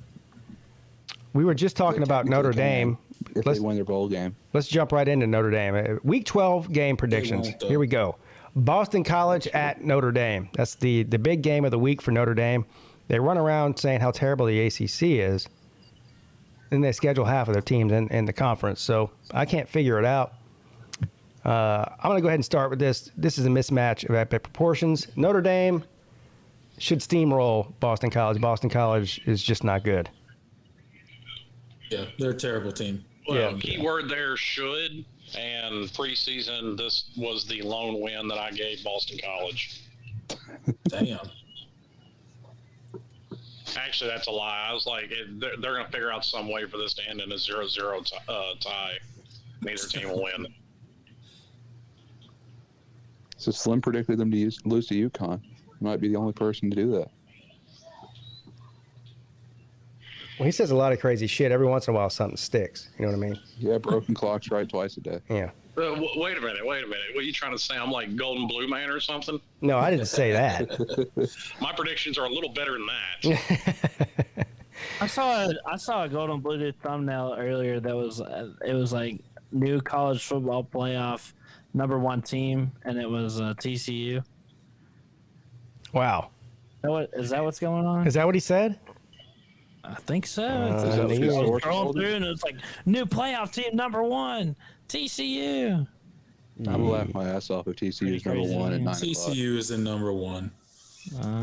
We were just talking about Notre Dame. If they win their bowl game. Let's jump right into Notre Dame. Week 12 game predictions. won't, though. Here we go. Boston College at Notre Dame. That's the big game of the week for Notre Dame. They run around saying how terrible the ACC is, and they schedule half of their teams in the conference. So I can't figure it out. I'm going to go ahead and start with this. This is a mismatch of epic proportions. Notre Dame should steamroll Boston College. Boston College is just not good. Yeah, they're a terrible team. Well, keyword there, should, and preseason, this was the lone win that I gave Boston College. Damn. Actually, that's a lie. I was like, they're going to figure out some way for this to end in a 0-0 tie. Neither team will win. So Slim predicted them to lose to UConn. Might be the only person to do that. Well, he says a lot of crazy shit. Every once in a while, something sticks. You know what I mean? Yeah, broken clock's right twice a day. Yeah. Wait a minute. What are you trying to say? I'm like Golden Blue Man or something? No, I didn't say that. My predictions are a little better than that. I saw a Golden Blue Dude thumbnail earlier that was it was like new college football playoff #1 team, and it was TCU. Wow. Is that what's going on? Is that what he said? I think so. Scroll through and it's like new playoff team #1, TCU. I will laugh my ass off if TCU is Pretty #1 at 9 o'clock. TCU is in #1.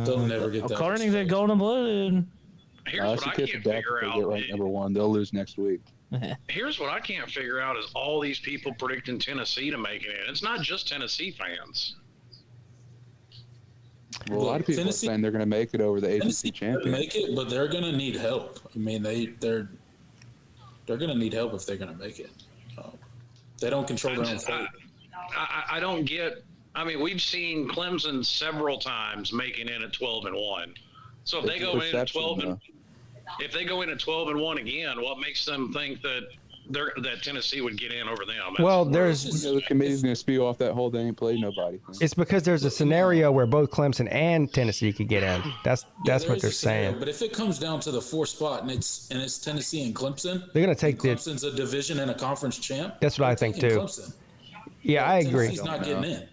They'll never get that. According to Golden Blue Dude. Here's what I can't figure They out. get ranked #1. They'll lose next week. Here's what I can't figure out is all these people predicting Tennessee to make it in. It's not just Tennessee fans. Well, a lot of people are saying they're going to make it over the Tennessee ACC champion. make it, but they're going to need help. I mean, they're going to need help if they're going to make it. They don't control their own fate. I don't get. I mean, we've seen Clemson several times making in at 12-1. So if they go in at 12 if they go in at 12-1 again, what makes them think that Tennessee would get in over them? Well, the committee's going to spew off that whole they ain't played nobody. It's because there's a scenario where both Clemson and Tennessee could get in. That's what they're saying. But if it comes down to the 4th spot and it's Tennessee and Clemson, They're going to take Clemson's a division and a conference champ. That's what I think too. Clemson. Yeah, I agree. Tennessee's not getting in.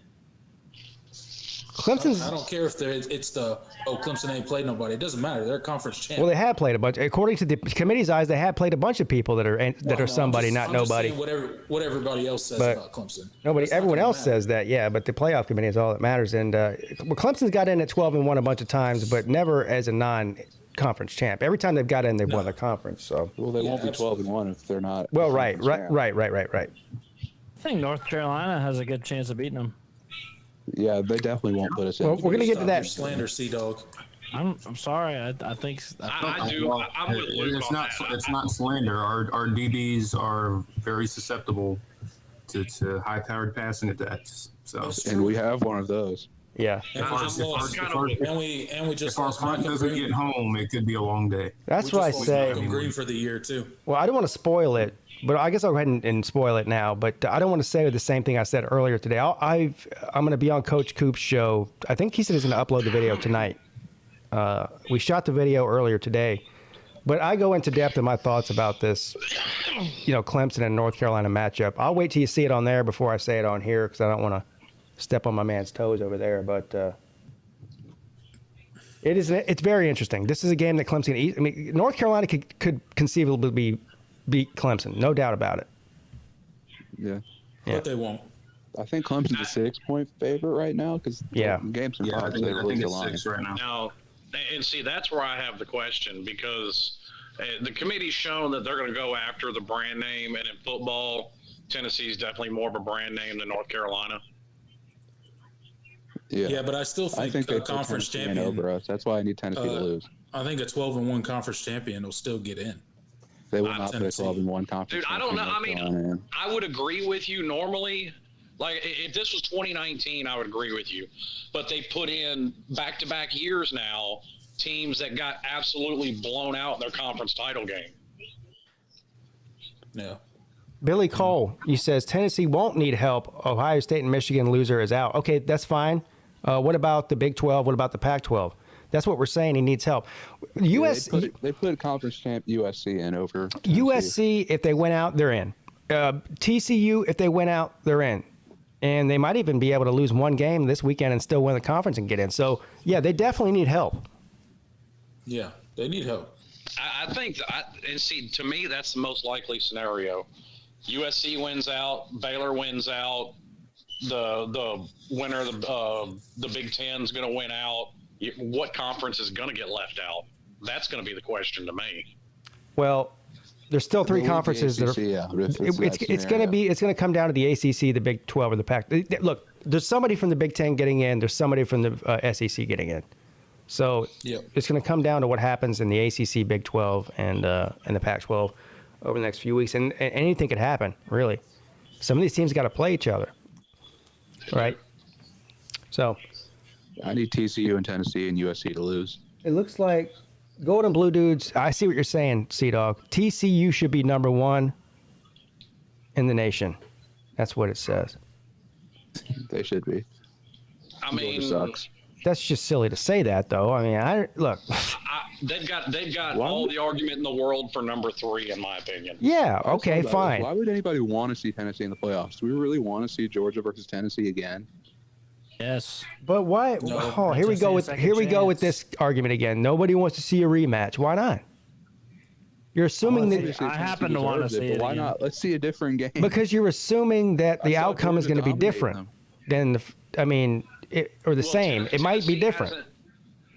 Clemson's. I don't care if it's Clemson ain't played nobody. It doesn't matter. They're a conference champ. Well, they have played a bunch. According to the committee's eyes, they have played a bunch of people that are somebody, I'm not just nobody. saying what everybody else says about Clemson. Everyone else says that, yeah, but the playoff committee is all that matters. And Clemson's got in at 12-1 a bunch of times, but never as a non-conference champ. Every time they've got in, they've won the conference. So. Well, they won't be 12-1 if they're not. Well, right. I think North Carolina has a good chance of beating them. Yeah, they definitely won't put us in. Well, we're gonna get to that. Slander, Sea Dog. I'm sorry. I think I do. I'm with Luke It's on not. that. It's not slander. Our DBs are very susceptible to high-powered passing attacks. So, and we have one of those. Yeah. And we just lost. And we just if our lost front Malcolm doesn't Green. get home, it could be a long day. That's We what I just lost say. Malcolm Green for the year too. Well, I don't want to spoil it, but I guess I'll go ahead and spoil it now. But I don't want to say the same thing I said earlier today. I'm going to be on Coach Coop's show. I think he said he's going to upload the video tonight. We shot the video earlier today, but I go into depth in my thoughts about this, Clemson and North Carolina matchup. I'll wait till you see it on there before I say it on here because I don't want to step on my man's toes over there. But it's very interesting. This is a game that Clemson. I mean, North Carolina could conceivably beat Clemson, no doubt about it. Yeah. But they won't. I think Clemson's a 6-point favorite right now because games in I Fox, think, they I really think the it's line. 6 right now. Now, and see, that's where I have the question because the committee's shown that they're going to go after the brand name, and in football, Tennessee's definitely more of a brand name than North Carolina. Yeah, but I still think, they a put conference Tennessee champion over us. That's why I need Tennessee to lose. I think a 12-1 conference champion will still get in. They will not put a Tennessee. 12-1 conference. Dude, I don't know. I mean, Carolina. I would agree with you normally. Like, if this was 2019, I would agree with you. But they put in back-to-back years now teams that got absolutely blown out in their conference title game. Yeah. Billy Cole, he says Tennessee won't need help. Ohio State and Michigan loser is out. Okay, that's fine. What about the Big 12? What about the Pac-12? That's what we're saying. He needs help. They put conference champ USC in over Tennessee. USC, if they went out, they're in. TCU, if they went out, they're in. And they might even be able to lose one game this weekend and still win the conference and get in. So, yeah, they definitely need help. Yeah, they need help. I think, and see, to me, that's the most likely scenario. USC wins out, Baylor wins out, the winner of the Big Ten is going to win out. What conference is going to get left out? That's going to be the question to me. Well, there's still three conferences that are. It's going to come down to the ACC, the Big 12, or the Pac. Look, there's somebody from the Big 10 getting in. There's somebody from the SEC getting in. So it's going to come down to what happens in the ACC, Big 12, and the Pac-12 over the next few weeks. And anything could happen, really. Some of these teams got to play each other, right? So I need TCU and Tennessee and USC to lose. it looks like Gold and Blue Dudes. I see what you're saying, Sea-Dog. TCU should be number one in the nation. That's what it says. They should be. I mean, sucks. That's just silly to say that, though. I mean, look. They've got all the argument in the world for number 3, in my opinion. Yeah. Okay. Fine. Why would anybody want to see Tennessee in the playoffs? Do we really want to see Georgia versus Tennessee again? Yes. But why? No, oh, here we go with this argument again. Nobody wants to see a rematch. Why not? You're assuming that I happen to want to see it. Why not? Let's see a different game. because you're assuming that the outcome is going to be different than the same. It might be different.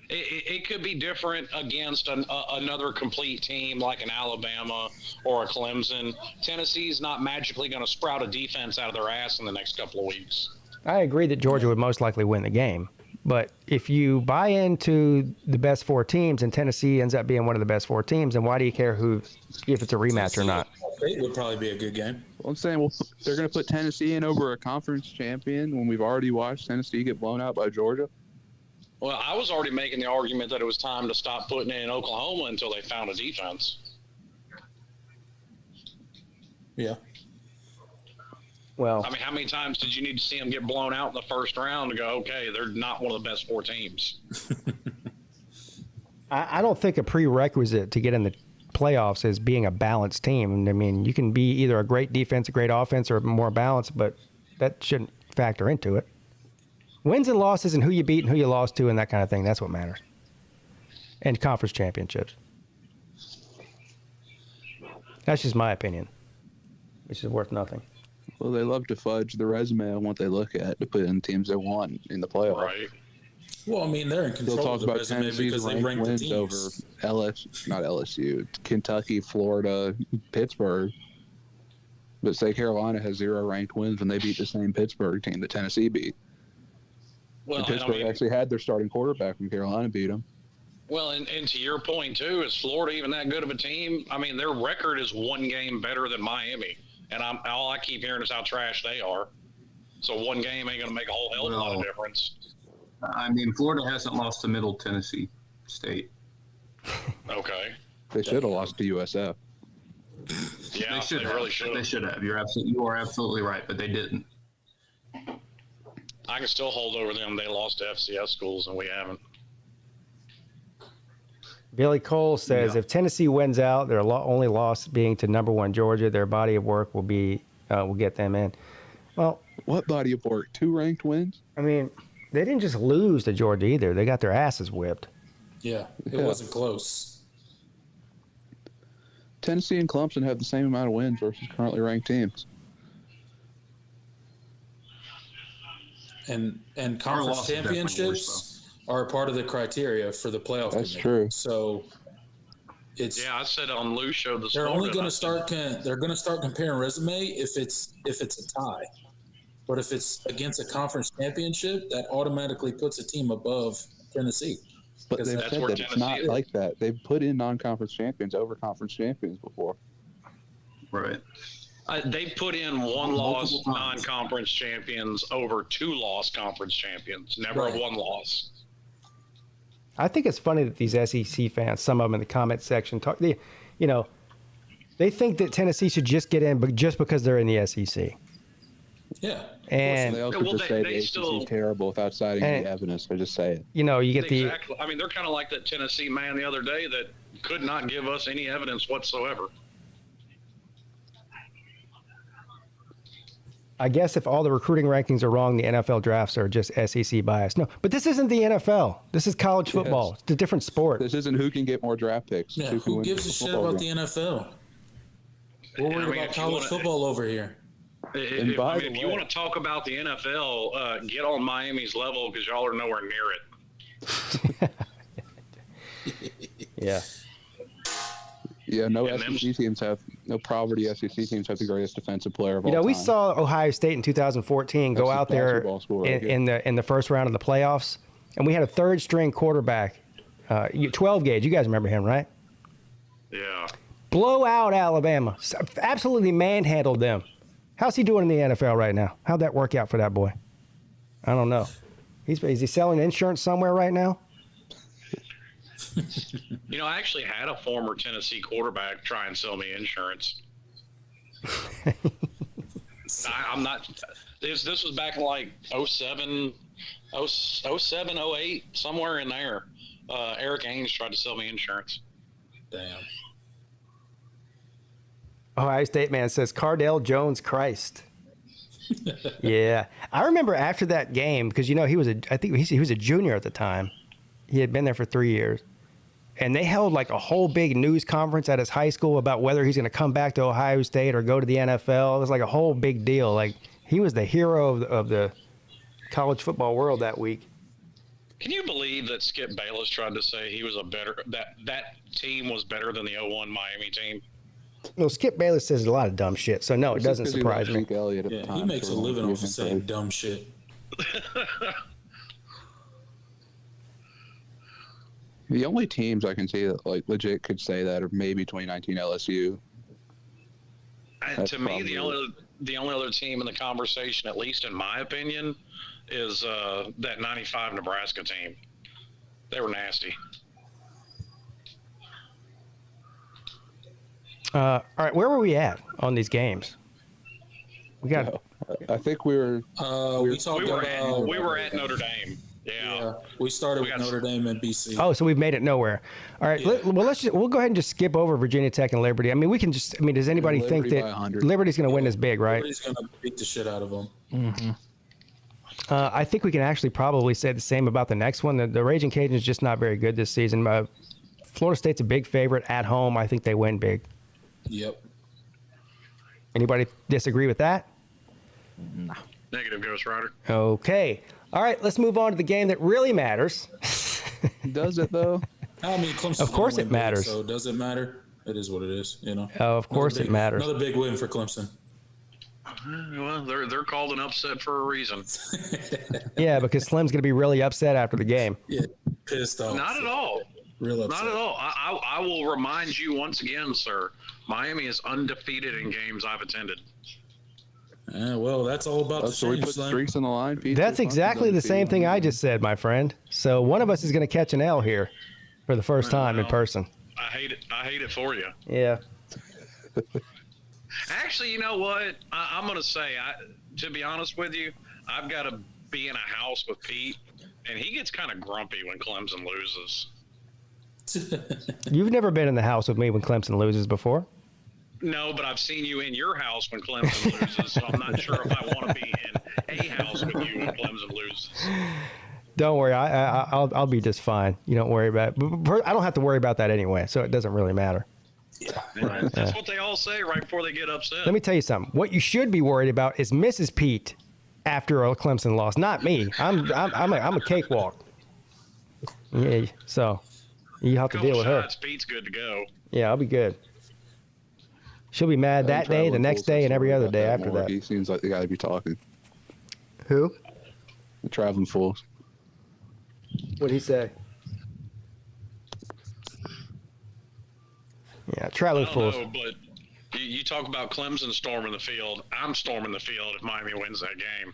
It could be different against another complete team like an Alabama or a Clemson. Tennessee's not magically going to sprout a defense out of their ass in the next couple of weeks. I agree that Georgia would most likely win the game. But if you buy into the best 4 teams and Tennessee ends up being one of the best 4 teams, then why do you care if it's a rematch or not? It would probably be a good game. Well, I'm saying, they're going to put Tennessee in over a conference champion when we've already watched Tennessee get blown out by Georgia. Well, I was already making the argument that it was time to stop putting it in Oklahoma until they found a defense. Yeah. Well, I mean, how many times did you need to see them get blown out in the first round to go, okay, they're not one of the best 4 teams? I don't think a prerequisite to get in the playoffs is being a balanced team. I mean, you can be either a great defense, a great offense, or more balanced, but that shouldn't factor into it. Wins and losses and who you beat and who you lost to and that kind of thing, that's what matters. And conference championships. That's just my opinion, which is worth nothing. Well, they love to fudge the resume on what they look at to put in teams they want in the playoffs. Right. Well, I mean, they're in They'll control talk of the about resume Tennessee's because they ranked rank the wins teams. over not LSU, Kentucky, Florida, Pittsburgh. But say Carolina has 0 ranked wins when they beat the same Pittsburgh team that Tennessee beat. Well, And Pittsburgh actually had their starting quarterback when Carolina beat them. Well, and to your point, too, is Florida even that good of a team? I mean, their record is 1 game better than Miami. and all I keep hearing is how trash they are. So one game ain't going to make a whole hell of a lot of difference. I mean, Florida hasn't lost to Middle Tennessee State. Okay. They should have lost to USF. Yeah, they really should. They should have. You are absolutely right, but they didn't. I can still hold over them. They lost to FCS schools, and we haven't. Billy Cole says if Tennessee wins out, their only loss being to number 1 Georgia, their body of work will get them in. Well, what body of work? 2 ranked wins? I mean, they didn't just lose to Georgia either. They got their asses whipped. Yeah, it wasn't close. Tennessee and Clemson have the same amount of wins versus currently ranked teams. And conference championships are a part of the criteria for the playoff. That's committee. true. So it's I said on Lou's show this they're morning. only going to start. They're going to start comparing resume if it's a tie, but if it's against a conference championship, that automatically puts a team above Tennessee. But they've said that it's not like that. They've put in non-conference champions over conference champions before. Right. They put in 1-loss non-conference champions over 2-loss conference champions. Never a 1-loss. I think it's funny that these SEC fans, some of them in the comment section, they think that Tennessee should just get in, but just because they're in the SEC. Yeah. And they also just say the ACC is terrible without citing any evidence. They just say it. You get exactly. I mean, they're kind of like that Tennessee man the other day that could not give us any evidence whatsoever. I guess if all the recruiting rankings are wrong, the NFL drafts are just SEC biased. No, but this isn't the NFL. This is college football. Yes. It's a different sport. This isn't who can get more draft picks. Yeah, who gives a shit about the NFL? We're worried about college football over here. If you want to talk about the NFL, get on Miami's level because y'all are nowhere near it. Yeah. Yeah, no poverty SEC teams have the greatest defensive player of all time. We saw Ohio State in 2014 go out there in the first round of the playoffs, and we had a third-string quarterback, 12 gauge. You guys remember him, right? Yeah. Blow out Alabama. Absolutely manhandled them. How's he doing in the NFL right now? How'd that work out for that boy? I don't know. Is he selling insurance somewhere right now? I actually had a former Tennessee quarterback try and sell me insurance. I'm not. This was back in like 07, 08, somewhere in there. Eric Haynes tried to sell me insurance. Damn. Ohio State man says Cardell Jones Christ. Yeah, I remember after that game because he was he was a junior at the time. He had been there for 3 years. And they held like a whole big news conference at his high school about whether he's going to come back to Ohio State or go to the NFL. It was like a whole big deal. Like he was the hero of the college football world that week. Can you believe that Skip Bayless tried to say he was that team was better than the 01 Miami team? Well, Skip Bayless says a lot of dumb shit, so no, it doesn't surprise me. He makes a living off of saying dumb shit. The only teams I can see that like legit could say that are maybe 2019 LSU. And to me, the only other team in the conversation, at least in my opinion, is that 95 Nebraska team. They were nasty. All right, where were we at on these games? We got. I think we were. We were at Notre Dame. Yeah. We started with Notre Dame and BC. Oh, so we've made it nowhere. All right. Yeah. We'll go ahead and just skip over Virginia Tech and Liberty. I mean, does anybody think that Liberty's going to win this big, right? Liberty's going to beat the shit out of them. Mm-hmm. I think we can actually probably say the same about the next one. The Raging Cajuns just not very good this season. Florida State's a big favorite at home. I think they win big. Yep. Anybody disagree with that? No. Negative, Ghost Rider. Okay. All right, let's move on to the game that really matters. Does it, though? I mean, Clemson. Of course it matters. So does it matter? It is what it is, Of course it matters. Another big win for Clemson. Well, they're called an upset for a reason. Yeah, because Slim's going to be really upset after the game. Yeah, pissed off. Not at all. Real upset. Not at all. I will remind you once again, sir. Miami is undefeated in games I've attended. Yeah, well, that's all about the So we change, put Slim. streaks on the line. Pete, That's exactly the same thing I just said, my friend. So one of us is going to catch an L here for the first time in Well, person. I hate it. I hate it for you. Yeah. Actually, you know what? I'm going to say, to be honest with you, I've got to be in a house with Pete, and he gets kind of grumpy when Clemson loses. You've never been in the house with me when Clemson loses before. No, but I've seen you in your house when Clemson loses, so I'm not sure if I want to be in a house with you when Clemson loses. Don't worry, I'll be just fine. You don't worry about it. I don't have to worry about that anyway, so it doesn't really matter. Right. That's what they all say right before they get upset. Let me tell you something. What you should be worried about is Mrs. Peete after a Clemson loss, not me. I'm a cakewalk. Yeah, so you have to deal with her. Pete's good to go. Yeah, I'll be good. She'll be mad that day, the next day, and every other day after that. He seems like the guy to be talking. Who? The traveling fools. What'd he say? Yeah, traveling fools. I don't know, but you talk about Clemson storming the field. I'm storming the field if Miami wins that game.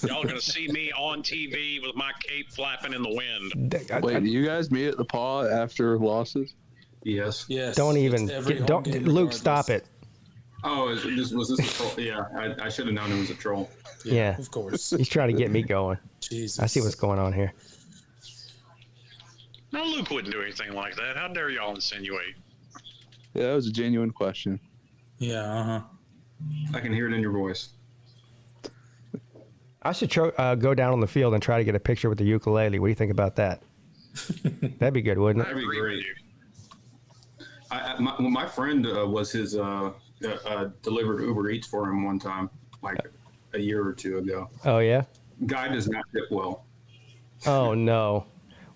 Y'all are going to see me on TV with my cape flapping in the wind. Wait, do you guys meet at the paw after losses? Yes. Yes. Don't even. Don't, Luke, stop it. Oh, was this a troll? Yeah, I should have known it was a troll. Yeah. Of course. He's trying to get me going. Jesus. I see what's going on here. No, Luke wouldn't do anything like that. How dare y'all insinuate? Yeah, that was a genuine question. Yeah, uh-huh. I can hear it in your voice. I should go down on the field and try to get a picture with the ukulele. What do you think about that? That'd be good, wouldn't it? That'd be great. My friend was his delivered Uber Eats for him one time, like a year or two ago. Oh yeah. Guy does not tip well. Oh no.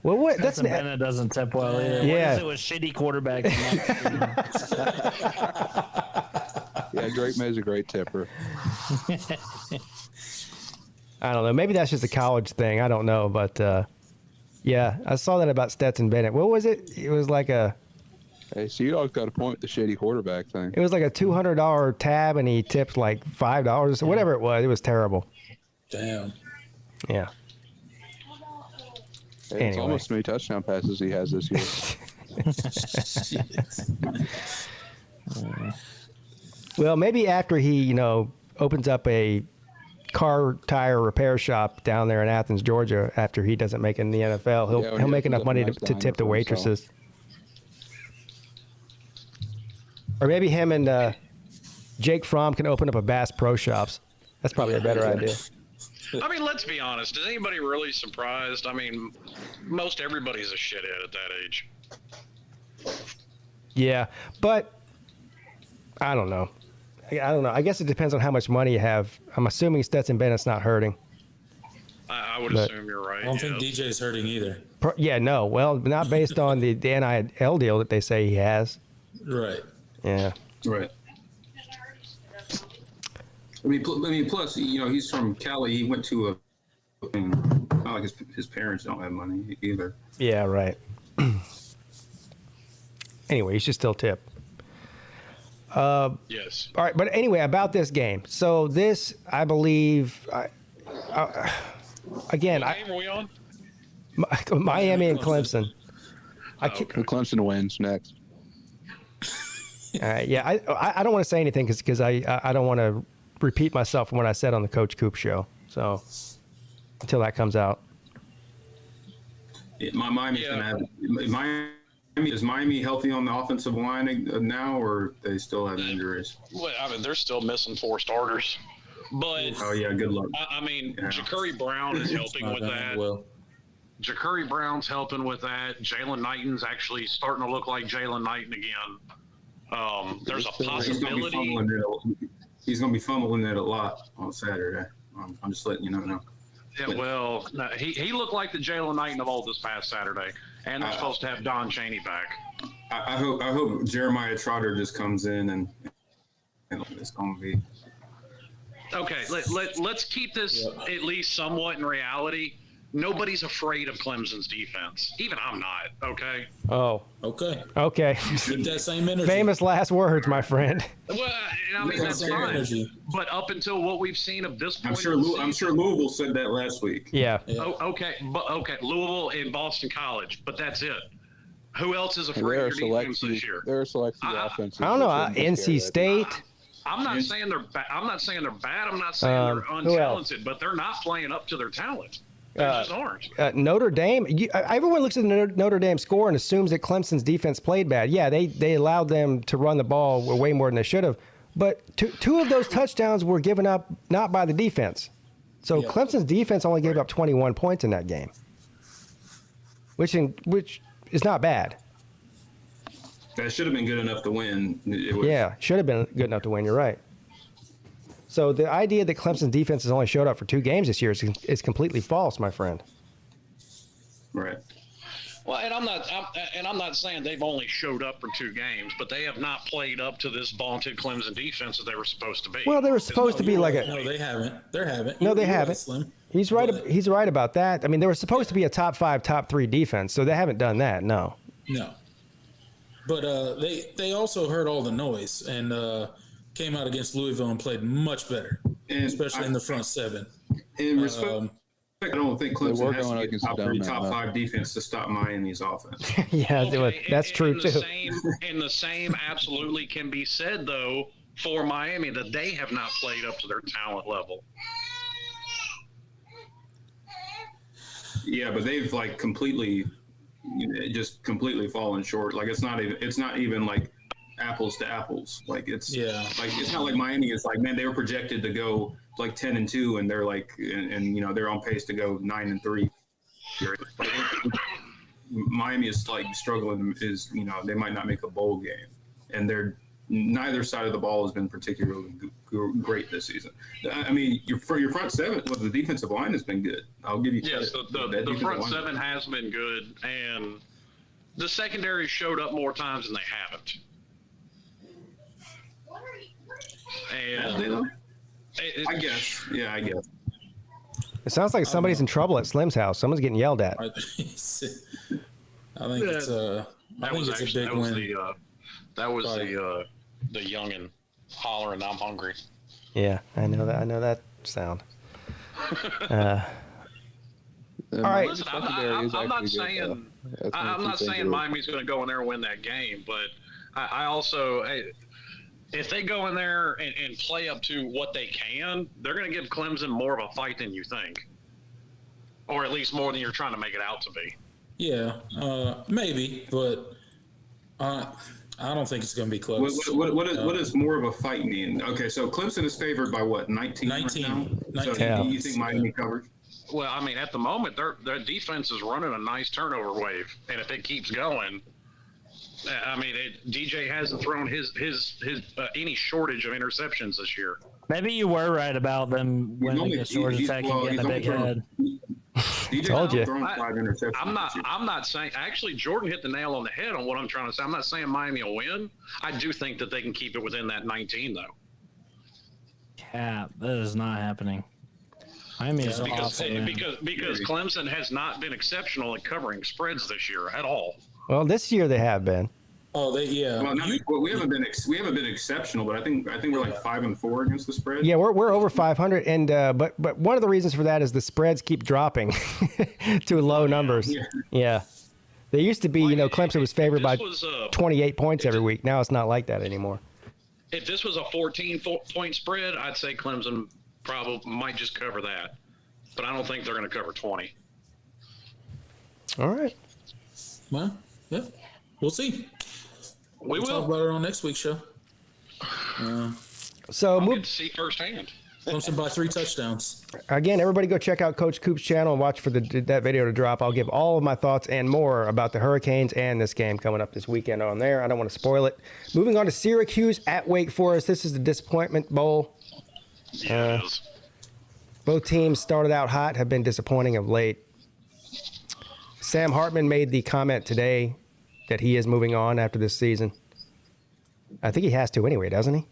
Well, what? That's Bennett doesn't tip well either. Yeah. What if it was shitty quarterback? Yeah, Drake May's a great tipper. I don't know. Maybe that's just a college thing. I don't know, but yeah, I saw that about Stetson Bennett. What was it? It was like a. Hey, so you all got a point with the shitty quarterback thing. It was like a $200 tab, and he tipped like $5, whatever it was. It was terrible. Damn. Yeah. Hey, Anyway. It's almost as many touchdown passes he has this year. Well, maybe after he, opens up a car tire repair shop down there in Athens, Georgia, after he doesn't make it in the NFL, he'll make enough money to tip the waitresses. Or maybe him and Jake Fromm can open up a Bass Pro Shops. That's probably a better idea. I mean, let's be honest. Is anybody really surprised? I mean, most everybody's a shithead at that age. Yeah, but I don't know. I guess it depends on how much money you have. I'm assuming Stetson Bennett's not hurting. I would assume you're right. I don't think DJ's hurting either. Yeah, no. Well, not based on the NIL deal that they say he has. Right. Yeah. Right. I mean, plus, he's from Cali. He went to not like his parents don't have money either. Yeah, right. Anyway, you should still tip. Yes. All right, but anyway, about this game. So this, I believe, again, What game are we on? Miami and Clemson. Clemson wins next. All right, yeah, I don't want to say anything because I don't want to repeat myself from what I said on the Coach Coop show. So until that comes out. Miami's going to have is Miami healthy on the offensive line now, or they still have injuries? Well, I mean, they're still missing 4 starters. But oh yeah, good luck. I mean, Ja'Cory Brown is helping with that. Well, Ja'Cory Brown's helping with that. Jalen Knighton's actually starting to look like Jalen Knighton again. There's a possibility. He's going to be fumbling it a lot on Saturday. I'm just letting you know now. Yeah, well, no, he looked like the Jalen Knighton of old this past Saturday, and they're supposed to have Don Chaney back. I hope Jeremiah Trotter just comes in and it's going to be. Okay, let's keep this at least somewhat in reality. nobody's afraid of Clemson's defense. Even I'm not. Okay. Oh. Okay. Okay. Keep that same energy. Famous last words, my friend. Well, I mean that's fine. Energy. But up until what we've seen of this point, I'm sure Louisville said that last week. Yeah. Oh, okay, but Louisville and Boston College, but that's it. Who else is afraid of your defense this year? There are select offenses. I don't know. NC State. I'm not saying they're bad. I'm not saying they're bad. I'm not saying they're untalented, but they're not playing up to their talent. They just aren't. Notre Dame. Everyone looks at the Notre Dame score and assumes that Clemson's defense played bad. Yeah, they allowed them to run the ball way more than they should have. But two of those touchdowns were given up not by the defense. So Clemson's defense only gave up 21 points in that game, which is not bad. That should have been good enough to win. Yeah, should have been good enough to win. You're right. So the idea that Clemson's defense has only showed up for 2 games this year is completely false, my friend. Right. Well, and I'm not saying they've only showed up for 2 games, but they have not played up to this vaunted Clemson defense that they were supposed to be. Well, they were supposed to be like a. No, they haven't. They haven't. No, they haven't. Slim. He's right. He's right about that. I mean, they were supposed to be a top 5, top 3 defense, so they haven't done that. No. No. But they also heard all the noise and came out against Louisville and played much better, especially in the front 7. In respect, I don't think Clemson has to get top 3, top 5 defense to stop Miami's offense. Yeah, that's true too. And the same absolutely can be said though for Miami, that they have not played up to their talent level. Yeah, but they've like completely fallen short. Like it's not even like apples to apples. Like it's not like Miami is like, man, they were projected to go like 10-2 and they're like and you know they're on pace to go 9-3. Miami is like struggling, is, you know, they might not make a bowl game, and neither side of the ball has been particularly great this season. I mean, for your front 7, well, the defensive line has been good. I'll give you yes, the front 7 has been good, and the secondary showed up more times than they haven't. And I guess. Yeah, I guess. It sounds like somebody's in trouble at Slim's house. Someone's getting yelled at. I think it's a big win. That was the youngin hollering, "I'm hungry." Yeah, I know that sound. All right. Listen, I'm not saying Miami's going to go in there and win that game, but I also, if they go in there and play up to what they can, they're going to give Clemson more of a fight than you think, or at least more than you're trying to make it out to be. Yeah, maybe, but I don't think it's going to be close. What does more of a fight mean? Okay, so Clemson is favored by what, 19? 19. So do you think Miami covers? Well, I mean, at the moment, their defense is running a nice turnover wave, and if it keeps going, I mean, DJ hasn't thrown his any shortage of interceptions this year. Maybe you were right about them winning against Georgia Tech and getting a big head. Told you. I'm not saying. Actually, Jordan hit the nail on the head on what I'm trying to say. I'm not saying Miami will win. I do think that they can keep it within that 19, though. Cap, that is not happening. Miami is awesome, because Clemson has not been exceptional at covering spreads this year at all. Well, this year they have been. Oh, Well, we haven't been exceptional, but I think we're like 5-4 against the spread. Yeah, we're over 500, and but one of the reasons for that is the spreads keep dropping to low numbers. Yeah. They used to be, Clemson was favored by 28 points every week. Now it's not like that anymore. If this was a 14-point spread, I'd say Clemson probably might just cover that, but I don't think they're going to cover 20. All right. Well, yeah, we'll see. We'll talk about it on next week's show. So get to see firsthand. Clemson by 3 touchdowns. Again, everybody go check out Coach Coop's channel and watch for that video to drop. I'll give all of my thoughts and more about the Hurricanes and this game coming up this weekend on there. I don't want to spoil it. Moving on to Syracuse at Wake Forest. This is the Disappointment Bowl. Yes. Both teams started out hot, have been disappointing of late. Sam Hartman made the comment today that he is moving on after this season. I think he has to anyway, doesn't he?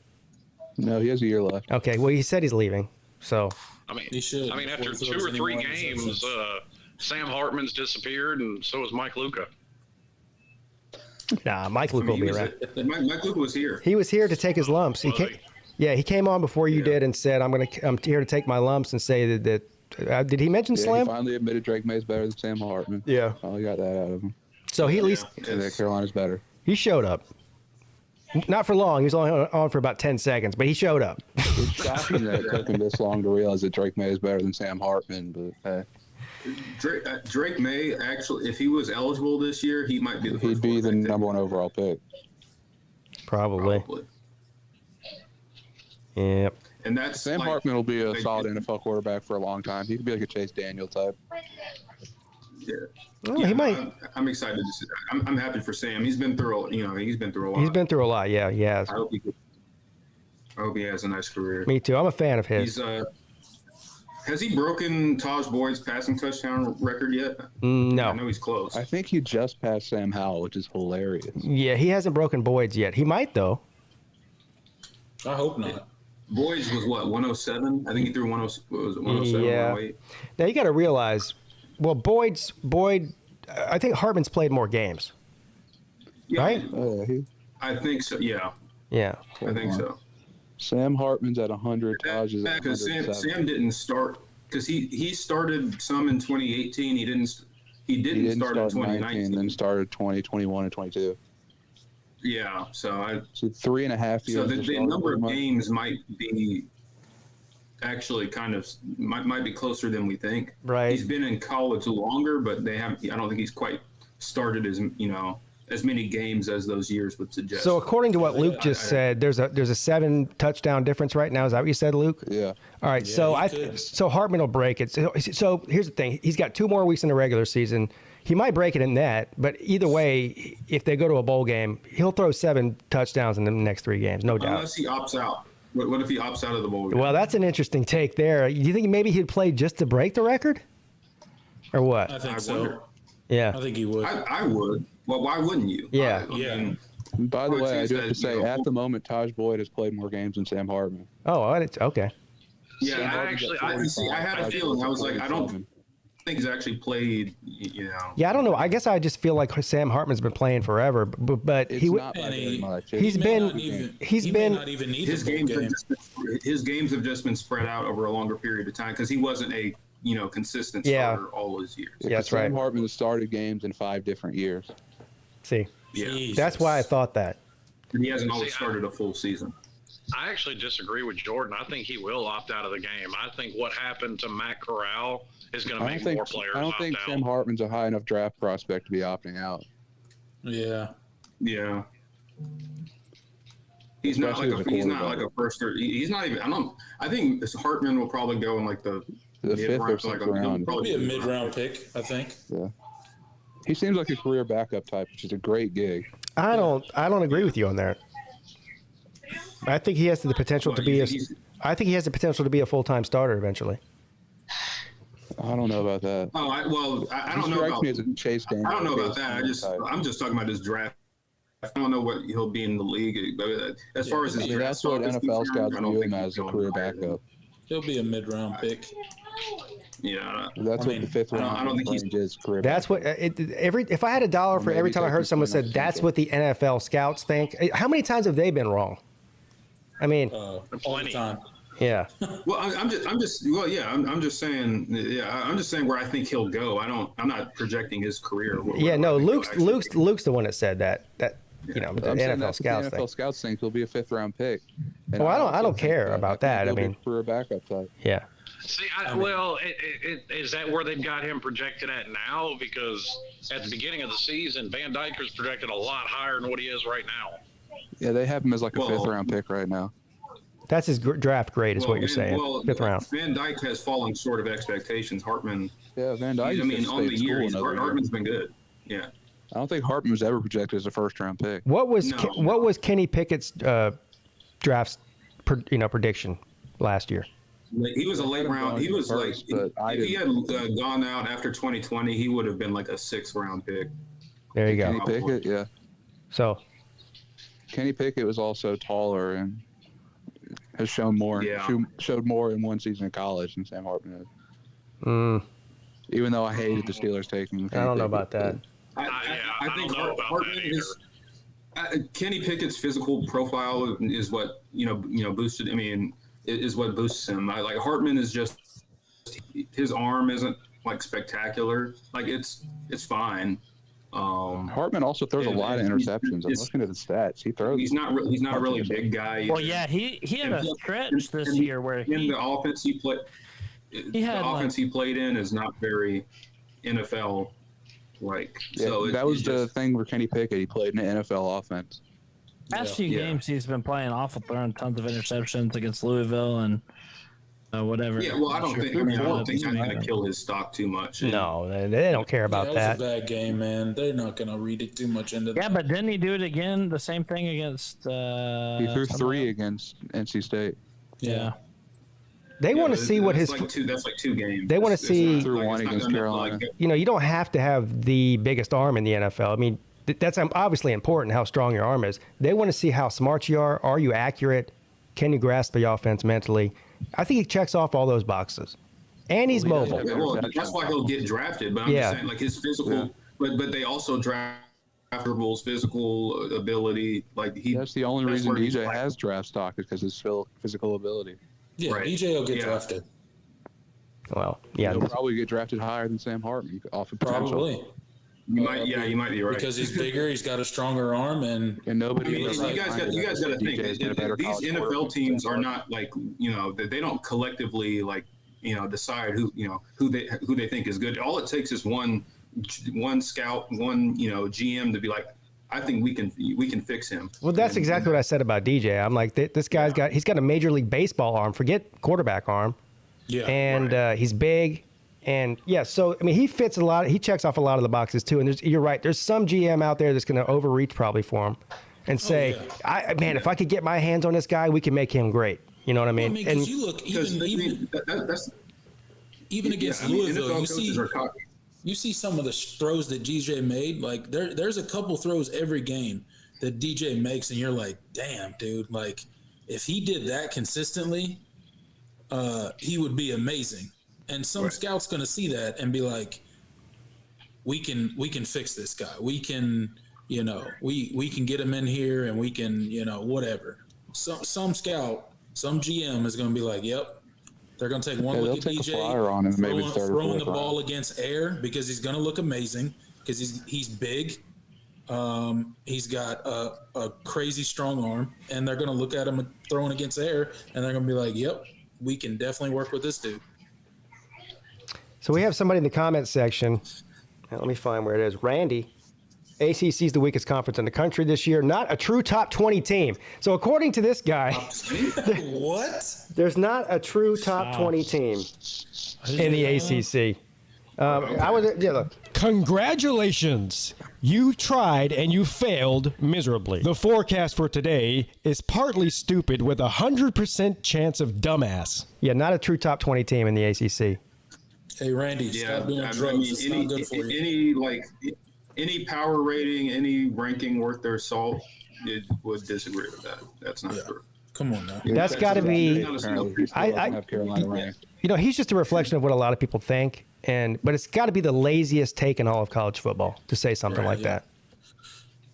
No, he has a year left. Okay, well, he said he's leaving, so. I mean, he should. I mean, after 2 or 3 games, Sam Hartman's disappeared, and so has Mike Luca. Nah, Mike Luke will be around. Mike Luke was here. He was here to take his lumps. He came on before you did and said, "I'm here to take my lumps," and say that. Did he mention Slim? He finally admitted Drake May's better than Sam Hartman. Yeah. Finally got that out of him. So he at least Carolina's better. He showed up. Not for long. He was only on for about 10 seconds, but he showed up. It's shocking that it took him this long to realize that Drake May is better than Sam Hartman, but hey. Drake May, actually, if he was eligible this year, he might be the first. He'd be the number 1 overall pick. Probably. Yep. And that's Sam Hartman will be a solid NFL quarterback for a long time. He could be like a Chase Daniel type. Yeah. Well, he might. I'm excited to see that. I'm happy for Sam. He's been through a lot. He's been through a lot. Yeah, he has. I hope he has a nice career. Me too. I'm a fan of his. Has he broken Taj Boyd's passing touchdown record yet? No. I know he's close. I think he just passed Sam Howell, which is hilarious. Yeah, he hasn't broken Boyd's yet. He might though. I hope not. Boyd's was what, 107? I think he threw 107. Yeah. 108. Now you got to realize, well, Boyd. I think Hartman's played more games. Yeah, right? I think so. Yeah. Yeah. I think so. Sam Hartman's at 100. Taj is at 107. Sam didn't start because he started some in 2018. He didn't start in 2019. Then started 2021 and 22. Yeah, so 3.5 years. So the number of games might be actually kind of might be closer than we think. Right. He's been in college longer, but they haven't. I don't think he's quite started as many games as those years would suggest. So according to what Luke just said, there's a 7 touchdown difference right now. Is that what you said, Luke? Yeah. All right. Yeah, so Hartman will break it. So here's the thing. He's got 2 more weeks in the regular season. He might break it in that, but either way, if they go to a bowl game, he'll throw 7 touchdowns in the next 3 games, no doubt. Unless he opts out. What if he opts out of the bowl game? Well, that's an interesting take there. Do you think maybe he'd play just to break the record, or what? I think so. Yeah. I think he would. I would. Well, why wouldn't you? Yeah. By the way, I do have to say, at the moment, Taj Boyd has played more games than Sam Hartman. Oh, okay. Yeah, I had a feeling. I was like, I don't think he's actually played. Yeah, I don't know. I guess I just feel like Sam Hartman's been playing forever, but his games have just been spread out over a longer period of time because he wasn't a consistent starter all those years. Yeah, that's right. Sam Hartman has started games in 5 different years. See, yeah, that's why I thought that. And he hasn't always started a full season. I actually disagree with Jordan. I think he will opt out of the game. I think what happened to Matt Corral is going to make more players opt out. I don't think Sam Hartman's a high enough draft prospect to be opting out. Yeah. Yeah. He's not like a first or he's not even. I think Hartman will probably go in like the 5th or 6th round. Probably a mid-round pick, I think. Yeah. He seems like a career backup type, which is a great gig. I don't agree with you on that. I think he has the potential to be a full-time starter eventually. I don't know about that. Oh, I don't know about Chase Daniel. I don't know about that. I'm just talking about his draft. I don't know what he'll be in the league. But as far as his draft, that's what NFL scouts view him as, a career backup. He'll be a mid-round pick. Yeah, that's what the 5th round. I don't think he's career. That's what if I had $1 for every time I heard someone said that's what the NFL scouts think. How many times have they been wrong? I mean, all the time. Yeah. Well, I'm just saying. Yeah, I'm just saying where I think he'll go. I'm not projecting his career. Luke's the one that said that. The NFL scouts think. NFL scouts think he'll be a 5th round pick. And I don't care about that. I mean, career backup type. Yeah. See, is that where they've got him projected at now? Because at the beginning of the season, Van Dyke was projected a lot higher than what he is right now. Yeah, they have him as like a 5th round pick right now. That's his draft grade, is what you're saying. 5th round. Van Dyke has fallen short of expectations. Hartman. Yeah, Van Dyke. On the year, Hartman's been good. Yeah. I don't think Hartman was ever projected as a 1st round pick. What was Kenny Pickett's draft prediction last year? He was a late round. He was if he had gone out after 2020, he would have been like a 6th round pick. There you go. Kenny Pickett, yeah. So Kenny Pickett was also taller and has shown more. Yeah. Showed more in one season of college than Sam Hartman Even though I hated the Steelers taking. I don't know about that. I think don't know about Hartman that is Kenny Pickett's physical profile is what boosted. I mean, is what boosts him. Like Hartman is just his arm isn't like spectacular. Like it's fine. Hartman also throws a lot of interceptions. I'm looking at the stats. He throws. He's not a really big guy. Well, yeah, he had a stretch this year where in the offense he played. He had the offense he played in is not very NFL like. Yeah, so that was the thing where Kenny Pickett. He played in an NFL offense. Past few games he's been playing awful, throwing tons of interceptions against Louisville and whatever. Yeah, well, I don't think that's going to kill his stock too much. No, they don't care about that. That was a bad game, man. They're not going to read it too much into that. Yeah, but didn't he do it again? The same thing against. He threw 3 against NC State. Yeah. They want to see what his. That's like 2 games. They want to see. Threw 1 against Carolina. You don't have to have the biggest arm in the NFL. I mean, that's obviously important how strong your arm is. They want to see how smart you are. Are you accurate? Can you grasp the offense mentally? I think he checks off all those boxes, and he's mobile. Well, that's why he'll get drafted. But I'm just saying, like his physical. But they also draft Rules physical ability. Like that's the only reason DJ has draft stock is because his physical ability. Yeah, right. DJ will get drafted. Well, yeah, he'll probably get drafted higher than Sam Hartman off of potential. Probably. You might be right because he's bigger. He's got a stronger arm, and nobody. I mean, you guys got to think these NFL teams are not like they don't collectively like decide who they think is good. All it takes is one scout, one GM to be like, I think we can fix him. Well, that's exactly what I said about DJ. I'm like, this guy's he's got a Major League Baseball arm. Forget quarterback arm. Yeah, and he's big. And so I mean, he fits a lot. He checks off a lot of the boxes too. And you're right. There's some GM out there that's going to overreach probably for him, and say, if I could get my hands on this guy, we can make him great. You know what I mean? Well, because you look even against Louisville, you see some of the throws that DJ made. Like there's a couple throws every game that DJ makes, and you're like, damn, dude. Like if he did that consistently, he would be amazing. And some scout's going to see that and be like, we can fix this guy. We can, we can get him in here and we can, whatever. Some scout, some GM is going to be like, yep. They're going to take one look at DJ, throwing the ball against air because he's going to look amazing because he's big. He's got a crazy strong arm, and they're going to look at him throwing against air, and they're going to be like, yep, we can definitely work with this dude. So we have somebody in the comments section. Now, let me find where it is. Randy, ACC is the weakest conference in the country this year. Not a true top 20 team. So according to this guy, what? There's not a true top 20 team in the ACC. Congratulations. You tried and you failed miserably. The forecast for today is partly stupid with 100% chance of dumbass. Yeah, not a true top 20 team in the ACC. Hey, Randy, stop doing drugs. It's not good for you. Any power rating, any ranking worth their salt, it would disagree with that. That's not true. Come on now. That's got to be. He's just a reflection of what a lot of people think, but it's got to be the laziest take in all of college football to say something like that.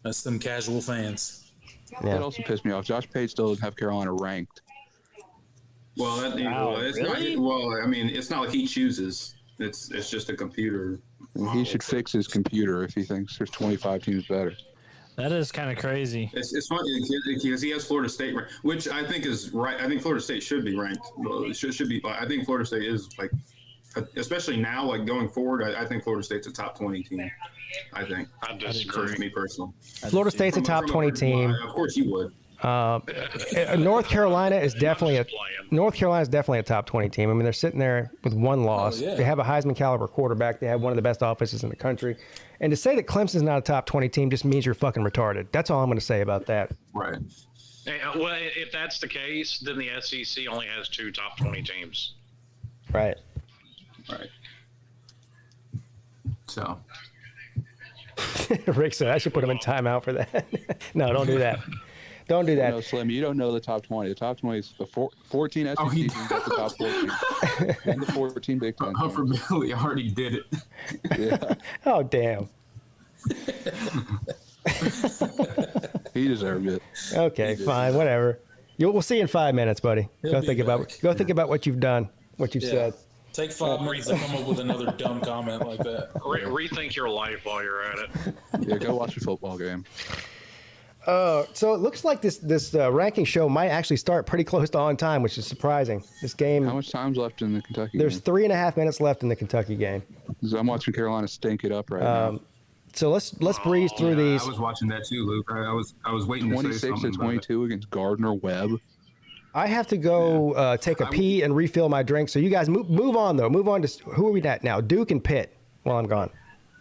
That's them casual fans. That also pissed me off. Josh Pate still doesn't have Carolina ranked. Well, it's really? It's not like he chooses. It's just a computer. He should fix his computer if he thinks there's 25 teams better. That is kind of crazy. It's funny because he has Florida State ranked, which I think is right. I think Florida State should be ranked. It should be. I think Florida State is especially now, going forward. I think Florida State's a top 20 team. I think. I disagree. For me personally. Florida State's a top 20 team. Of course you would. North Carolina is definitely a top 20 team. I mean, they're sitting there with one loss. They have a Heisman caliber quarterback. They have one of the best offenses in the country. And to say that Clemson's not a top 20 team just means you're fucking retarded. That's all I'm going to say about that. Right. Well, if that's the case, then the SEC only has 2 top 20 teams. Right. So. Rick said I should put him in timeout for that. No, don't do that. Don't do that. No, Slim, you don't know the top 20. The top 20 is the 14 SEC teams at the top 14. And the 14 Big Ten. Humphrey Billy already did it. Yeah. Oh, damn. He deserved it. Okay, fine, whatever. We'll see you in 5 minutes, buddy. Go think about what you've done, what you've said. Take 5 minutes to come up with another dumb comment like that. Rethink your life while you're at it. Yeah, go watch a football game. So it looks like this ranking show might actually start pretty close to on time, which is surprising. This game. How much time's left in the Kentucky There's game? 3.5 minutes left in the Kentucky game. I'm watching Carolina stink it up right now. So let's breeze through these. I was watching that too, Luke. I was waiting to say 26 something to 22 against Gardner Webb. I have to go take a pee and refill my drink. So you guys move on, though. Move on to who are we at now? Duke and Pitt while I'm gone.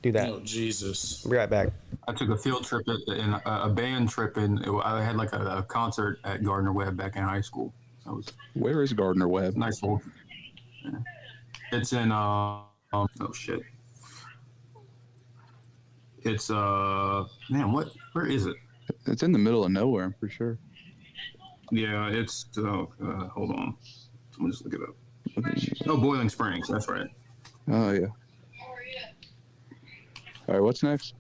Do that. Oh, Jesus. Be right back. I took a field trip in a band trip, and I had like a concert at Gardner Webb back in high school. Where is Gardner Webb? Nice little. Yeah. It's in oh shit. It's man, where is it? It's in the middle of nowhere, I'm pretty sure. Yeah, it's hold on. Let me just look it up. Oh, Boiling Springs, that's right. Oh yeah. All right, what's next?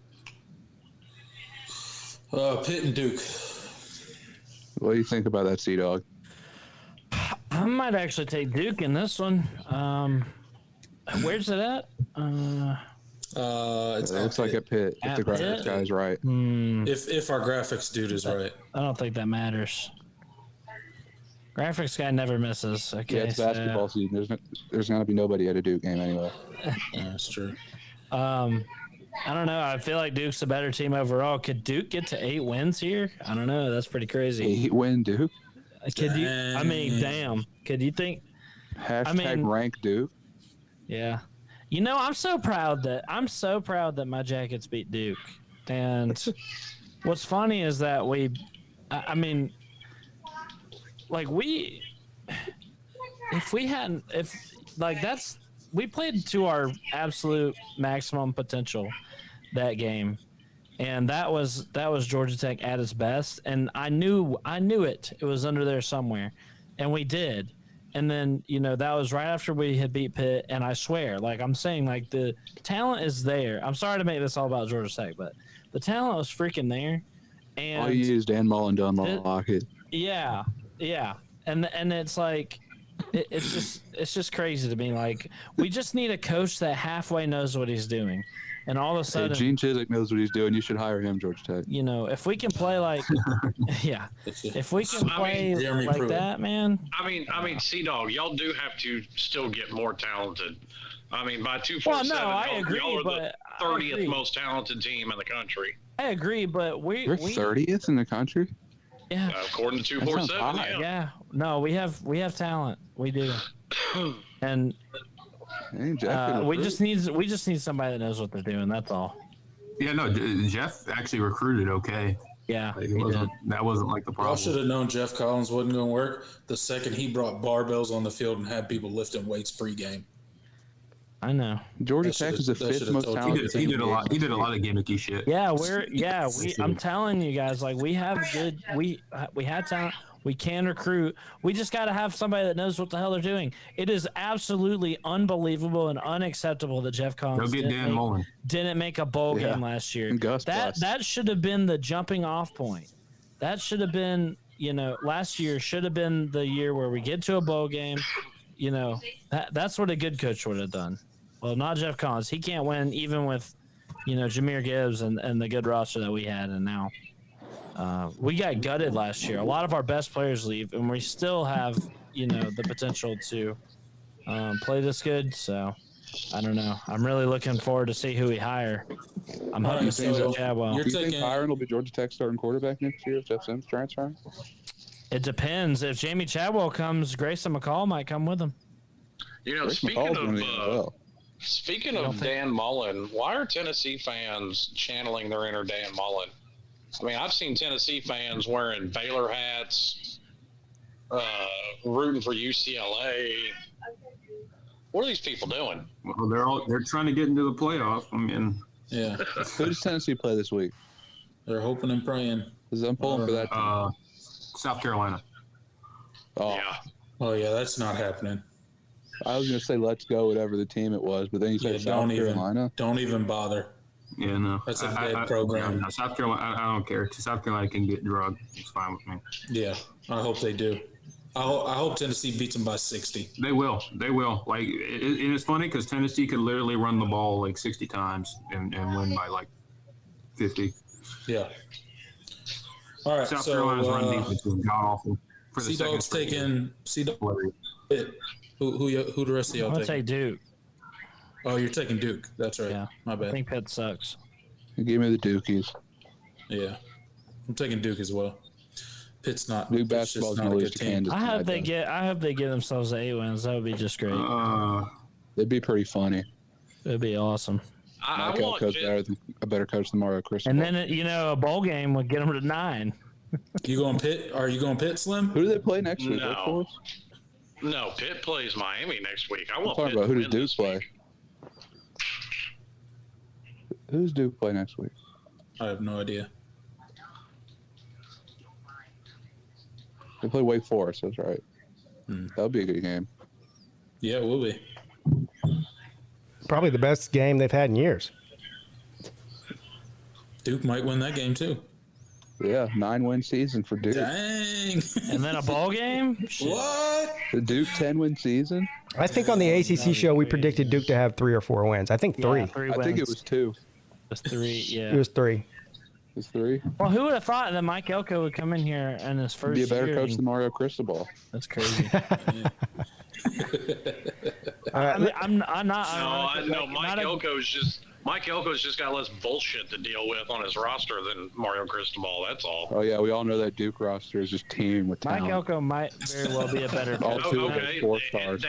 Pitt and Duke. What do you think about that, Sea-Dog? I might actually take Duke in this one. Where's it at? It's it looks like at Pitt. If the graphics guy's right. If our graphics dude is right. I don't think that matters. Graphics guy never misses. Okay, yeah, it's basketball season. There's gonna be nobody at a Duke game anyway. That's true. I don't know. I feel like Duke's a better team overall. Could Duke get to 8 wins here? I don't know. That's pretty crazy. 8-win Duke? Could you? I mean, damn. Could you think? Hashtag rank Duke. Yeah. You know, I'm so proud that my Jackets beat Duke. And what's funny is that we played to our absolute maximum potential that game. And that was Georgia Tech at its best. And I knew it. It was under there somewhere. And we did. And then, that was right after we had beat Pitt. And I swear, I'm saying, the talent is there. I'm sorry to make this all about Georgia Tech, but the talent was freaking there. And all you use Dan Mullen to unlock it. Yeah. Yeah. And it's like, it's just crazy to me. We just need a coach that halfway knows what he's doing. And all of a sudden, Gene Chizik knows what he's doing. You should hire him, Georgia Tech. If we can play if we can play like that, man. I mean, Sea-Dog, y'all do have to still get more talented. I mean, by 247, I agree, y'all are but the 30th most talented team in the country. I agree, but we're 30th in the country. Yeah, according to 247. Yeah, no, we have talent. We do, and. We just need somebody that knows what they're doing. That's all. Yeah, no, Jeff actually recruited okay. Yeah, that wasn't like the problem. I should have known Jeff Collins wasn't going to work the second he brought barbells on the field and had people lifting weights pregame. I know. Georgia Tech is the 5th most talented. He did a lot. He did a lot of gimmicky shit. Yeah, I'm telling you guys, we have good. We had talent. We can recruit. We just got to have somebody that knows what the hell they're doing. It is absolutely unbelievable and unacceptable that Jeff Collins didn't make a bowl game last year. That should have been the jumping off point. That should have been, last year should have been the year where we get to a bowl game. That's what a good coach would have done. Well, not Jeff Collins. He can't win even with, Jahmyr Gibbs and the good roster that we had, and now. We got gutted last year. A lot of our best players leave, and we still have, the potential to play this good. So, I don't know. I'm really looking forward to see who we hire. I'm hoping to see Chadwell. Do you think Byron will be Georgia Tech starting quarterback next year if Jeff Sims transferring? It depends. If Jamie Chadwell comes, Grayson McCall might come with him. Speaking of Dan Mullen, why are Tennessee fans channeling their inner Dan Mullen? I mean, I've seen Tennessee fans wearing Baylor hats, rooting for UCLA. What are these people doing? Well, they're trying to get into the playoff. I mean, yeah. Who does Tennessee play this week? They're hoping and praying. I'm pulling for that. South Carolina. Oh, Yeah. Oh yeah, that's not happening. I was gonna say let's go, whatever the team it was, but then you said South Carolina. Don't even bother. Yeah, no. That's a dead program. No, South Carolina, I don't care. South Carolina can get drugged. It's fine with me. Yeah, I hope they do. I hope Tennessee beats them by 60. They will. They will. Like, it's funny because Tennessee could literally run the ball like 60 times and win by like 50. Yeah. All right. South Carolina's run defense is god awful. For the Sea Dogs taking Sea Dogs. Who the rest of y'all I'm gonna taking? take Duke. Oh, you're taking Duke. That's right. Yeah. My I bad. think Pitt sucks. Give me the Dukies. Yeah, I'm taking Duke as well. Pitt's not. Duke It's just basketball's not gonna a lose good to team. Kansas. I hope they tonight, get themselves 8 wins. That would be just great. It'd be pretty funny. It'd be awesome. I Michael want coach Pitt. a better coach than Mario Cristobal. And then a bowl game would get them to 9. You going Pitt? Are you going Pitt, Slim? Who do they play next week? No. Wake Forest? No, Pitt plays Miami next week. I I'm want talking Pitt about who to does win Duke this play? week. Who does Duke play next week? I have no idea. They play Wake Forest. That's right. Hmm. That would be a good game. Yeah, it will be. Probably the best game they've had in years. Duke might win that game too. Yeah, 9-win season for Duke. Dang. And then a bowl game? What? The Duke 10-win season? I think on the ACC show we predicted Duke to have 3 or 4 wins. I think 3. Yeah, 3 I wins. think it was 2. It was 3, yeah. It was 3. It was 3. Well, who would have thought that Mike Elko would come in here in his first Be a better year coach and- than Mario Cristobal. That's crazy. All right, I'm not. No, Mike Elko's just got less bullshit to deal with on his roster than Mario Cristobal. That's all. Oh, yeah, we all know that Duke roster is just team with talent. Mike Elko might very well be a better All coach. 2 of Okay, those 4 stars.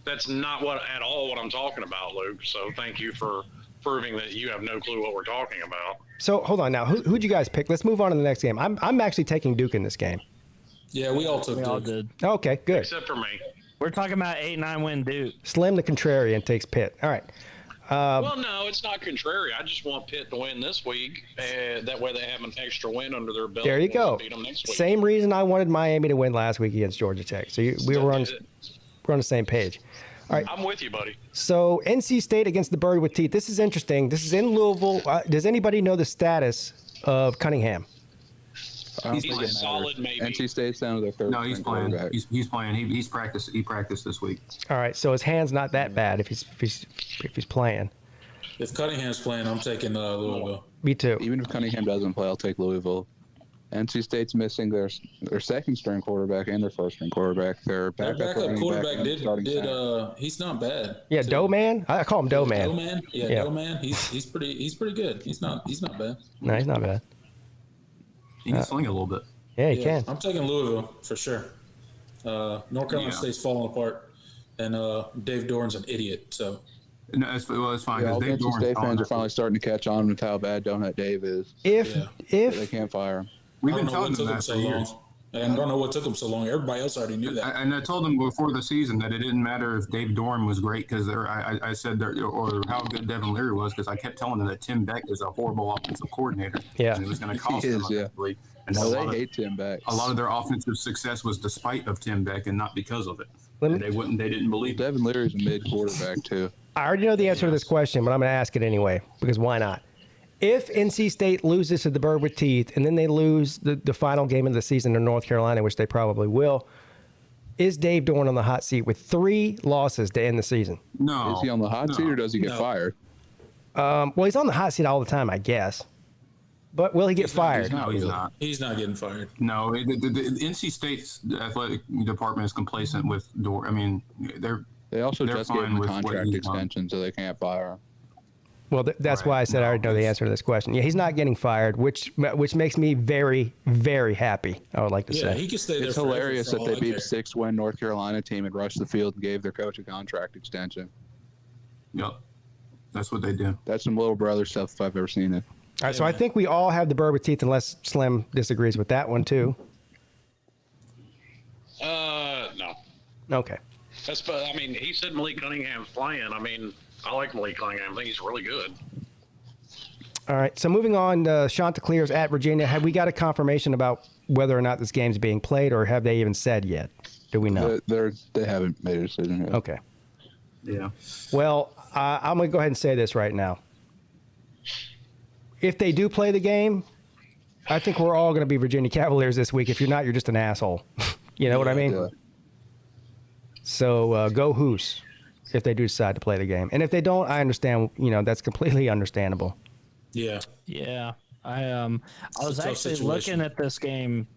that's not at all what I'm talking about, Luke. So thank you for proving that you have no clue what we're talking about. So hold on now. Who'd you guys pick? Let's move on to the next game. I'm actually taking Duke in this game. Yeah, we all took We Duke. all did. Okay, good. Except for me. We're talking about 8-9 win Duke. Slim the contrarian takes Pitt. All right. Well, no, it's not contrary. I just want Pitt to win this week. That way they have an extra win under their belt. There you when they go. beat 'em next week. Same reason I wanted Miami to win last week against Georgia Tech. So we're on the same page. All right. I'm with you, buddy. So NC State against the Bird with Teeth. This is interesting. This is in Louisville. Does anybody know the status of Cunningham? He's a solid maybe. NC State's down to their third. No, he's string playing. quarterback. He's playing. He practiced. He practiced this week. All right. So his hand's not that bad if he's playing. If Cunningham's playing, I'm taking Louisville. Me too. Even if Cunningham doesn't play, I'll take Louisville. NC State's missing their second string quarterback and their first string quarterback. Their Their backup backup running quarterback back and starting center. he's not bad. Yeah, Doe Man. I call him Doe Man. Doe Man. Yeah, Yeah. Doe Man. He's pretty good. He's not bad. No, he's not bad. He can sling a little bit. Yeah, he can. I'm taking Louisville for sure. North Carolina State's falling apart, and Dave Doran's an idiot. So No, it's fine. Yeah, all Dave NC Doran's State gone. fans are finally starting to catch on with how bad Donut Dave is. If Yeah. They can't fire him. We've I been don't know what telling them took him that so for long. years. And I don't know what took him so long. Everybody else already knew that. And I told them before the season that it didn't matter if Dave Doran was great because I said or how good Devin Leary was because I kept telling them that Tim Beck is a horrible offensive coordinator. Yeah. And it was going to cost He them is, yeah. eventually. And No, a they lot of- hate Tim Beck. A lot of their offensive success was despite of Tim Beck and not because of it. Let me- And they didn't believe it. Devin Leary's a mid quarterback too. I already know the answer to this question, but I'm going to ask it anyway because why not? If NC State loses to the Bird with Teeth and then they lose the final game of the season in North Carolina, which they probably will, is Dave Doran on the hot seat with 3 losses to end the season? No. Is he on the hot seat or does he get fired? Well, he's on the hot seat all the time, I guess. But will he get fired? No, he's not. He's not getting fired. No, the NC State's athletic department is complacent with Doran. I mean, They also They're just gave fine him a with what contract he's done. extension, so they can't fire him. Well, that's Right. why I said I already know the No, answer to this question. Yeah, he's not getting fired, which makes me very, very happy, I would like to Yeah, say. he can stay there. It's forever hilarious for that all they I beat care. a 6-win North Carolina team and rushed the field and gave their coach a contract extension. Yep. That's what they do. That's some little brother stuff if I've ever seen it. All right, so I think we all have the Bird with Teeth unless Slim disagrees with that one, too. No. Okay. I mean, he said Malik Cunningham's playing. I mean, I like Malik Cunningham. I think he's really good. All right. So moving on, Chanticleer's at Virginia. Have we got a confirmation about whether or not this game's being played, or have they even said yet? Do we know? They haven't made a decision yet. Okay. Yeah. Well, I'm going to go ahead and say this right now. If they do play the game, I think we're all going to be Virginia Cavaliers this week. If you're not, you're just an asshole. You know what I mean? Yeah. So go Hoos if they do decide to play the game. And if they don't, I understand. That's completely understandable. Yeah. Yeah. I was tough actually situation. looking at this game.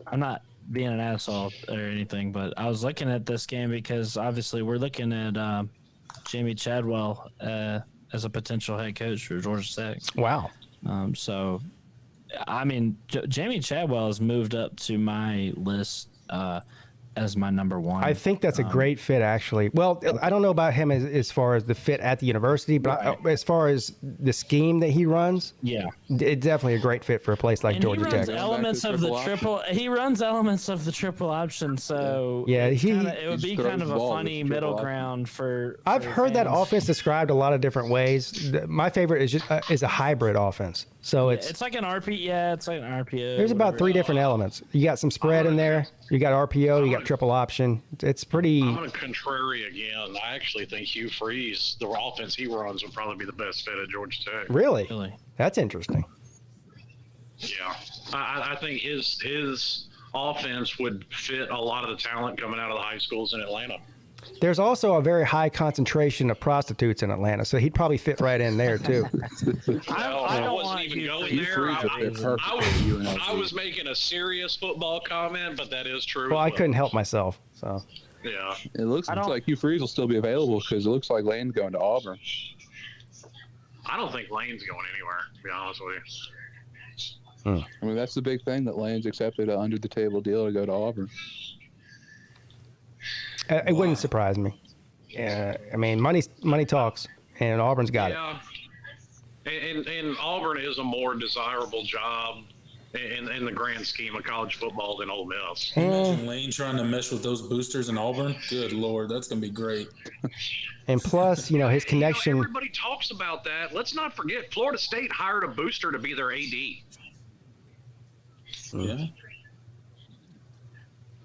I'm not being an asshole or anything, but I was looking at this game because obviously we're looking at Jamie Chadwell as a potential head coach for Georgia Tech. Wow. So, I mean, Jamie Chadwell has moved up to my list as my number one. I think that's a great fit, actually. Well, I don't know about him as far as the fit at the university, but as far as the scheme that he runs, yeah, it's definitely a great fit for a place like and Georgia he runs Tech. elements of the triple. He runs elements of the triple option, so Yeah, it would be throws kind of the a ball funny with triple middle option. ground for. I've heard that fans. offense described a lot of different ways. My favorite is just is a hybrid offense. So It's like an RP. Yeah, it's like an RPO. there's about whatever. 3 different elements. You got some spread in there. You got RPO. You got triple option. It's pretty. I'm going to contrary again. I actually think Hugh Freeze, the offense he runs, would probably be the best fit at Georgia Tech. Really? Really? That's interesting. Yeah, I think his offense would fit a lot of the talent coming out of the high schools in Atlanta. There's also a very high concentration of prostitutes in Atlanta, so he'd probably fit right in there too. I don't wasn't want even you going to- there. Freeze would fit perfect with UNLV. I was making a serious football comment, but that is true. Well, as I couldn't help myself. So Yeah. It looks don't- like Hugh Freeze will still be available because it looks like Lane's going to Auburn. I don't think Lane's going anywhere, to be honest with you. I mean, that's the big thing, that Lane's accepted an under-the-table deal to go to Auburn. it wouldn't surprise me. I mean, money talks, and Auburn's got it. Yeah. And Auburn is a more desirable job in the grand scheme of college football than Ole Miss. Can you imagine Lane trying to mesh with those boosters in Auburn? Good Lord, that's going to be great. And plus, his connection. Everybody talks about that. Let's not forget, Florida State hired a booster to be their AD. Yeah.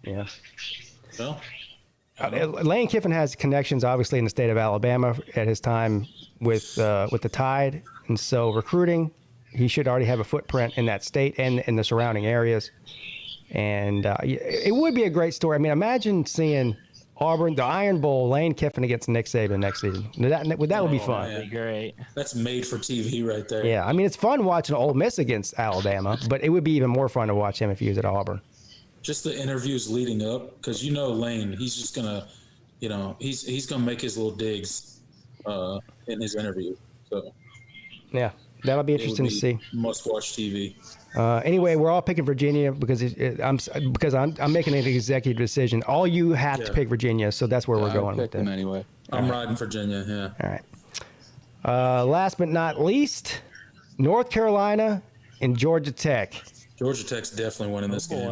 Yeah. Well, Lane Kiffin has connections, obviously, in the state of Alabama at his time with the Tide, and so recruiting, he should already have a footprint in that state and in the surrounding areas. And it would be a great story. I mean, imagine seeing Auburn, the Iron Bowl, Lane Kiffin against Nick Saban next season. That would be fun. man. That'd be great. that's made for TV right there. Yeah, I mean, it's fun watching Ole Miss against Alabama, but it would be even more fun to watch him if he was at Auburn. Just the interviews leading up, because Lane, he's just gonna, he's gonna make his little digs in his interview. So Yeah, that'll be it would interesting to see. must-watch TV. Anyway, we're all picking Virginia because I'm making an executive decision. All you have to Yeah. pick Virginia, so that's where we're I going with picked them it. anyway. I'm riding Virginia. Yeah. All right. Last but not least, North Carolina and Georgia Tech. Georgia Tech's definitely winning this game.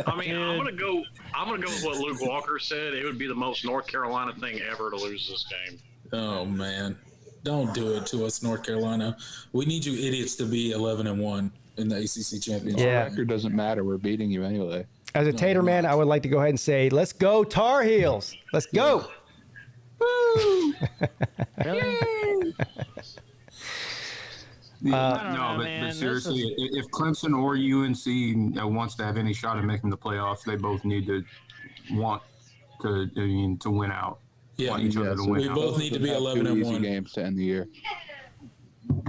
I mean, I'm gonna go with what Luke Walker said. It would be the most North Carolina thing ever to lose this game. Oh man, don't do it to us, North Carolina. We need you idiots to be 11-1 in the ACC championship. Yeah. Record doesn't matter. We're beating you anyway. As a Tater man, I would like to go ahead and say, let's go Tar Heels. Let's go. I don't No, know, but man. This seriously, is- if Clemson or UNC wants to have any shot at making the playoffs, they both need to want to win out. Yeah, Want each other to so win we out. both need to be Have 2 easy 11-1. games to end the year.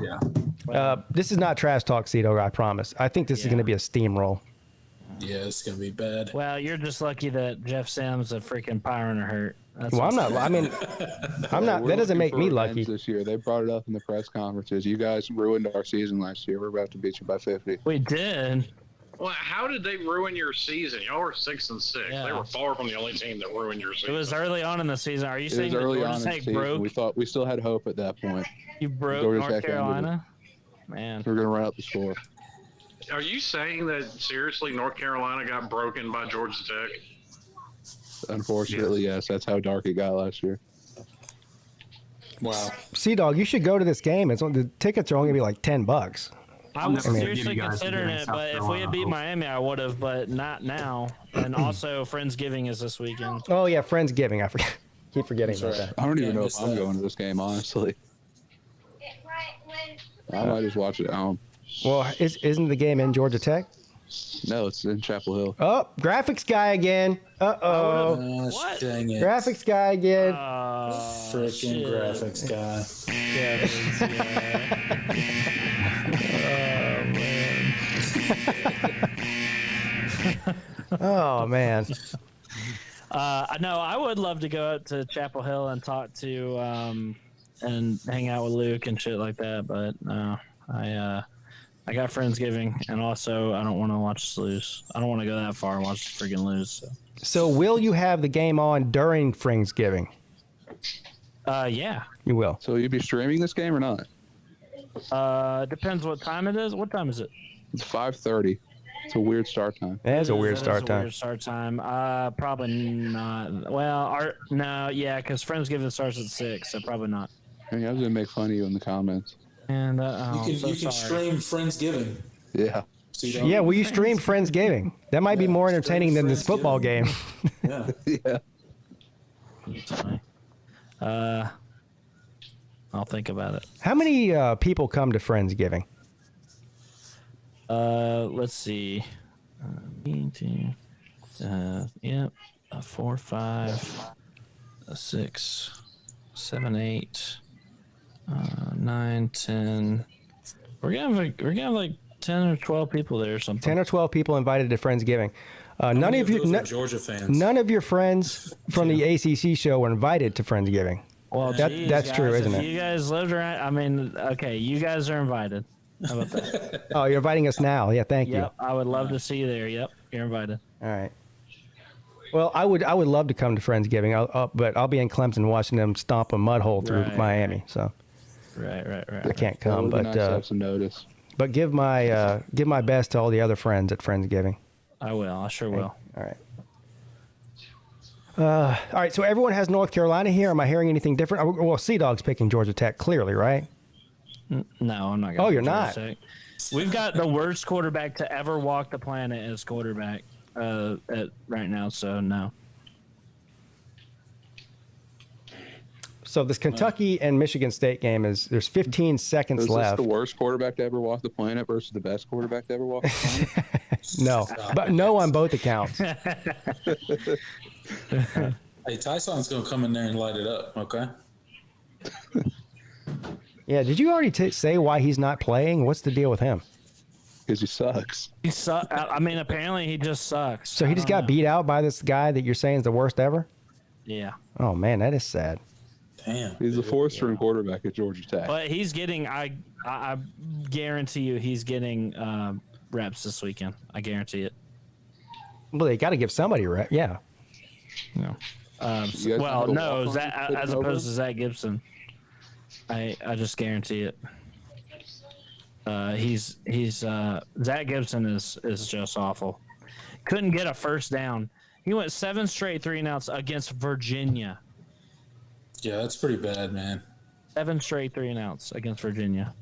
Yeah. This is not trash talk, Cito, I promise. I think this is going to be a steamroll. Yeah, it's gonna be bad. Well, you're just lucky that Jeff Sims a freaking Pyron hurt. That's Well, I'm what's- not. I mean, I'm not. We're That doesn't looking make for me revenge lucky. This year, they brought it up in the press conferences. You guys ruined our season last year. We're about to beat you by 50. We did. Well, how did they ruin your season? Y'all were 6-6. Yeah. They were far from the only team that ruined your It season. was early on in the season. Are you It saying was that early Georgia on in the Tech season. broke? We thought we still had hope at that point. You broke Georgia North Tech ended it. Carolina? Man. We're going to run out the score. Are you saying that seriously North Carolina got broken by Georgia Tech? Unfortunately, yes. That's how dark it got last year. Wow. Sea-Dog, you should go to this game. The tickets are only going to be like $10. I was seriously guys considering against it, South but if we Carolina. had beat Miami, I would have, but not now. And also, Friendsgiving is this weekend. Oh, yeah, Friendsgiving. I forget. Keep forgetting about that. I don't even know if miss I'm that. going to this game, honestly. I might just watch it at home. Well, isn't the game in Georgia Tech? No, it's in Chapel Hill. Oh, graphics guy again. Uh-oh. Gosh, dang it. Graphics guy again. Freaking graphics guy. Oh, man. No, I would love to go out to Chapel Hill and talk to and hang out with Luke and shit like that, but no, I got Friendsgiving, and also I don't want to watch us lose. I don't want to go that far and watch us freaking lose. So will you have the game on during Friendsgiving? Yeah. You will. So you'll be streaming this game or not? Depends what time it is. What time is it? It's 5:30. It's a weird start time. That is a weird That is start time. Weird start time. Probably not. Well, no, yeah, because Friendsgiving starts at 6, so probably not. I was gonna make fun of you in the comments. And You can stream Friendsgiving. Yeah. Yeah, will you stream Friendsgiving? That might be more entertaining than this football game. Yeah. Yeah. I'll think about it. How many people come to Friendsgiving? Let's see. 4, 5, 6, 7, 8, 9, 10. We're gonna have like 10 or 12 people there or something. 10 or 12 people invited to Friendsgiving. None of you, those are Georgia fans. None of your friends from the ACC show were invited to Friendsgiving. Well, that's guys, true, isn't if it? you guys lived around, I mean, okay, you guys are invited. How about that? Oh, you're inviting us now. Yeah, thank you. Yep, I would love to see you there. Yep, you're invited. All right. Well, I would love to come to Friendsgiving, but I'll be in Clemson watching them stomp a mud hole through Right, Miami, so Right. I can't That come. would be But nice to have some notice. but give my best to all the other friends at Friendsgiving. I will. I sure will. All right. All right. So everyone has North Carolina here. Am I hearing anything different? Well, Sea-Dog's picking Georgia Tech clearly, right? No, I'm not. Oh, you're not. We've got the worst quarterback to ever walk the planet as quarterback right now. So no. So this Kentucky and Michigan State game there's 15 seconds Is this left. the worst quarterback to ever walk the planet versus the best quarterback to ever walk the planet? No, but no on both accounts. Hey, Tyson's going to come in there and light it up, okay? Yeah, did you already say why he's not playing? What's the deal with him? Because he sucks. He sucks. I mean, apparently he just sucks. So he just got beat out by this guy that you're saying is the worst ever? Yeah. Oh, man, that is sad. Damn. He's the fourth-string quarterback at Georgia Tech. But he's getting. I guarantee you, he's getting reps this weekend. I guarantee it. Well, they got to give somebody rep. Yeah. No. You guys Well, have a no, walk-on as taking opposed over? to Zach Gibson. I just guarantee it. He's Zach Gibson is just awful. Couldn't get a first down. He went 7 straight 3-and-outs against Virginia. Yeah, that's pretty bad, man. 7 straight 3-and-outs against Virginia.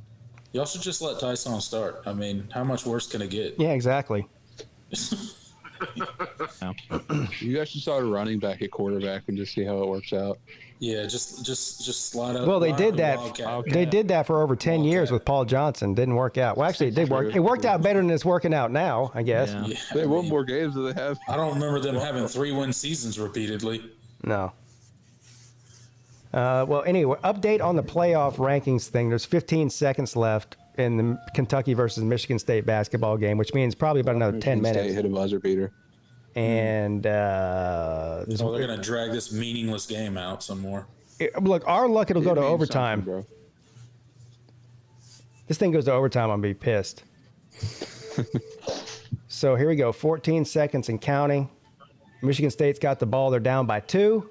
Y'all should just let Tyson start. I mean, how much worse can it get? Yeah, exactly. You guys should start a running back at quarterback and just see how it works out. Yeah, just slide up. Well, they line did up that. Wildcat. They did that for over 10 years with Paul Johnson. Didn't work out. Well, actually, it did work. It worked out better than it's working out now, I guess. Yeah. Yeah, Hey, I what mean, more games do they have? I don't remember them having 3-win seasons repeatedly. No. Well, anyway, update on the playoff rankings thing. There's 15 seconds left in the Kentucky versus Michigan State basketball game, which means probably about another 10 Michigan State minutes. hit a buzzer beater. And So they're gonna drag this meaningless game out some more. look, our luck, it'll go to It means overtime. something, bro. This thing goes to overtime, I'm going to be pissed. So here we go. 14 seconds and counting. Michigan State's got the ball. They're down by 2.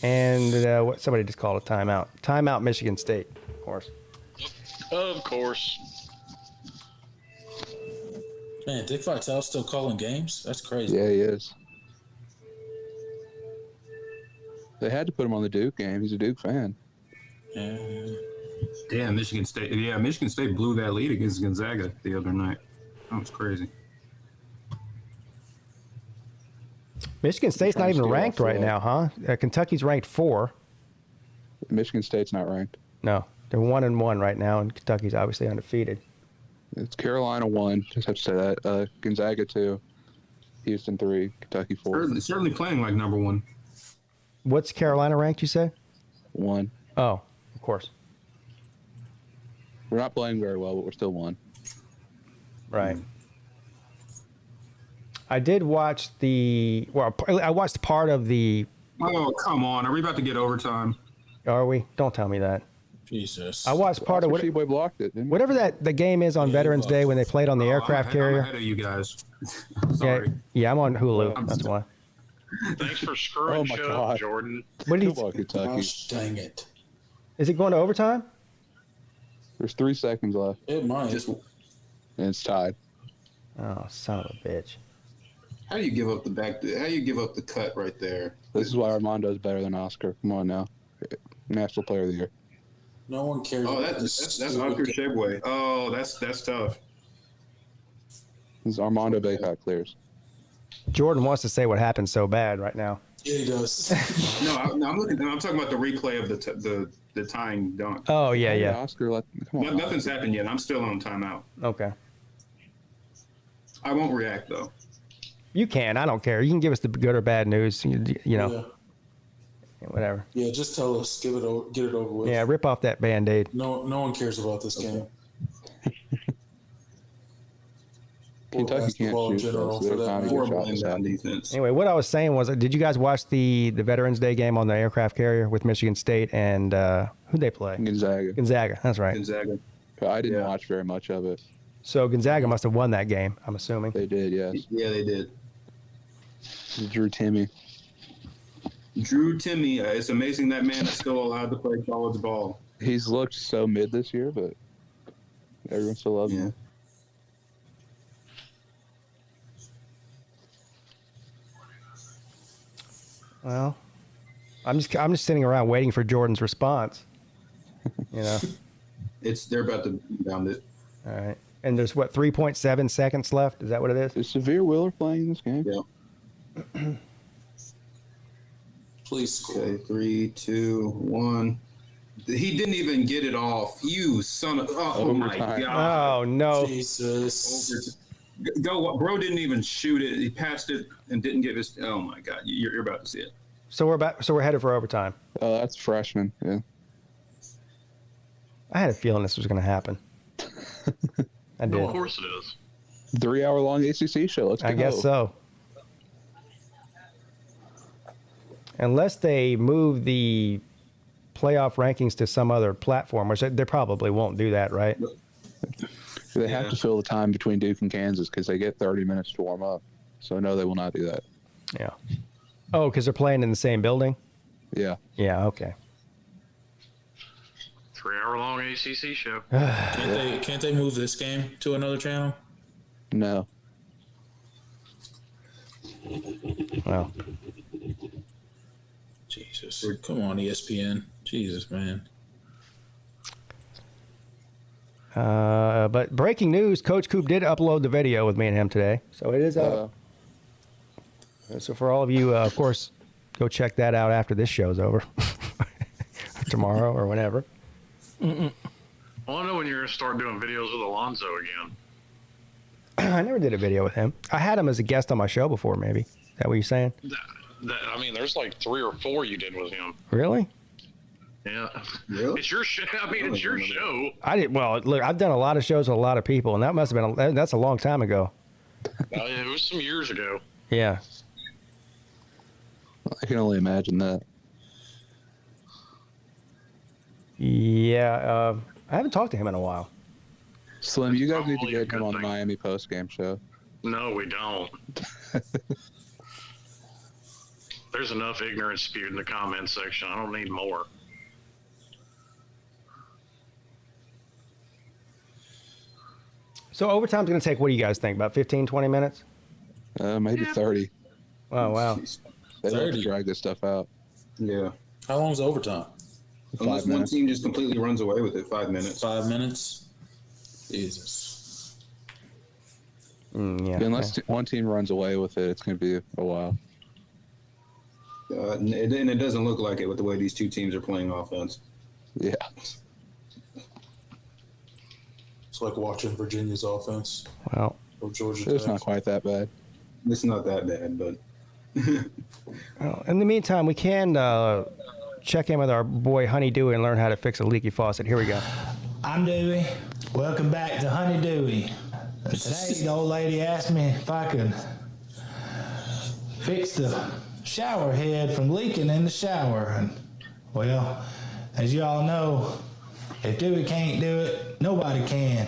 And somebody just called a timeout. Timeout, Michigan State, of course. Of course. Man, Dick Vitale's still calling games? That's crazy. Yeah, he is. They had to put him on the Duke game. He's a Duke fan. Damn, Michigan State. Yeah, Michigan State blew that lead against Gonzaga the other night. That was crazy. Michigan State's not even ranked right now, huh? Kentucky's ranked 4. Michigan State's not ranked. No, they're 1-1 right now, and Kentucky's obviously undefeated. It's Carolina 1. Just have to say that. Gonzaga 2. Houston 3. Kentucky 4. Certainly playing like number 1. What's Carolina ranked, you said? 1. Oh, of course. We're not playing very well, but we're still 1. Right. I did watch I watched part of the... Oh, come on. Are we about to get overtime? Are we? Don't tell me that. Jesus. I watched part of Boy blocked it, whatever the game is on Veterans Day when they played on the aircraft carrier. I'm ahead of you guys. Sorry. Yeah, I'm on Hulu. That's why. Thanks for screwing shit up, Jordan. What did Kentucky. Gosh, dang it. Is it going to overtime? There's 3 seconds left. It might. And it's tied. Oh, son of a bitch. How do you give up how do you give up the cut right there? This is why Armando's better than Oscar. Come on now. National Player of the Year. No one cares. Oh, that's Oscar Shegway. Oh, that's tough. This is Armando Baycott clears. Jordan wants to say what happened so bad right now. Yeah, he does. No, I'm talking about the replay of the tying dunk. Oh, yeah. Oscar, come on. Nothing's happened yet. I'm still on timeout. Okay. I won't react though. You can. I don't care. You can give us the good or bad news. You know. Yeah. Whatever. Yeah, just tell us. Get it over with. Yeah, rip off that Band-Aid. No one cares about this game. Kentucky can't shoot. Anyway, what I was saying was, did you guys watch the Veterans Day game on the aircraft carrier with Michigan State and who'd they play? Gonzaga. That's right. Gonzaga. I didn't watch very much of it. So Gonzaga must have won that game, I'm assuming. They did, yes. Yeah, they did. Drew Timme. It's amazing that man is still allowed to play college ball. He's looked so mid this year, but everyone still loves him. Well, I'm just sitting around waiting for Jordan's response. You know. They're about to bound it. All right. And there's 3.7 seconds left? Is that what it is? Is Severe Wheeler playing this game? Yeah. Please score. Okay, 3, 2, 1. He didn't even get it off. You son of... Oh my God. Oh, no. Jesus. Go, bro didn't even shoot it. He passed it and didn't get his... Oh my God. You're about to see it. So we're headed for overtime. Oh, that's freshman. Yeah. I had a feeling this was going to happen. I did. Of course it is. 3-hour-long ACC show. Let's go. I guess so. Unless they move the playoff rankings to some other platform, which they probably won't do that, right? They have to fill the time between Duke and Kansas because they get 30 minutes to warm up. So, no, they will not do that. Yeah. Oh, because they're playing in the same building? Yeah. Yeah, okay. 3-hour-long ACC show. Can't they move this game to another channel? No. Well. Jesus. Come on, ESPN. Jesus, man. But breaking news, Coach Coop did upload the video with me and him today. So it is up. So for all of you, of course, go check that out after this show's over. Tomorrow or whenever. Well, I know when you're going to start doing videos with Alonzo again. I never did a video with him. I had him as a guest on my show before, maybe. Is that what you're saying? I mean, there's like 3 or 4 you did with him. Really? Yeah. Really? It's your show. I mean, it's your show. Well, look, I've done a lot of shows with a lot of people, and that must have been, that's a long time ago. It was some years ago. Yeah. I can only imagine that. Yeah. I haven't talked to him in a while. Slim, you guys need to get him on the Miami post-game show. No, we don't. There's enough ignorance spewed in the comment section. I don't need more. So overtime's going to take, what do you guys think, about 15, 20 minutes? Maybe 30. Oh, wow. They like to drag this stuff out. Yeah. How long is overtime? Unless one team just completely runs away with it, 5 minutes. 5 minutes? Jesus. Yeah, unless one team runs away with it, it's going to be a while. And it doesn't look like it with the way these two teams are playing offense. Yeah. It's like watching Virginia's offense. Well, or Georgia. It's not quite that bad. It's not that bad, but. Well, in the meantime, we can check in with our boy Honey Dewey and learn how to fix a leaky faucet. Here we go. I'm Dewey. Welcome back to Honey Dewey. Today, the old lady asked me if I could fix the shower head from leaking in the shower. And, well, as you all know, if Dewey can't do it, nobody can.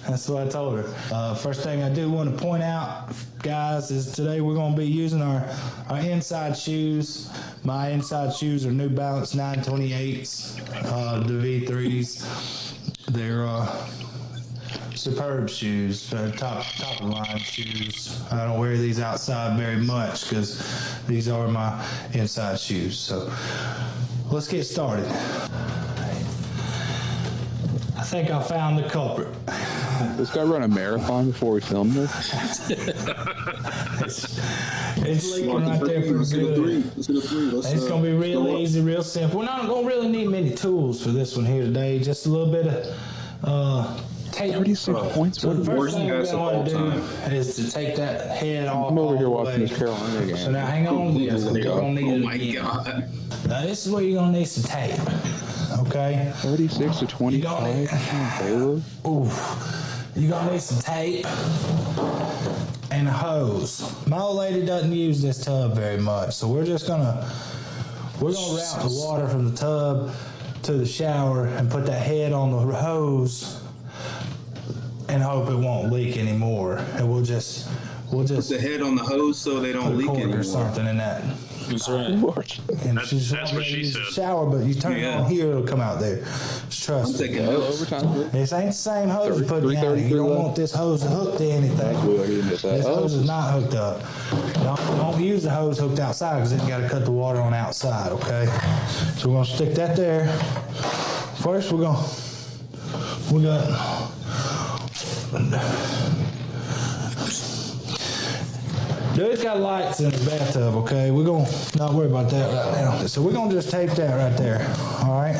That's what I told her. First thing I do want to point out, guys, is today we're going to be using our inside shoes. My inside shoes are New Balance 928s, the V3s. They're superb shoes, top of the line shoes. I don't wear these outside very much because these are my inside shoes. So let's get started. I think I found the culprit. This guy run a marathon before we filmed this? It's leaking right there pretty good. It's going to be real easy, real simple. We're not going to really need many tools for this one here today. Just a little bit of tape. 36 points. So the first thing we're going to do is to take that head off. I'm over here watching this Carolina game. So now hang on. You're going to need it again. God. Now this is where you're going to need some tape. Okay? 36 to 25. Baylor. Ooh. You're going to need some tape and a hose. My old lady doesn't use this tub very much, so we're just going to route the water from the tub to the shower and put that head on the hose and hope it won't leak anymore. And we'll just put the head on the hose so they don't leak anymore. Or something in that. That's right. And That's what she said. Shower, but you turn it on here, it'll come out there. Just trust me. This ain't the same hose you put down. You don't want this hose hooked to anything. This hose is not hooked up. Don't use the hose hooked outside because then you got to cut the water on outside. Okay. So we're gonna stick that there. First, we got. Dewey's got lights in the bathtub, okay? We're going to not worry about that right now. So we're going to just tape that right there, all right?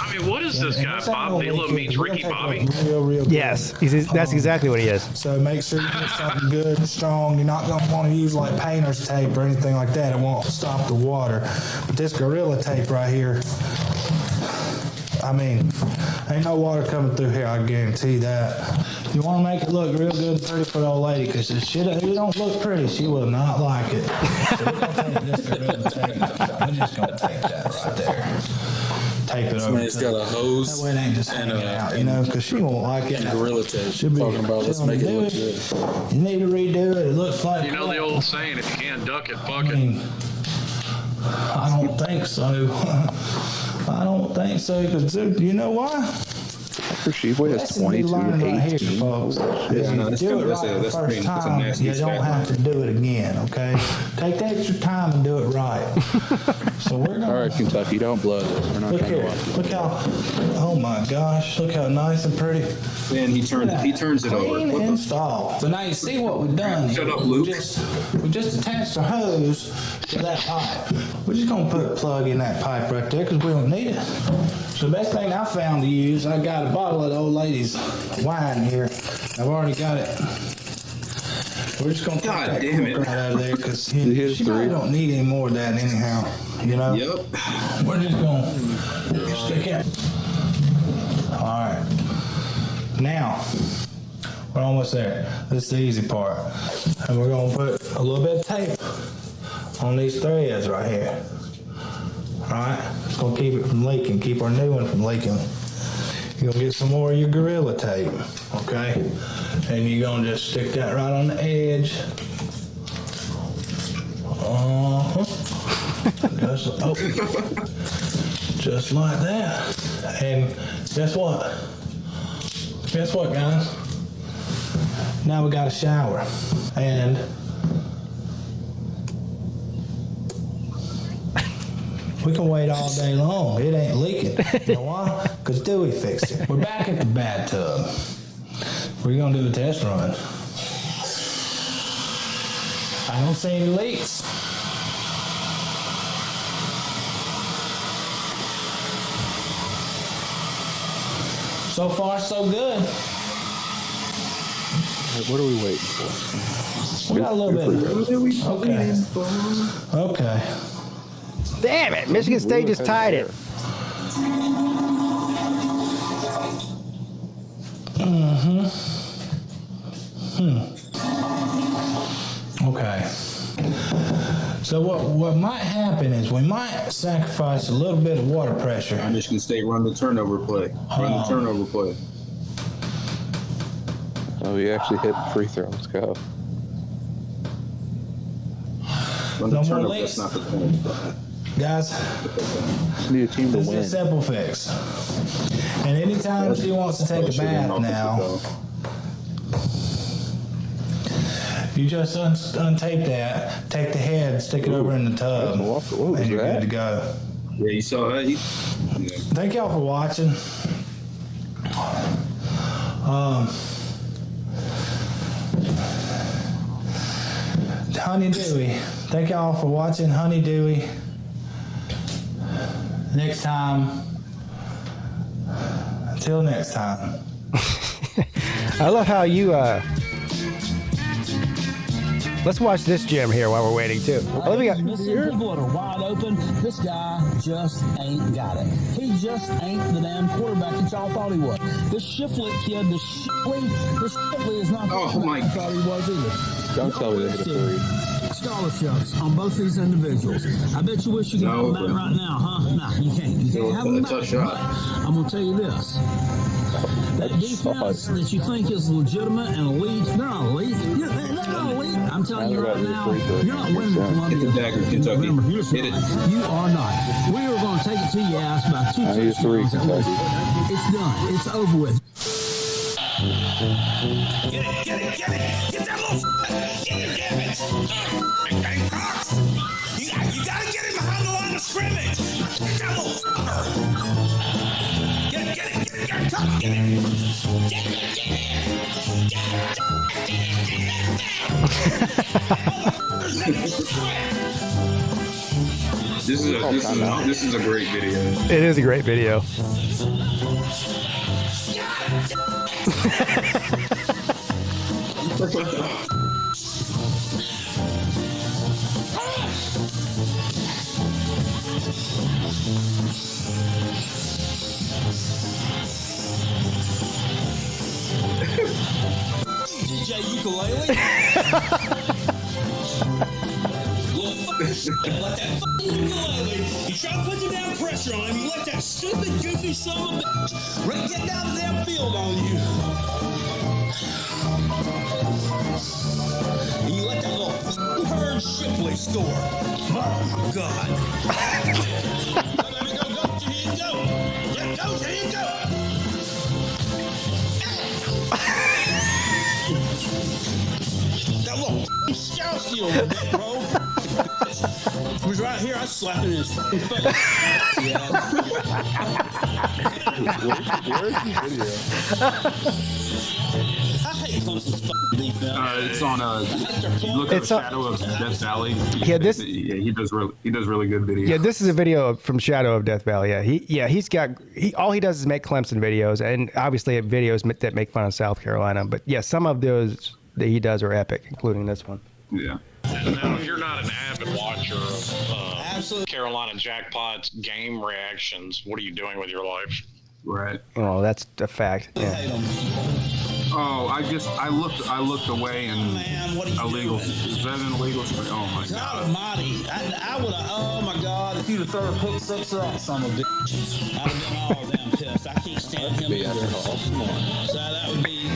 I mean, what is this guy? Bob Vila meets Ricky Bobby? Real Yes, that's exactly what he is. So make sure you get something good and strong. You're not going to want to use like painter's tape or anything like that. It won't stop the water. But this Gorilla tape right here, I mean, ain't no water coming through here, I guarantee that. You want to make it look real good and pretty for the old lady, because if it don't look pretty, she will not like it. So we're going to take this Gorilla tape. We're just going to take that right there. Tape it over. It's got a hose. That way it ain't just hanging out, you know, because she won't like it. And Gorilla tape. She'll be talking about let's make it look good. You need to redo it. It looks like. You know the old saying, if you can't duck it, fuck I it. mean, I don't think so. I don't think so, because you know why? Sheboy has 22 and 18. Folks. Yeah, no, If you do it right the first time, you don't have to do it again, okay? Take the extra time and do it right. So we're gonna. All right, Kentucky, don't blow this. We're not Look trying to here. watch it. Look how. Oh my gosh! Look how nice and pretty. Then he turns it over. Clean install. So now you see what we've done. Shut up, Luke. We just attached our hose to that pipe. We're just gonna put a plug in that pipe right there because we don't need it. So the best thing I found to use, I got a bottle of the old lady's wine here. I've already got it. We're just gonna take that cork right out of there because she probably don't need any more of that anyhow. You know. Yep. We're just gonna stick it. All right. Now we're almost there. This is the easy part, and we're gonna put a little bit of tape on these threads right here. All right, it's gonna keep it from leaking, keep our new one from leaking. You're gonna get some more of your Gorilla tape, okay? And you're gonna just stick that right on the edge. Just like that. And guess what? Guess what, guys? Now we got a shower, and We can wait all day long. It ain't leaking. You know why? Because Dewey fixed it. We're back at the bathtub. We're going to do a test run. I don't see any leaks. So far, so good. What are we waiting for? We got a little bit. Okay. Damn it! Michigan State just tied it. Okay. So what might happen is we might sacrifice a little bit of water pressure. Michigan State run the turnover play. Oh, you actually hit the free throw. Let's go. No more leaks. That's not the point. Guys, Just need a team to this win. is a simple fix. And anytime she wants to take a bath now, you just untape that, take the head, stick it over in the tub, and you're good to go. Yeah, you saw that? Thank y'all for watching. Honey Dewey. Thank y'all for watching Honey Dewey. Next time. Until next time. I love how you. Let's watch this gym here while we're waiting too. Let me get. People that are wide open. This guy just ain't got it. He just ain't the damn quarterback that y'all thought he was. This Shiflett kid, this Shipley is not the quarterback I thought he was either. Don't tell me they hit a three. Scholarships on both these individuals. I bet you wish you could have them right now, huh? No, you can't. You can't have them back. But I'm going to tell you this. That defense that you think is legitimate and elite, they're not elite. They're not elite. I'm telling you right now, you're not winning Columbia in November. You are not. We are going to take it to your ass by 2 touchdowns at least. It's done. It's over with. Get it, get it, get it! Get that little get it, damn it! Gamecocks! You gotta get him behind the line of scrimmage! Get that little fucker! Get it, get it, get it, get it, get it! Get it, get it! This is a great video. It is a great video. DJ Ukulele? Let that ukulele. You try to put the damn pressure on him. You let that stupid, goofy son of a bitch get down the damn field on you. And you let that little herd Shipley score. Oh my God. Go. Here you go. Here you go. That little scout steal, bro. He was right here. I slapped him in his face. Yeah. Where's the video? I hate Clemson's defense. It's on look at the Shadow of Death Valley. He does really good videos. Yeah, this is a video from Shadow of Death Valley. All he does is make Clemson videos, and obviously videos that make fun of South Carolina. But yeah, some of those that he does are epic, including this one. Yeah. Now, if you're not an avid watcher of Carolina Jackpot's game reactions, what are you doing with your life? Right. Oh, that's a fact. Yeah. Oh, I looked away and illegal. Is that an illegal? Oh my God. God almighty. I would have, oh my God, if you'd have thrown a pick six or that son of a bitch, I'd have been all damn pissed. I can't stand him either. So that would be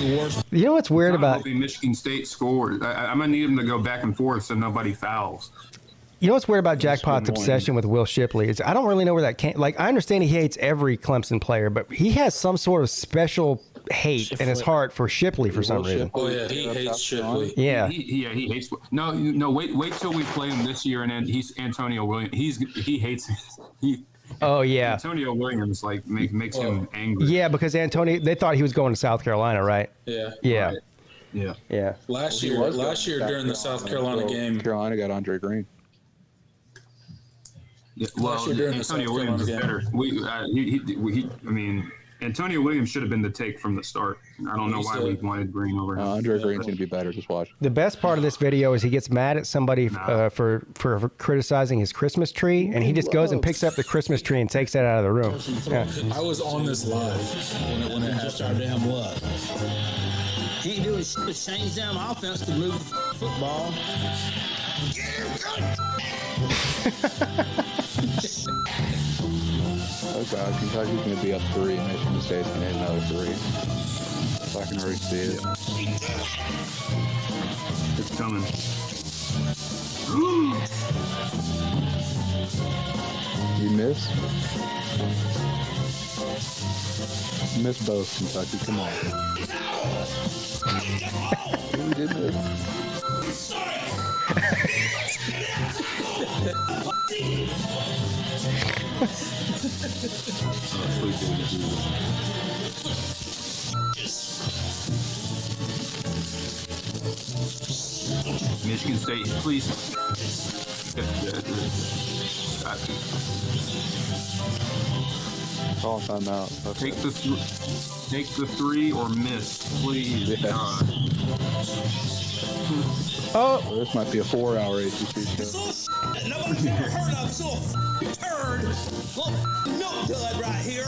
the worst. You know what's weird about Michigan State scores? I'm gonna need him to go back and forth so nobody fouls. You know what's weird about Jackpot's obsession with Will Shipley is I don't really know where that came. Like, I understand he hates every Clemson player, but he has some sort of special hate in his Shipley. heart for Shipley for some reason. Oh yeah, he hates Shipley. Yeah. He hates. No. Wait till we play him this year, and then he's Antonio Williams. He hates. Oh yeah. Antonio Williams makes him angry. Yeah, because they thought he was going to South Carolina, right? Yeah. Yeah. Right. Yeah. Yeah. Last year during the South Carolina game, Carolina got Andre Green. Yeah, well, Antonio Williams is better. Antonio Williams should have been the take from the start. I don't know why we wanted Green over him. Andre Green's going to be better. Just watch. The best part of this video is he gets mad at somebody for criticizing his Christmas tree, and he just goes and picks up the Christmas tree and takes that out of the room. Yeah. I was on this live when it Just our happened. damn luck. He ain't doing shit but change down offense to move the football. Oh God, Kentucky's going to be up 3, and Michigan State's going to hit another 3. So I can already see it. It's coming. You miss? You missed both, Kentucky. Come on. We did miss. Michigan State, please. Call timeout. Take the 3 or miss, please. Yeah. God. Oh, Well, this might be a 4-hour ACC show. Nobody's ever heard of so turd. Little milk dud right here.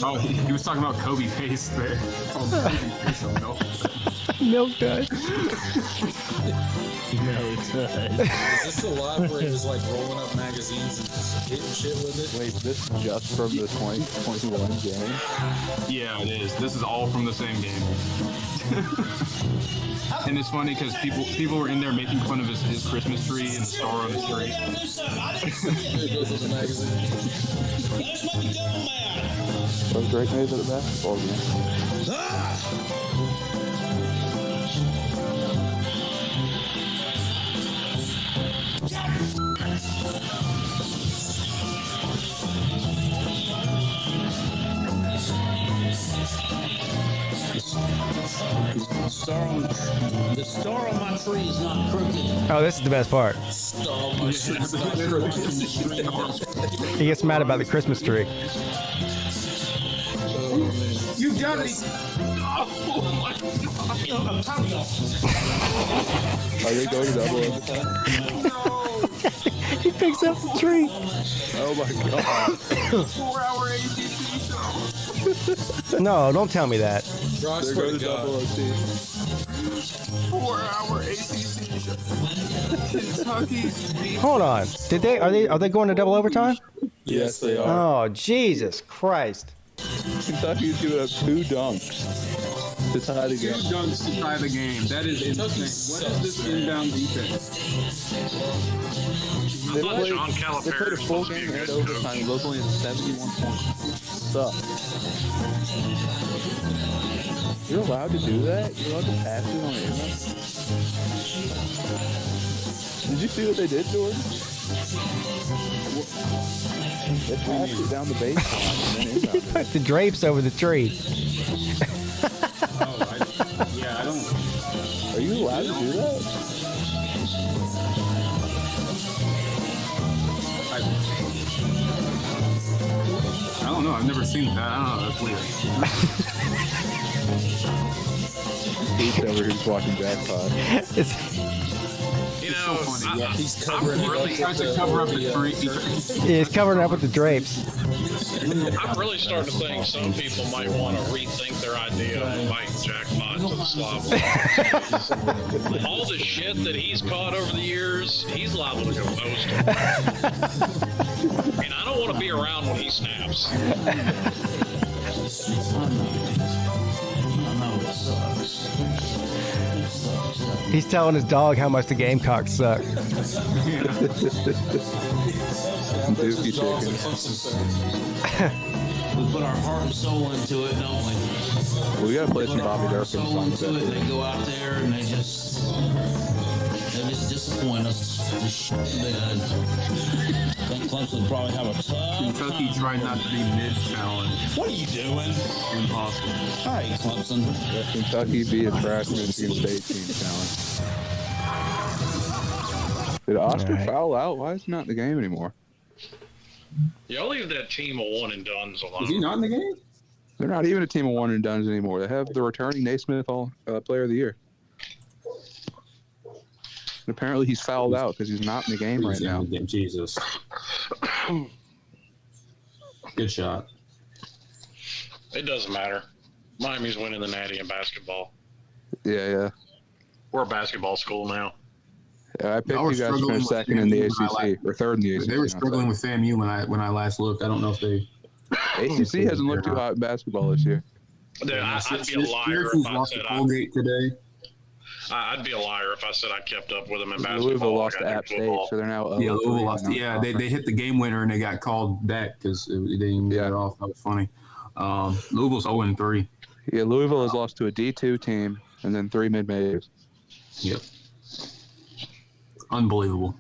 Oh, he was talking about Kobe Paste there. Oh, Kobe Paste of milk. milk dud. Is this the live where he was like rolling up magazines and just hitting shit with it? Wait, this is just from the 2021 game? Yeah, it is. This is all from the same game. And it's funny because people were in there making fun of his Christmas tree and the star on his tree. Those great days at the basketball game. The star on my tree is not crooked. Oh, this is the best part. He gets mad about the Christmas tree. You got it. Are they going to double overtime? He picks up the tree. Oh my God. 4-hour ACC show. No, don't tell me that. They're going to double OT. 4-hour ACC show. Kentucky's beat. Hold on. Are they going to double overtime? Yes, they are. Oh, Jesus Christ. Kentucky's giving up 2 dunks to tie the 2 game. dunks to tie the game. That is insane. What is this inbound defense? They thought played, John they played a Calipari full was supposed to be game a and good overtime. It was only at 71 points. Suck. You're allowed to do that? You're allowed to pass it on the internet? Did you see what they did, Jordan? They passed it down the baseline and then He inbounded. put the drapes over the tree. I don't. Are you allowed to do that? I don't know. I've never seen that. I don't know. That's weird. He's over here just watching Jackpot. You know, He's covering He tries to cover up the tree. He's covering up with the drapes. I'm really starting to think some people might want to rethink their idea of inviting Jackpot to the Slav League. All the shit that he's caught over the years, he's liable to go postal. And I don't want to be around when he snaps. I know it sucks. It sucks. He's telling his dog how much the Gamecocks suck. Dookie chicken. We put our heart and soul into it, don't we? We got to play some Put our Bobby heart and Durkin soul songs. into it. They go out there and they just disappoint us. I think Clemson will probably have a tough Kentucky time. tried not to be mid-challenge. What are you doing? Impossible. Hey, Clemson. Kentucky beat a trash Michigan State team challenge. Did Oscar foul out? Why is he not in the game anymore? Y'all leave that team of one and dones alone. Is he not in the game? They're not even a team of one and dones anymore. They have the returning Naismith Player of the Year. And apparently he's fouled out because he's not in the game right now. Jesus. Good shot. It doesn't matter. Miami's winning the Natty in basketball. Yeah. We're a basketball school now. I picked you guys to finish second in the ACC or third in the ACC. They were struggling with FAMU when I last looked. I don't know if they. ACC hasn't looked too hot in basketball this year. Dude, I'd be a liar if I said today. I'd be a liar if I said I kept up with them in basketball. Louisville lost like to I App do State, football. so they're now. Yeah, Louisville lost. Yeah, they hit the game winner and they got called back because they didn't get it off. That was funny. Louisville's 0-3. Yeah, Louisville has lost to a D2 team and then 3 mid-majors. Yep. Unbelievable.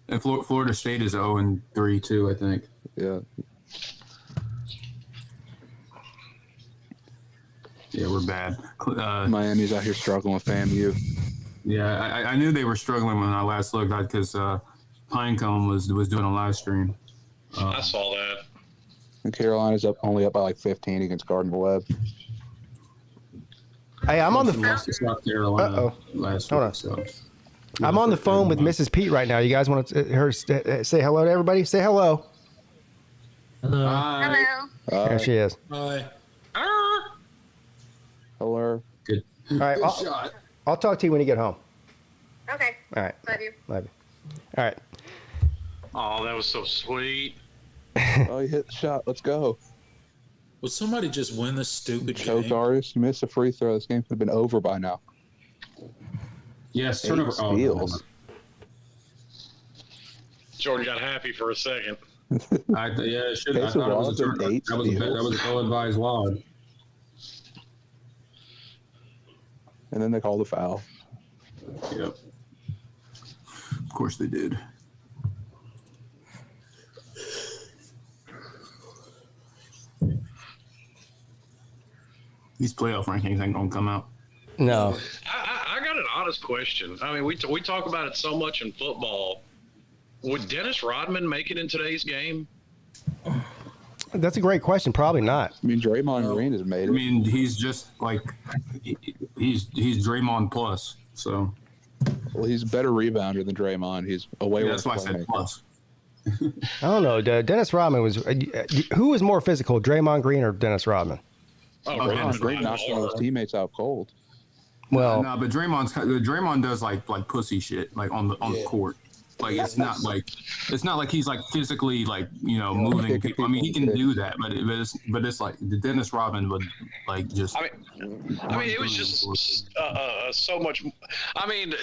And Florida State is 0-3 too, I think. Yeah. Yeah, we're bad. Miami's out here struggling with FAMU. Yeah, I knew they were struggling when I last looked because Pinecone was doing a live stream. I saw that. And Carolina's only up by like 15 against Gardner Webb. Hey, I'm on the. Lost to South Carolina last Hold week. on. So. I'm on the phone with Mrs. Peete right now. You guys want to say hello to everybody? Say hello. Hello. Hi. There she is. Hi. Hello. Good. All right, I'll talk to you when you get home. Okay. All right. Love you. Love you. All right. Oh, that was so sweet. Oh, you hit the shot. Let's go. Would somebody just win this stupid Choke game? artist, you missed a free throw. This game could have been over by now. Yes, 8 turnover. steals. Jordan got happy for a second. It should. I thought it was a turnover. That was a ill-advised log. And then they called the foul. Yep. Of course they did. These playoff rankings ain't gonna come out. No. I got an honest question. I mean, we talk about it so much in football. Would Dennis Rodman make it in today's game? That's a great question. Probably not. I mean, Draymond Green has made it. I mean, he's just like he's Draymond plus. So. Well, he's a better rebounder than Draymond. He's a way worse That's why I said plus. I don't know. Dennis Rodman was. Who was more physical, Draymond Green or Dennis Rodman? Oh, Draymond Green knocked one of his teammates out cold. Well, no, but Draymond does like pussy shit like on the court. Like it's not like he's like physically like moving people. I mean, he can do that, but it's like the Dennis Rodman would like just. I mean, it was just so much. I mean,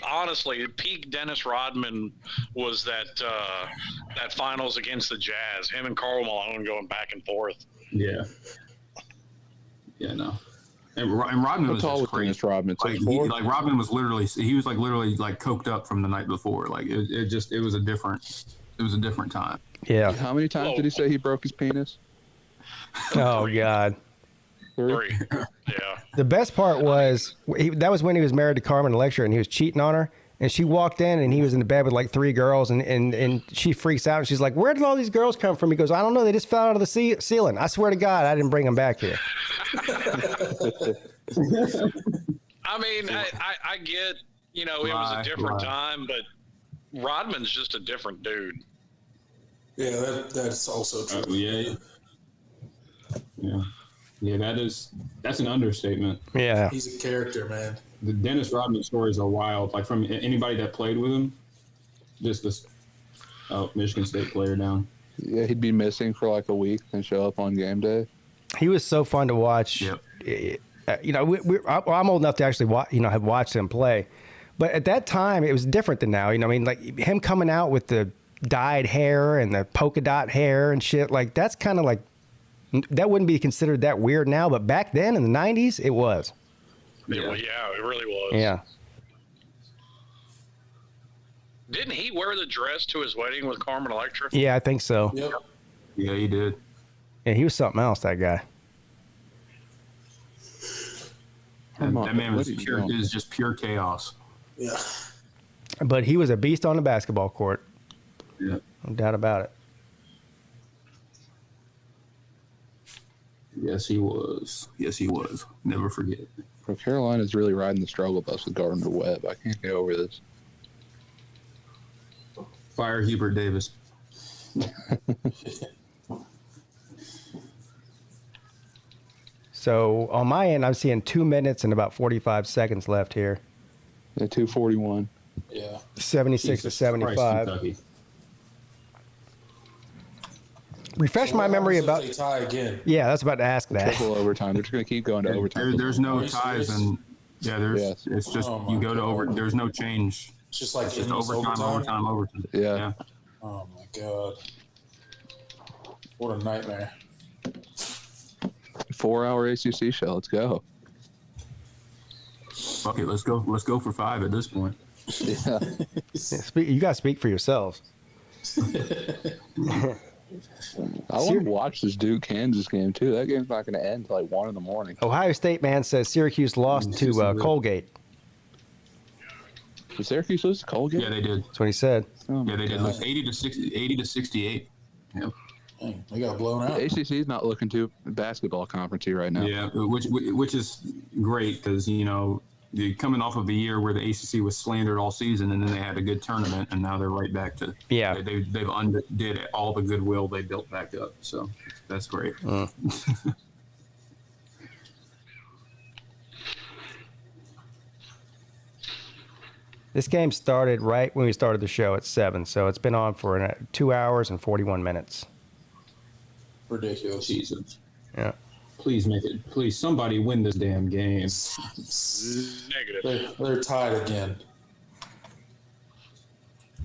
honestly, peak Dennis Rodman was that finals against the Jazz. Him and Karl Malone going back and forth. Yeah. Yeah, no. And Rodman was just crazy. Rodman, Rodman was literally coked up from the night before. Like it was a different time. Yeah. How many times did he say he broke his penis? Oh God. 3. Yeah. The best part was that was when he was married to Carmen Electra and he was cheating on her. And she walked in and he was in the bed with like 3 girls and she freaks out and she's like, "Where did all these girls come from?" He goes, "I don't know. They just fell out of the ceiling. I swear to God, I didn't bring them back here." I mean, I get, it was a different time, but Rodman's just a different dude. Yeah, that's also true. Yeah. That's an understatement. Yeah. He's a character, man. The Dennis Rodman stories are wild. Like from anybody that played with him, this Michigan State player down. Yeah, he'd be missing for like a week and show up on game day. He was so fun to watch. Yep. I'm old enough to actually have watched him play, but at that time it was different than now. Like him coming out with the dyed hair and the polka dot hair and shit. Like, that's kind of like, that wouldn't be considered that weird now, but back then in the 90s, it was. Yeah, it really was. Yeah. Didn't he wear the dress to his wedding with Carmen Electra? Yeah, I think so. Yep. Yeah, he did. Yeah, he was something else, that guy. That man was just pure chaos. Yeah. But he was a beast on the basketball court. Yeah. No doubt about it. Yes, he was. Yes, he was. Never forget. Well, Carolina's really riding the struggle bus with Gardner Webb. I can't get over this. Fire Hubert Davis. So on my end, I'm seeing 2 minutes and about 45 seconds left here. Yeah, 2:41. Yeah. 76 to 75. Kentucky. Refresh So my what memory happens if about. they tie again? Yeah, that's about to ask that. Triple overtime. They're just going to keep going to overtime. There's no ties, and Yes. it's just Oh you my go to over. God. There's no change. It's just like It's just endless overtime. Yeah. Oh my God. What a nightmare. 4-hour ACC show. Let's go. Fuck it, let's go. Let's go for 5 at this point. Yeah. You got to speak for yourselves. I want to watch this Duke-Kansas game, too. That game's not going to end until like 1 in the morning. Ohio State man says Syracuse lost to Colgate. Did Syracuse lose to Colgate? Yeah, they did. That's what he said. Oh Yeah, they did. God. Lose 80 to 68. Yep. Dang, they got blown out. The ACC is not looking too basketball conference-y right now. Yeah, which is great because you're coming off of a year where the ACC was slandered all season, and then they had a good tournament, and now they're right back to they've undid all the goodwill they built back up. So that's great. This game started right when we started the show at 7, so it's been on for 2 hours and 41 minutes. Ridiculous. Jesus. Yeah. Please make it. Please, somebody win this damn game. Negative. They're tied again.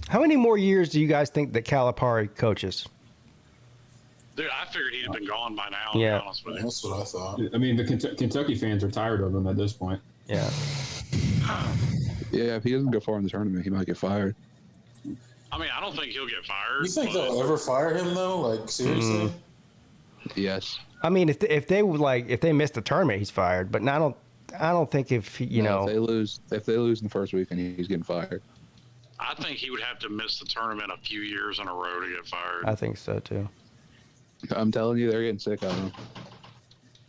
How many more years do you guys think that Calipari coaches? Dude, I figured he'd have been gone by now, Yeah. to be honest with you. That's what I thought. I mean, the Kentucky fans are tired of him at this point. Yeah. Yeah, if he doesn't go far in the tournament, he might get fired. I mean, I don't think he'll get fired. You think but they'll ever fire him though? Like seriously? Yes. I mean, if they missed the tournament, he's fired. But I don't think if If they lose in the first week, and he's getting fired. I think he would have to miss the tournament a few years in a row to get fired. I think so too. I'm telling you, they're getting sick of him.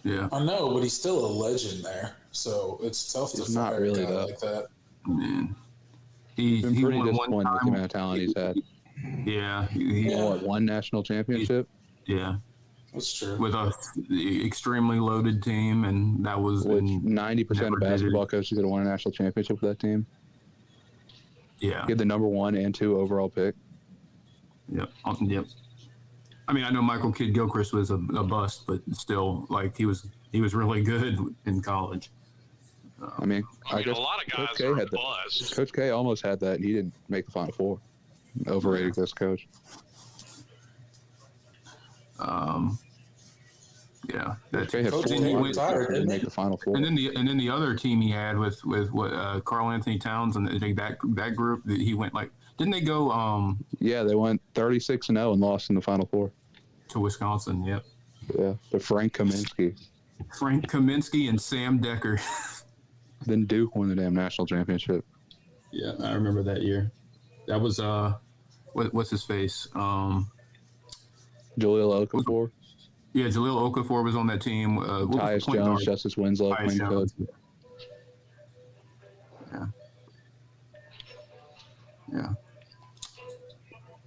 Yeah. I know, but he's still a legend there, so it's tough to He's fire not really a guy though. like that. Man, he Been pretty won one disappointed with the time. amount of talent he's had. Yeah, He won, what, one national championship? Yeah, That's true. with a extremely loaded team, and that was Which 90% never of did basketball it. coaches could have won a national championship with that team. Yeah. He had the number 1 and 2 overall pick. Yep. Yep. I mean, I know Michael Kidd Gilchrist was a bust, but still, like he was really good in college. I mean, I guess a lot of guys Coach K are had that. bust. Coach K almost had that, and he didn't make the Final Four. Overrated this coach. Yeah, Coach K had Coach 4 K wins retired, and didn't make he? the Final Four. and then the other team he had with what Carl Anthony Towns and that group that he went like didn't they go Yeah, they went 36-0 and lost in the Final Four. to Wisconsin? Yep. Yeah, to Frank Kaminsky. Frank Kaminsky and Sam Decker. Then Duke won the damn national championship. Yeah, I remember that year. That was what's his face? Jaleel Okafor, Yeah, Jaleel Okafor was on that team. What was the Tyus point Jones, guard? Justice Winslow, Tyus point code. Jones. Yeah. Yeah.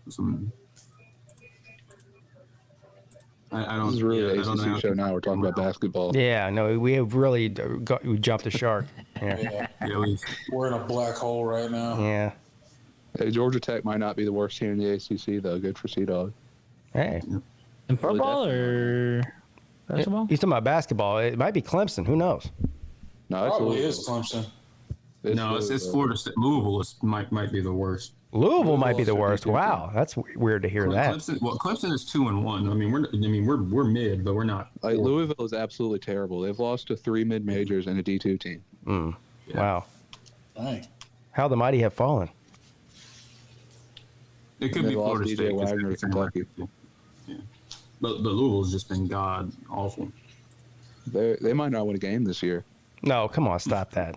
Some. I don't. This is really yeah, I an don't know ACC how show to- now. We're talking about basketball. Yeah, no, we have really we jumped the shark. Yeah. Yeah, we're in a black hole right now. Yeah. Hey, Georgia Tech might not be the worst team in the ACC, though. Good for Sea-Dog. Hey. In football or basketball? He's talking about basketball. It might be Clemson. Who knows? No, it's Probably Louisville. is Clemson. No, it's Florida State. Louisville might be the worst. Louisville might be the worst. Wow, that's weird to hear that. Clemson is 2-1. I mean, we're mid, but we're not. Like, Louisville is absolutely terrible. They've lost to 3 mid majors and a D2 team. Yeah. Wow. Dang. How the mighty have fallen. It could be Florida DJ State. Wagner to Kentucky. Yeah. But Louisville's just been god awful. They might not win a game this year. No, come on, stop that.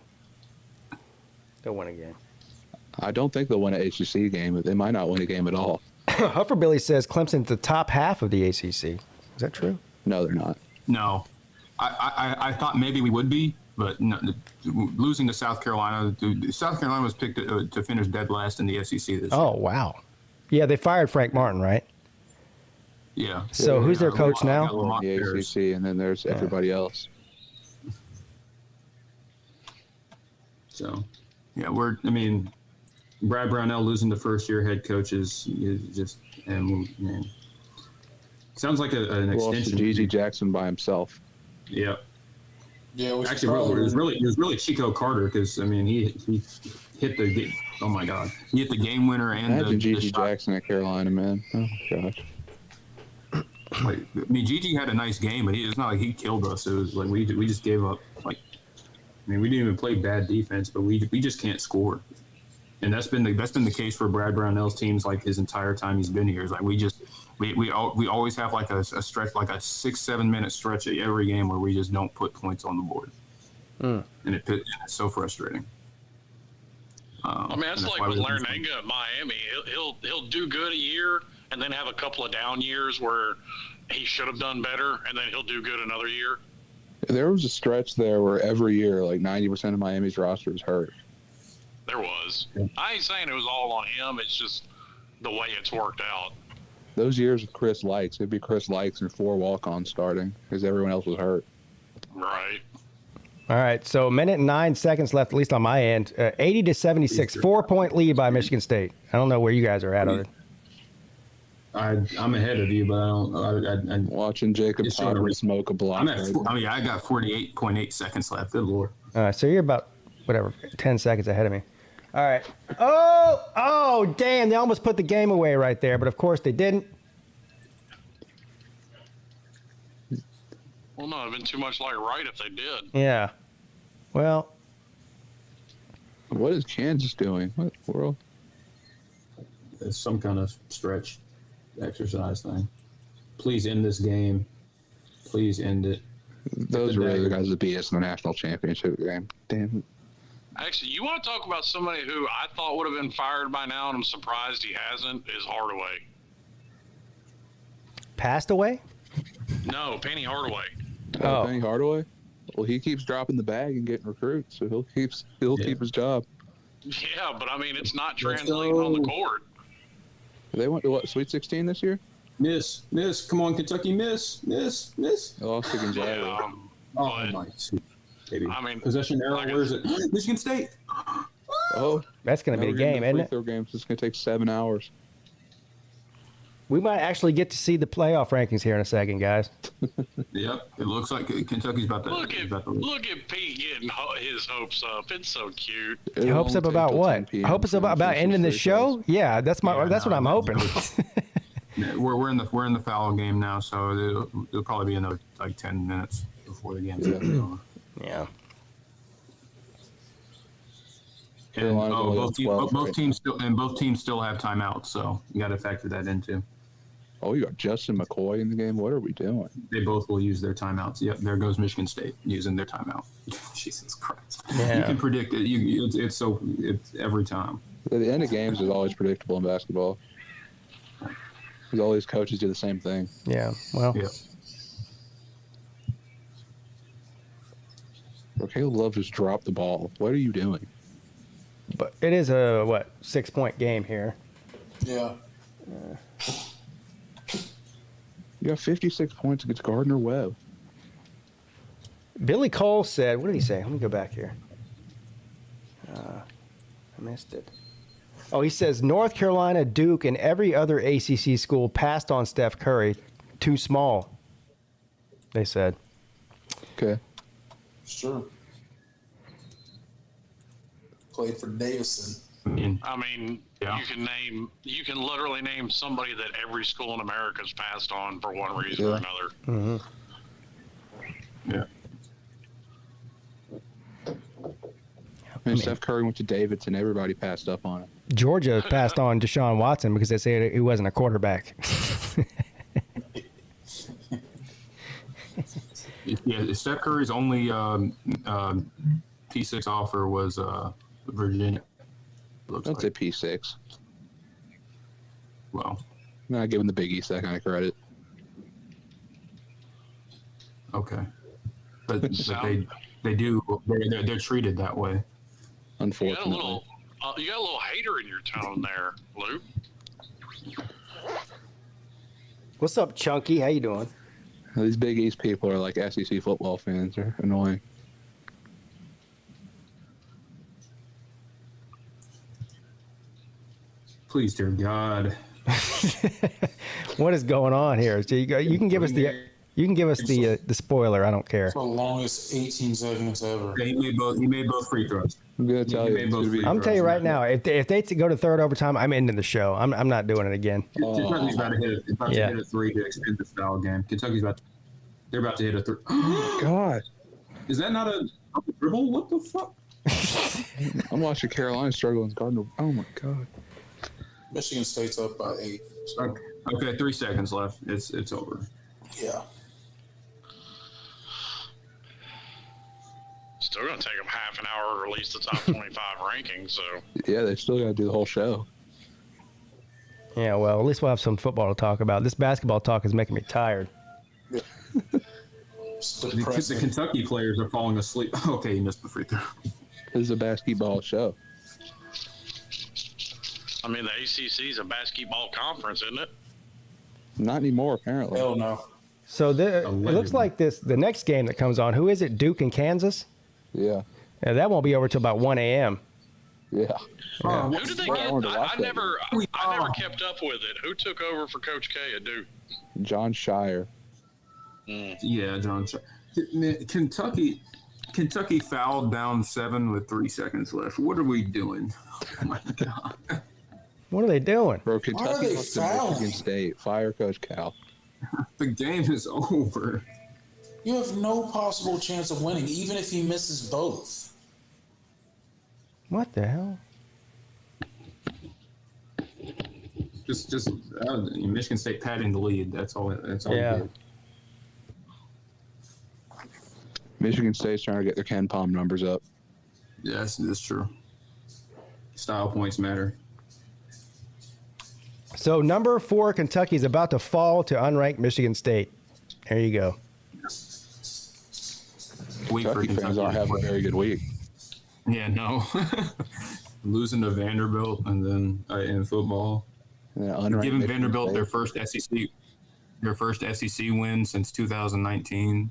They'll win a game. I don't think they'll win an ACC game, but they might not win a game at all. Hufferbilly says Clemson's the top half of the ACC. Is that true? No, they're not. No. I thought maybe we would be, but no, losing to South Carolina. South Carolina was picked to finish dead last in the SEC this year. Oh, wow. Yeah, they fired Frank Martin, right? Yeah. So who's their coach now? The ACC, and then there's everybody else. So, yeah, Brad Brownell losing the first-year head coach is just, and sounds like an extension. G.G. Jackson by himself. Yeah. Yeah. Actually, it was really Chico Carter because he hit the he hit the game winner and Imagine G.G. Jackson at Carolina, man. Oh gosh. Gigi had a nice game, but it's not like he killed us. It was like we just gave up. We didn't even play bad defense, but we just can't score. And that's been the case for Brad Brownell's teams like his entire time he's been here. It's like we always have like a stretch, like a 6-7 minute stretch every game where we just don't put points on the board, and it's so frustrating. That's like with Larinaga at Miami. He'll do good a year and then have a couple of down years where he should have done better, and then he'll do good another year. There was a stretch there where every year, like 90% of Miami's roster was hurt. There was. I ain't saying it was all on him. It's just the way it's worked out. Those years with Chris Likes, it'd be Chris Likes and 4 walk-ons starting because everyone else was hurt. Right. All right, so 1 minute and 9 seconds left, at least on my end. 80-76, 4-point lead by Michigan State. I don't know where you guys are at on it. I'm ahead of you, but I'm watching Jacob Potter smoke a block. I got 48.8 seconds left. Good Lord. All right, so you're about, 10 seconds ahead of me. All right. Oh, damn, they almost put the game away right there, but of course they didn't. Well, no, it'd been too much like right if they did. Yeah. Well. What is Kansas doing? What world? It's some kind of stretch exercise thing. Please end this game. Please end it. Those were the guys that beat us in the national championship game. Damn it. Actually, you want to talk about somebody who I thought would have been fired by now, and I'm surprised he hasn't, is Hardaway. Passed away? No, Penny Hardaway. Penny Hardaway? Well, he keeps dropping the bag and getting recruits, so he'll keep his job. Yeah, but it's not translating on the court. They went to what, Sweet 16 this year? Miss, come on, Kentucky, miss. They lost to Gonzaga. My sweet baby. Possession error. Where is it? Michigan State. Oh, that's going to be a game, isn't it? Games. It's going to take 7 hours. We might actually get to see the playoff rankings here in a second, guys. Yep, it looks like Kentucky's about to. Look at Pete getting his hopes up. It's so cute. Hopes up about what? Hopes up about ending the show? Yeah, that's what I'm hoping. We're in the foul game now, so it'll probably be another 10 minutes before the game's over. Yeah. And both teams still have timeouts, so you got to factor that in too. Oh, you got Justin McCoy in the game. What are we doing? They both will use their timeouts. Yep, there goes Michigan State using their timeout. Jesus Christ! Yeah. You can predict it. It's every time. The end of games is always predictable in basketball. Because all these coaches do the same thing. Yeah. Well. Yeah. Caleb Love just dropped the ball. What are you doing? But it is a 6-point game here. Yeah. You got 56 points against Gardner Webb. Billy Cole said, what did he say? Let me go back here. I missed it. Oh, he says North Carolina, Duke, and every other ACC school passed on Steph Curry. Too small, they said. Okay. Sure. Played for Davison. You can literally name somebody that every school in America's passed on for one reason or another. Mm-hmm. Yeah. I mean, Steph Curry went to Davidson. Everybody passed up on it. Georgia passed on Deshaun Watson because they said he wasn't a quarterback. Yeah, Steph Curry's only P6 offer was Virginia. Don't say P6. Well, I give him the Big East that kind of credit. Okay, but they do they're treated that way. Unfortunately, you got a little hater in your tone there, Luke. What's up, Chunky? How you doing? These Big East people are like SEC football fans. They're annoying. Please, dear God. What is going on here? So you can give us the the spoiler. I don't care. It's the longest 18 seconds ever. Yeah, he made both free throws. I'm gonna tell you. I'm telling you right now, if they go to third overtime, I'm ending the show. I'm not doing it again. Kentucky's about to hit a three to extend the style game. They're about to hit a three. God, is that not a dribble? What the fuck? I'm watching Carolina struggle with Cardinals. Oh my God. Michigan State's up by 8. So. Okay, 3 seconds left. It's over. Yeah. Still going to take them half an hour to release the top 25 rankings. So yeah, they still got to do the whole show. Yeah, well, at least we'll have some football to talk about. This basketball talk is making me tired. The Kentucky players are falling asleep. Okay, you missed the free throw. This is a basketball show. I mean, the ACC is a basketball conference, isn't it? Not anymore, apparently. Hell no. So it looks like the next game that comes on. Who is it? Duke and Kansas. Yeah. Yeah, that won't be over till about 1 a.m. Yeah. Who did they get? I never kept up with it. Who took over for Coach K at Duke? John Shire. Yeah, John Shire. Kentucky fouled down 7 with 3 seconds left. What are we doing? Oh my God. What are they doing? Bro, Kentucky lost to Michigan State. Fire Coach Cal. The game is over. You have no possible chance of winning, even if he misses both. What the hell? Just Michigan State padding the lead. That's all. Yeah. Michigan State's trying to get their Ken Palm numbers up. Yes, that's true. Style points matter. So number 4 Kentucky is about to fall to unranked Michigan State. There you go. Kentucky fans aren't having a very good week. Yeah, no. Losing to Vanderbilt and then in football. Yeah, giving Vanderbilt their first SEC win since 2019.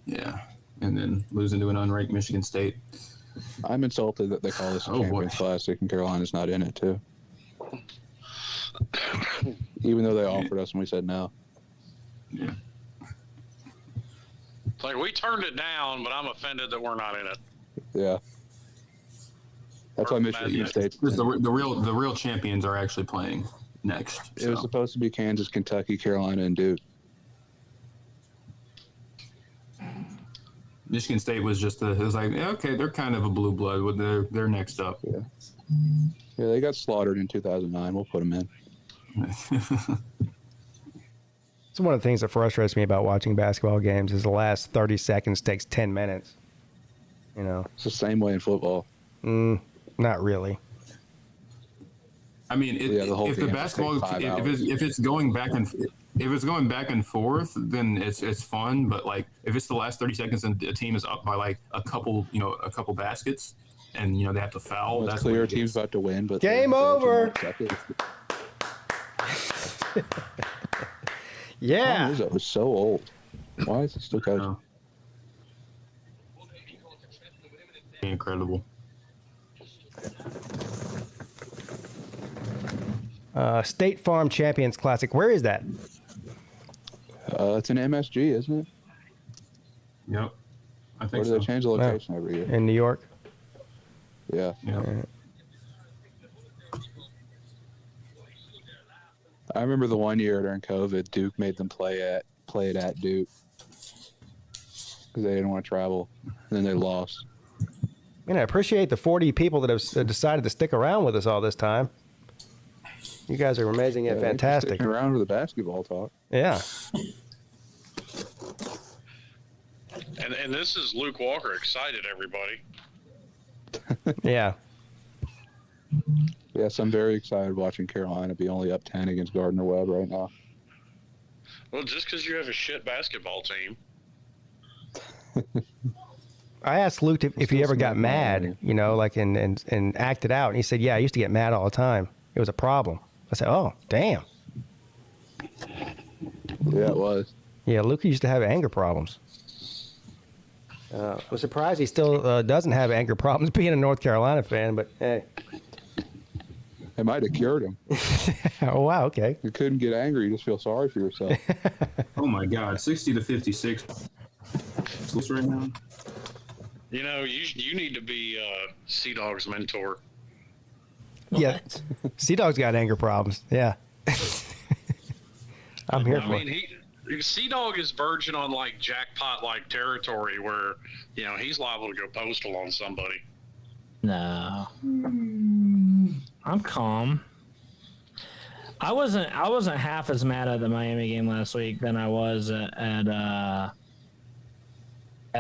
Yeah, and then losing to an unranked Michigan State. I'm insulted that they call this a Champions Classic and Carolina's not in it too. Even though they offered us and we said no. Yeah. It's like we turned it down, but I'm offended that we're not in it. Yeah. That's why Michigan State's the real champions are actually playing next. It was supposed to be Kansas, Kentucky, Carolina, and Duke. Michigan State was just it was like, okay, they're kind of a blue blood. They're next up. Yeah. Yeah, they got slaughtered in 2009. We'll put them in. It's one of the things that frustrates me about watching basketball games is the last 30 seconds takes 10 minutes. You know, it's the same way in football. Not really. I mean, if the basketball, if it's going back and forth, then it's fun. But like, if it's the last 30 seconds and the team is up by like a couple baskets, and they have to foul, that's clear. Team's about to win, but game over. Yeah, it was so old. Why is it still coaching? Incredible. State Farm Champions Classic. Where is that? It's an MSG, isn't it? Yep. I think so. Or do they change the location every year? In New York? Yeah. Yep. I remember the one year during COVID, Duke made them play it at Duke because they didn't want to travel, and then they lost. I appreciate the 40 people that have decided to stick around with us all this time. You guys are amazing and fantastic. Sticking around for the basketball talk. Yeah. And this is Luke Walker excited everybody. Yeah. Yes, I'm very excited watching Carolina be only up 10 against Gardner-Webb right now. Well, just because you have a shit basketball team. I asked Luke if he ever got mad, and acted out. And he said, yeah, I used to get mad all the time. It was a problem. I said, oh, damn. Yeah, it was. Yeah, Luke used to have anger problems. I was surprised he still doesn't have anger problems being a North Carolina fan, but hey. It might have cured him. Oh, wow, okay. You couldn't get angry. You just feel sorry for yourself. Oh, my God. 60-56 right now. You need to be Sea Dog's mentor. Yeah. Sea Dog's got anger problems. Yeah. I'm here for it. Sea Dog is verging on like jackpot like territory where, he's liable to go postal on somebody. No. I'm calm. I wasn't half as mad at the Miami game last week than I was at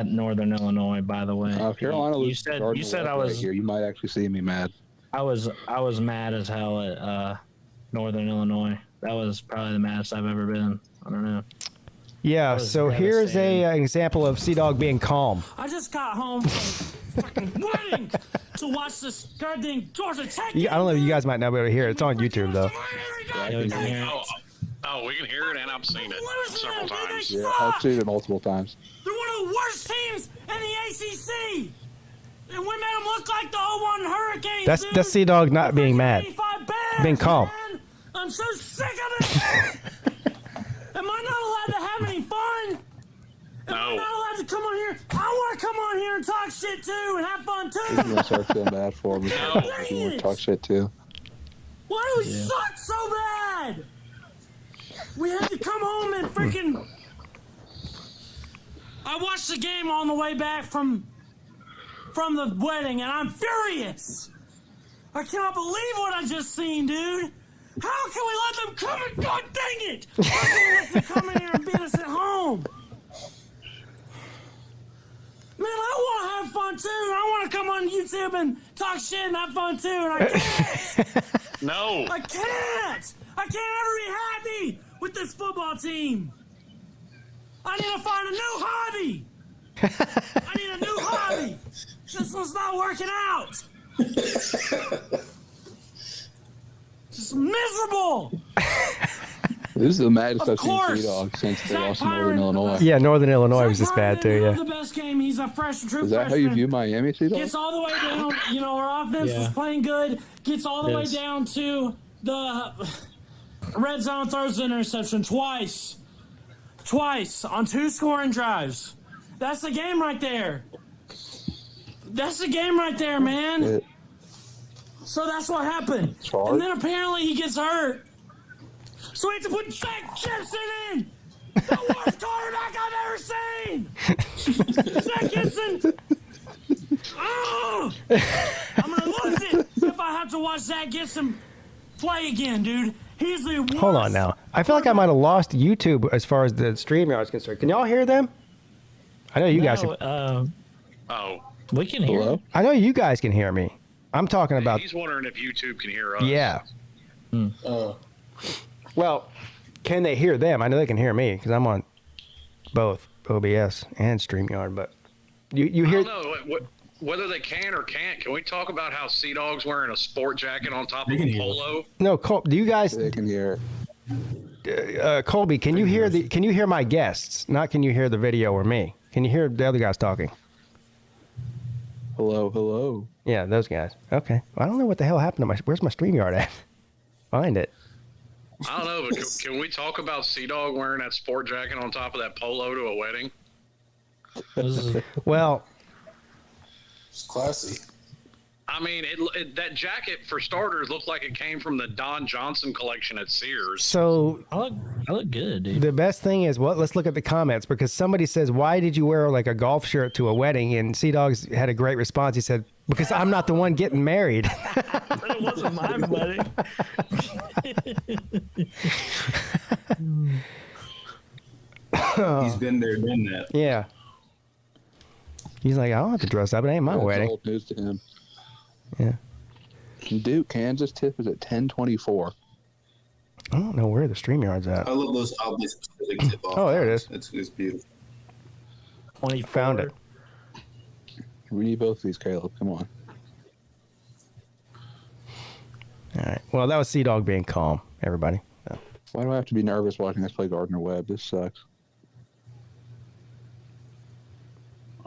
Northern Illinois, by the way. Carolina you said I was right here. You might actually see me mad. I was mad as hell at Northern Illinois. That was probably the maddest I've ever been. I don't know. Yeah, so here's an example of Sea Dog being calm. I just got home from fucking wedding to watch this goddamn Georgia Tech. I don't know if you guys might not be able to hear it. It's on YouTube, though. We can hear it, and I've seen it several times. Yeah, I've seen it multiple times. They're one of the worst teams in the ACC. And we made them look like the 01 Hurricanes. That's Sea Dog not being mad. Being calm. Man. I'm so sick of it. Am I not allowed to have any fun? Am I not allowed to come on here? I want to come on here and talk shit too and have fun too. You're going to start feeling bad for me. You want to talk shit too. Why do we suck so bad? We had to come home and freaking... I watched the game on the way back from the wedding, and I'm furious. I cannot believe what I just seen, dude. How can we let them come in? God dang it! How can we let them come in here and beat us at home? Man, I want to have fun too. I want to come on YouTube and talk shit and have fun too, and I can't. No. I can't. I can't ever be happy with this football team. I need to find a new hobby. I need a new hobby. This one's not working out. Just miserable. This is the maddest I've seen Sea Dog since they lost in Northern Illinois. Yeah, Northern Illinois was this bad too. Yeah. The best game. He's a freshman. Is that how you view Miami, Sea Dog? Gets all the way down. Our offense was playing good. Gets all the way down to the red zone, throws an interception twice on 2 scoring drives. That's the game right there. That's the game right there, man. So that's what happened. And then apparently he gets hurt. So we have to put Zach Gibson in. The worst quarterback I've ever seen. Zach Gibson. Oh, I'm going to lose it if I have to watch Zach Gibson play again, dude. He's the worst. Hold on now. I feel like I might have lost YouTube as far as the StreamYard is concerned. Can y'all hear them? I know you guys can. We can hear them. I know you guys can hear me. I'm talking about... He's wondering if YouTube can hear us. Yeah. Well, can they hear them? I know they can hear me because I'm on both OBS and StreamYard, but you hear... I don't know. Whether they can or can't, can we talk about how Sea Dog's wearing a sport jacket on top of a polo? No, do you guys... They can hear. Colby, can you hear my guests? Not can you hear the video or me? Can you hear the other guys talking? Hello. Yeah, those guys. Okay. Well, I don't know what the hell happened to where's my StreamYard at? Find it. I don't know, but can we talk about Sea Dog wearing that sport jacket on top of that polo to a wedding? Well, it's classy. I mean, that jacket, for starters, looked like it came from the Don Johnson collection at Sears. So I look good, dude. the best thing is, let's look at the comments, because somebody says, why did you wear like a golf shirt to a wedding? And Sea Dogs had a great response. He said, because I'm not the one getting married. It wasn't my wedding. He's been there, done that. Yeah. He's like, I don't have to dress up. It ain't my wedding. Old news to him. Yeah. Duke, Kansas tip is at 10:24. I don't know where the StreamYard's at. I love those obvious tip off. Oh, there it is. It's beautiful. 24. Found it. We need both of these, Caleb. Come on. All right. Well, that was Sea Dog being calm, everybody. So. Why do I have to be nervous watching us play Gardner Webb? This sucks.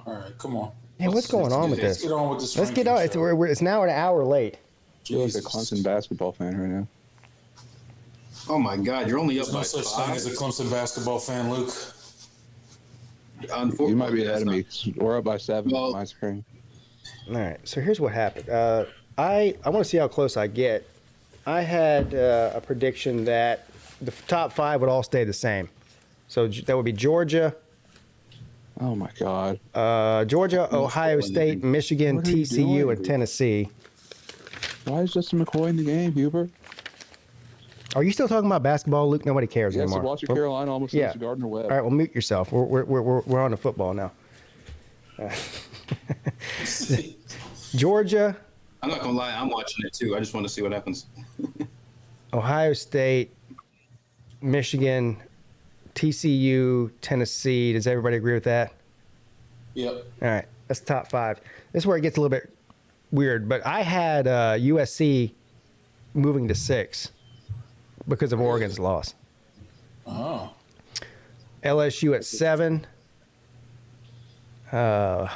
All right, come on. Yeah, what's going on with this? Let's get on with this. Let's get on. It's now an hour late. I feel like a Clemson basketball fan right now. Oh my God, you're only up There's no by such 5. thing as a Clemson basketball fan, Luke. You might be ahead of me. We're up by 7 on my screen. All right. So here's what happened. I want to see how close I get. I had a prediction that the top 5 would all stay the same. So that would be Georgia. Oh my God. Georgia, Ohio State, Michigan, TCU, and Tennessee. Why is Justin McCoy in the game, Hubert? Are you still talking about basketball, Luke? Nobody cares Yes, anymore. watch Carolina almost lose to Gardner Webb. All right, well, mute yourself. We're on to football now. Georgia. I'm not gonna lie, I'm watching it too. I just want to see what happens. Ohio State, Michigan, TCU, Tennessee. Does everybody agree with that? Yep. All right, that's top 5. This is where it gets a little bit weird, but I had USC moving to 6 because of Oregon's loss. Oh. LSU at 7. Hold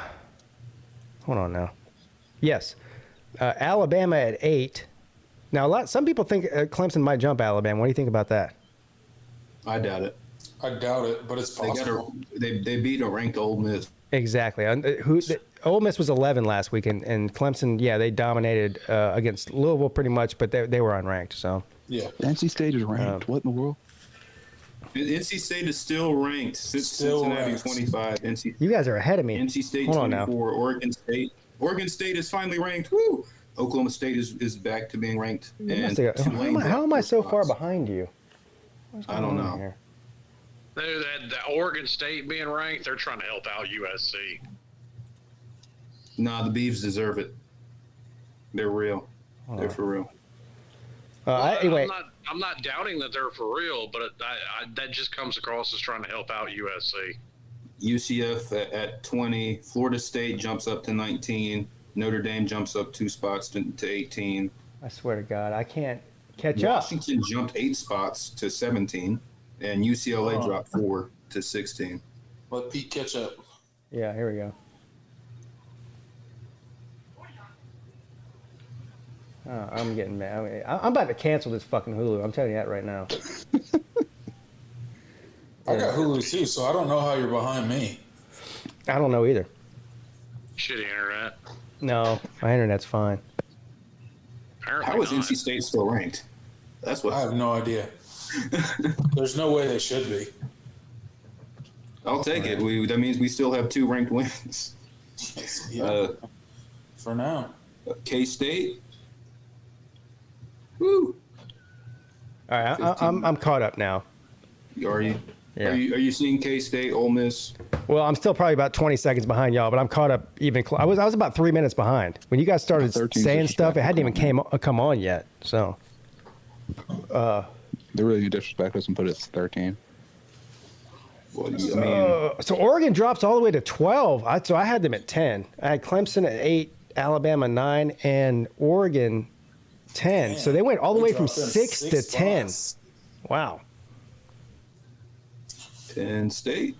on now. Yes. Alabama at 8. Now, some people think Clemson might jump Alabama. What do you think about that? I doubt it. I doubt it, but it's possible. They beat a ranked Ole Miss. Exactly. Ole Miss was 11 last week, and Clemson, they dominated against Louisville pretty much, but they were unranked. So yeah, NC State is ranked. What in the world? NC State is still ranked. Cincinnati ranked. 25. You guys are ahead of me. NC State Hold on 24. now. Oregon State. Oregon State is finally ranked. Woo! Oklahoma State is back to being ranked. And How am I so far behind you? I don't know. Here? The Oregon State being ranked, they're trying to help out USC. Nah, the Beavs deserve it. They're real. They're for real. Anyway, I'm not doubting that they're for real, but that just comes across as trying to help out USC. UCF at 20. Florida State jumps up to 19. Notre Dame jumps up 2 spots to 18. I swear to God, I can't catch up. Washington jumped 8 spots to 17. And UCLA dropped 4 to 16. Let Pete catch up. Yeah, here we go. I'm getting mad. I'm about to cancel this fucking Hulu. I'm telling you that right now. I got Hulu too, so I don't know how you're behind me. I don't know either. Shitty internet. No, my internet's fine. Apparently How is not. NC State still ranked? That's what I have no idea. There's no way they should be. I'll take it. That means we still have 2 ranked wins. Yeah. For now. K-State. Woo. All right, I'm caught up now. Are you? Yeah. Are you seeing K-State, Ole Miss? Well, I'm still probably about 20 seconds behind y'all, but I'm caught up even. I was about 3 minutes behind when you guys started saying stuff. It hadn't even come on yet. So. They're really going to disrespect us and put it at 13. Well, I mean, so Oregon drops all the way to 12. So I had them at 10. I had Clemson at 8, Alabama 9, and Oregon 10. Man, so they went all the way from 6 to 10. spots. Wow. Penn State.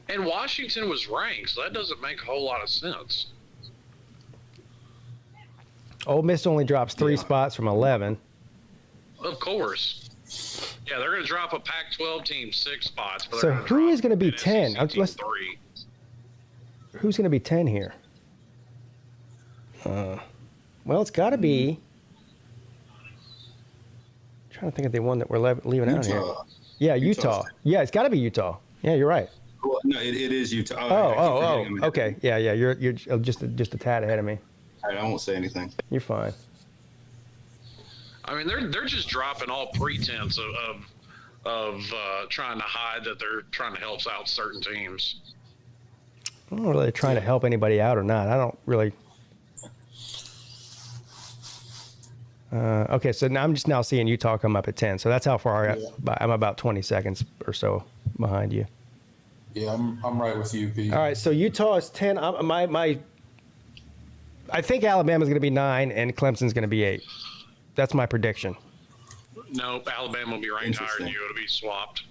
And Washington was ranked, so that doesn't make a whole lot of sense. Ole Miss only drops 3 spots from 11. Of course. Yeah, they're going to drop a Pac-12 team 6 spots. But So who is going to be an 10? SEC team Let's- 3. Who's going to be 10 here? Well, it's got to be. I'm trying to think of the one that we're leaving out here. Yeah, Utah. Yeah, it's got to be Utah. Yeah, you're right. Well, no, it is Utah. Okay. Yeah. You're just a tad ahead of me. I won't say anything. You're fine. I mean, they're just dropping all pretense of trying to hide that they're trying to help out certain teams. I don't know whether they're trying to help anybody out or not. I don't really. Okay, so now I'm just now seeing Utah come up at 10. So that's how far I'm about 20 seconds or so behind you. Yeah, I'm right with you, Pete. All right, so Utah is 10. I think Alabama's going to be 9 and Clemson's going to be 8. That's my prediction. Nope, Alabama will be ranked higher than you. It'll be swapped.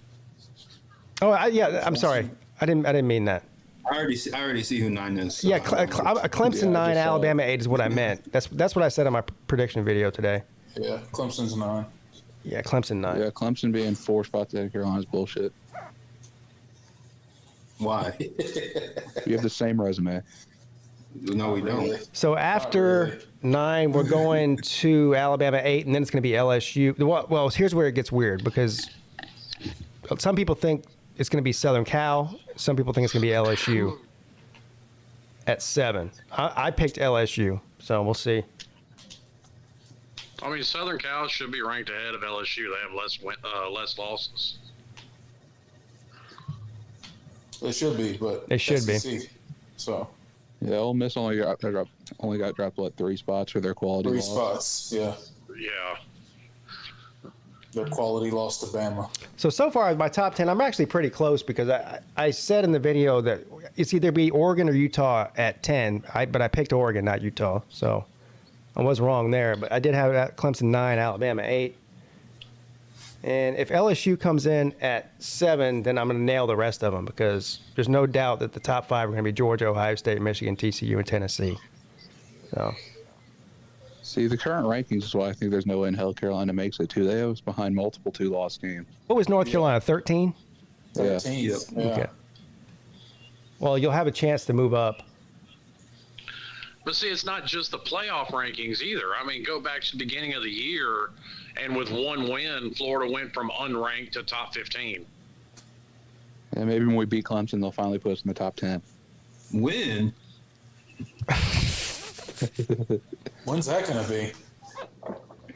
Oh, I'm sorry. I didn't mean that. I already see who 9 is. So yeah, Clemson 9, Alabama 8 is what I meant. That's what I said on my prediction video today. Yeah, Clemson's 9. Yeah, Clemson 9. Yeah, Clemson being 4 spots ahead of Carolina is bullshit. Why? You have the same resume. No, we don't. So after 9, we're going to Alabama 8, and then it's going to be LSU. Well, here's where it gets weird because some people think it's going to be Southern Cal. Some people think it's going to be LSU at 7. I picked LSU, so we'll see. I mean, Southern Cal should be ranked ahead of LSU. They have less losses. They should be, but they should be. So. Yeah, Ole Miss only got dropped 3 spots for their quality. 3 spots, yeah. Yeah. Their quality lost to Bama. So far, my top 10, I'm actually pretty close because I said in the video that it's either be Oregon or Utah at 10, but I picked Oregon, not Utah. So I was wrong there, but I did have Clemson 9, Alabama 8. And if LSU comes in at 7, then I'm going to nail the rest of them because there's no doubt that the top 5 are going to be Georgia, Ohio State, Michigan, TCU, and Tennessee. So. See, the current rankings is why I think there's no way in hell Carolina makes it, too. They was behind multiple 2-loss teams. What was North Carolina, 13? 13, yeah. Okay. Well, you'll have a chance to move up. But see, it's not just the playoff rankings either. I mean, go back to the beginning of the year, and with 1 win, Florida went from unranked to top 15. Yeah, maybe when we beat Clemson, they'll finally put us in the top 10. Win? When's that going to be?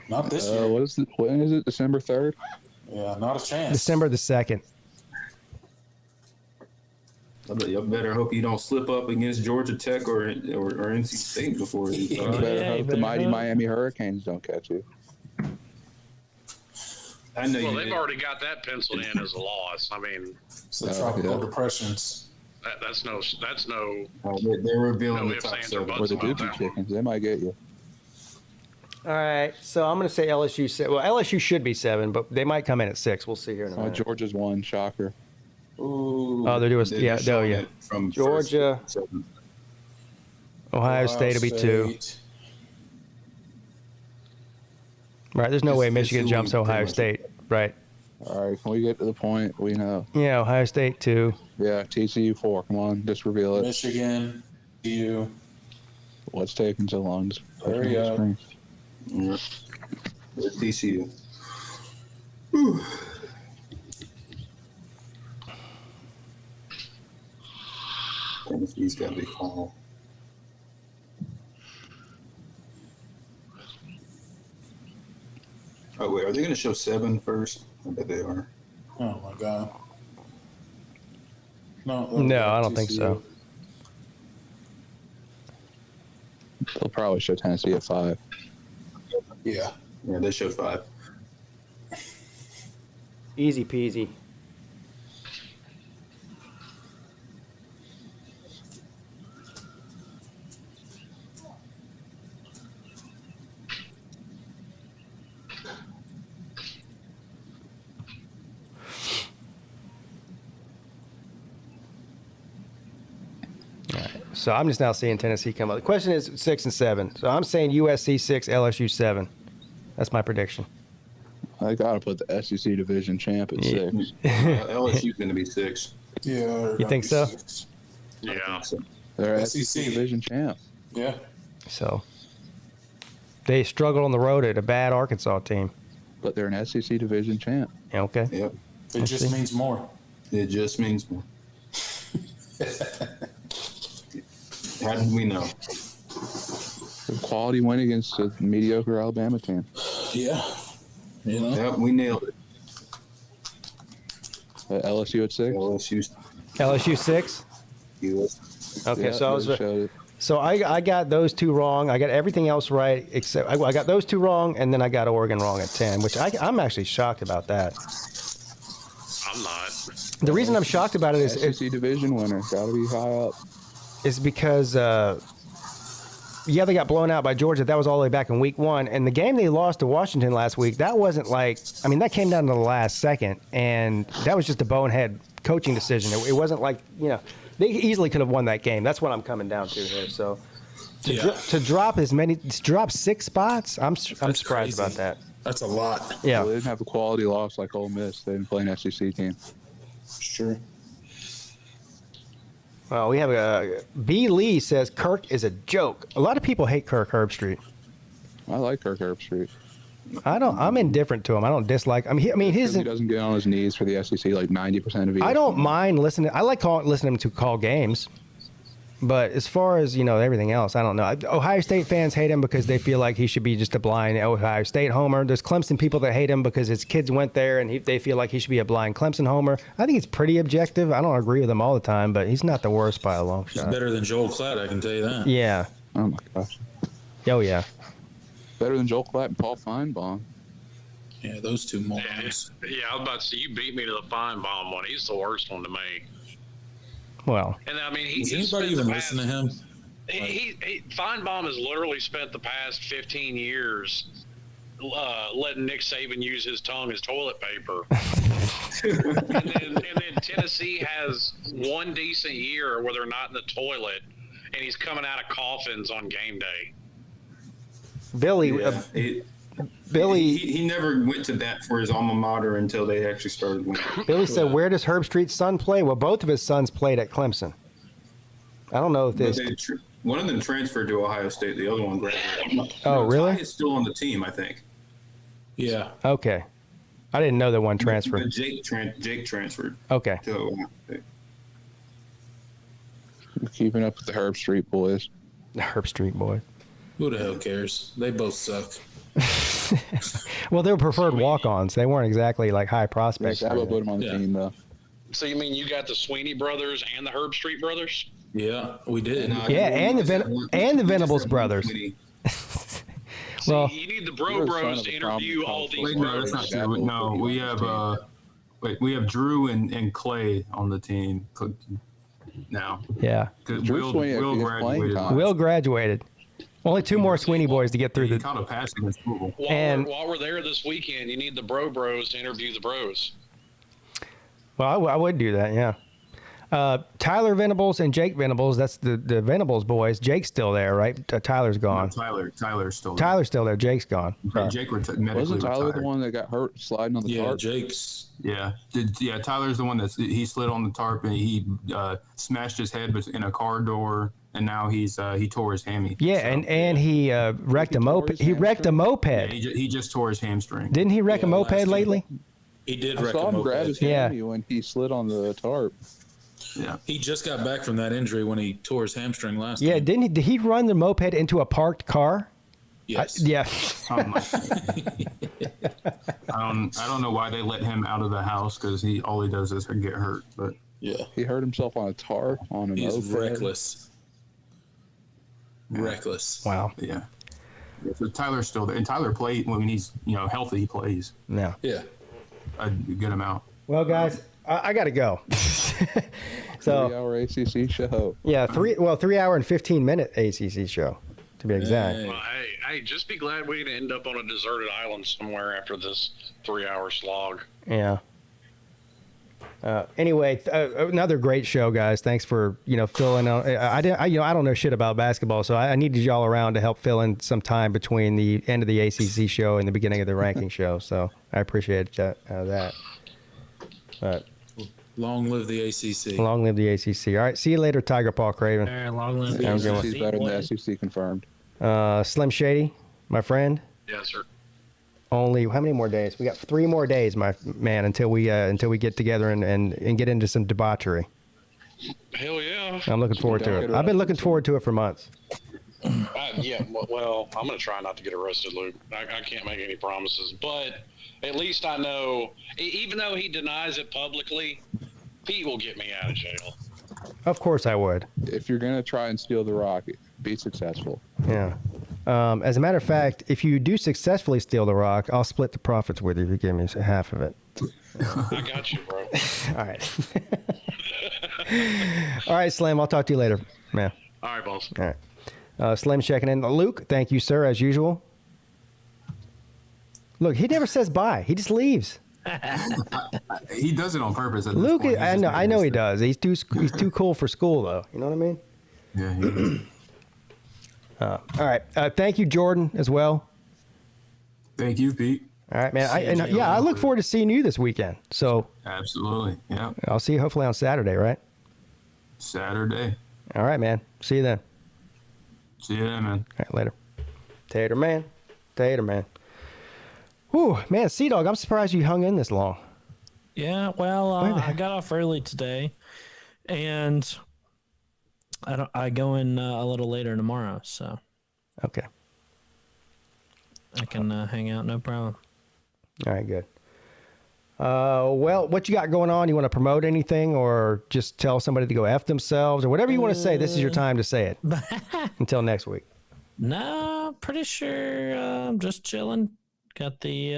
Not this year. When is it? December 3rd? Yeah, not a chance. December the 2nd. You better hope you don't slip up against Georgia Tech or NC State before you. Better hope the mighty Miami Hurricanes don't catch you. I know. Well, they've already got that penciled in as a loss. I mean, it's the tropical depressions. That's no. They're revealing no the ifs, top ands, or 7. buts Or the about Dookie that Chickens. They might get you. All right, so I'm going to say LSU. Well, LSU should be 7, but they might come in at 6. We'll see here in a minute. Georgia's 1. Shocker. Ooh. Oh, they're doing from Georgia. Ohio State will be 2. Right, there's no way Michigan jumps Ohio State, right? All right, can we get to the point? We know. Yeah, Ohio State 2. Yeah, TCU 4. Come on, just reveal it. Michigan, TCU. What's taking so long? Just hurry up. Yeah. TCU. Tennessee's got to be final. Oh wait, are they going to show 7 first? I bet they are. Oh my God. No, I don't think so. They'll probably show Tennessee at 5. Yeah. Yeah, they show 5. Easy peasy. So I'm just now seeing Tennessee come up. The question is 6 and 7. So I'm saying USC 6, LSU 7. That's my prediction. I got to put the SEC division champ at 6. LSU's going to be 6. Yeah. You think so? 6. Yeah. They're SEC division champ. Yeah. So They struggled on the road at a bad Arkansas team. But they're an SEC division champ. Yeah, okay. Yep. It just means more. It just means more. How did we know? A quality win against a mediocre Alabama team. Yeah. You know? Yep, we nailed it. LSU at 6? LSU 6? Okay, Yeah, so I was. showed it. So I got those two wrong. I got everything else right except I got those two wrong, and then I got Oregon wrong at 10, which I'm actually shocked about that. I'm not. The reason I'm shocked about it is SEC division winner. Got to be high up. Is because yeah, they got blown out by Georgia. That was all the way back in week 1, and the game they lost to Washington last week. That wasn't like, I mean, that came down to the last second, and that was just a bonehead coaching decision. It wasn't like, you know, they easily could have won that game. That's what I'm coming down to here. So to drop 6 spots, I'm surprised crazy. about that. That's a lot. Yeah. Well, they didn't have a quality loss like Ole Miss. They didn't play an SEC team. Sure. Well, we have B. Lee says Kirk is a joke. A lot of people hate Kirk Herbstreit. I like Kirk Herbstreit. I'm indifferent to him. I don't dislike. He doesn't get on his knees for the SEC like 90% of. I don't mind listening. I like listening to call games, but as far as everything else, I don't know. Ohio State fans hate him because they feel like he should be just a blind Ohio State homer. There's Clemson people that hate him because his kids went there and they feel like he should be a blind Clemson homer. I think it's pretty objective. I don't agree with him all the time, but he's not the worst by a long shot. He's better than Joel Klatt, I can tell you that. Yeah. Oh my gosh. Oh yeah. Better than Joel Klatt and Paul Feinbaum. Yeah, those two morons. Yeah, I was about to say, you beat me to the Feinbaum one. He's the worst one to me. Well. And I mean, Does anybody even listen to him? Feinbaum has literally spent the past 15 years letting Nick Saban use his tongue as toilet paper. and then Tennessee has one decent year where they're not in the toilet, and he's coming out of coffins on game day. Billy, he never went to bat for his alma mater until they actually started winning. Billy said, "Where does Herbstreit's son play?" Well, both of his sons played at Clemson. I don't know if this. One of them transferred to Ohio State. The other one graduated. Oh, really? Ty is still on the team, I think. Yeah. Okay. I didn't know that one transferred. Jake transferred. Okay. To Ohio State. Keeping up with the Herbstreit boys. The Herbstreit boys. Who the hell cares? They both suck. Well, they were preferred walk-ons. They weren't exactly like high prospects. I would put them on the team, though. So you mean you got the Sweeney brothers and the Herbstreit brothers? Yeah, we did. And the Venables brothers. Well, you need the bros to interview all these brothers. No, that's not true. No, we have Drew and Clay on the team now. Yeah. Will graduated. Only 2 more Sweeney boys to get through the. Caught a pass against Google. While we're there this weekend, you need the bros to interview the bros. Well, I would do that, yeah. Tyler Venables and Jake Venables, that's the Venables boys. Jake's still there, right? Tyler's gone. No, Tyler's still there. Tyler's still there. Jake's gone. Jake Wasn't Tyler retired. The one that got hurt sliding on the tarp? Jake's. Yeah, Tyler's the one he slid on the tarp and he smashed his head in a car door, and now he tore his hammy. Yeah, so, and he wrecked a moped. He wrecked a moped. Yeah, he just tore his hamstring. Didn't he wreck a moped lately? He did wreck a moped. I saw him grab his hammy when he slid on the tarp. Yeah, he just got back from that injury when he tore his hamstring last. Yeah, time. did he run the moped into a parked car? Yes. Yeah. I don't know why they let him out of the house because all he does is get hurt. But yeah, he hurt himself on a tarp on a moped. He's reckless. Yeah. Reckless. Wow. Yeah. So Tyler's still there, and Tyler played when he's healthy. He plays. Yeah. Yeah. A good amount. Well, guys, I got to go. So 3-hour ACC show. Yeah, 3 hour and 15-minute ACC show, to be exact. Well, hey, just be glad we didn't end up on a deserted island somewhere after this 3-hour slog. Yeah. Anyway, another great show, guys. Thanks for filling out. I don't know shit about basketball, so I needed y'all around to help fill in some time between the end of the ACC show and the beginning of the ranking show. So I appreciate that. Long live the ACC. Long live the ACC. All right, see you later, Tiger Paw Craven. Long live the ACC. He's better than the SEC confirmed. Slim Shady. my friend. Yes, sir. Only how many more days? We got 3 more days, my man, until we get together and get into some debauchery. Hell yeah. I'm looking forward to it. I've been looking forward to it for months. Yeah, well, I'm going to try not to get arrested, Luke. I can't make any promises, but at least I know, even though he denies it publicly, Pete will get me out of jail. Of course I would. If you're going to try and steal the rock, be successful. Yeah. As a matter of fact, if you do successfully steal the rock, I'll split the profits with you if you give me half of it. I got you, bro. All right. All right, Slim. I'll talk to you later, man. All right, boss. All right. Slim checking in. Luke, thank you, sir, as usual. Look, he never says bye. He just leaves. He does it on purpose. At Luke, this point. I know he does. He's too cool for school, though. You know what I mean? Yeah. He is. All right. Thank you, Jordan, as well. Thank you, Pete. All right, man. I look forward to seeing you this weekend. So absolutely, yeah. I'll see you hopefully on Saturday, right? Saturday. All right, man. See you then. See you then, man. All right, later. Tater man. Whew, man, Sea-Dog, I'm surprised you hung in this long. Yeah, well, I got off early today, and I go in a little later tomorrow, so okay, I can hang out, no problem. All right, good. Well, what you got going on? You want to promote anything, or just tell somebody to go F themselves, or whatever you want to say? This is your time to say it. Until next week. No, pretty sure I'm just chilling. Got the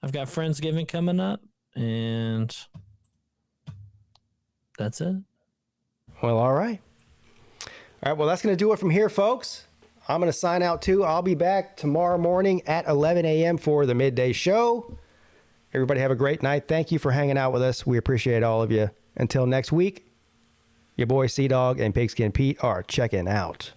I've got Friendsgiving coming up, and that's it. Well, all right. All right, well, that's going to do it from here, folks. I'm going to sign out, too. I'll be back tomorrow morning at 11 a.m. for the midday show. Everybody have a great night. Thank you for hanging out with us. We appreciate all of you. Until next week, your boy Sea-Dog and Pigskin Pete are checking out.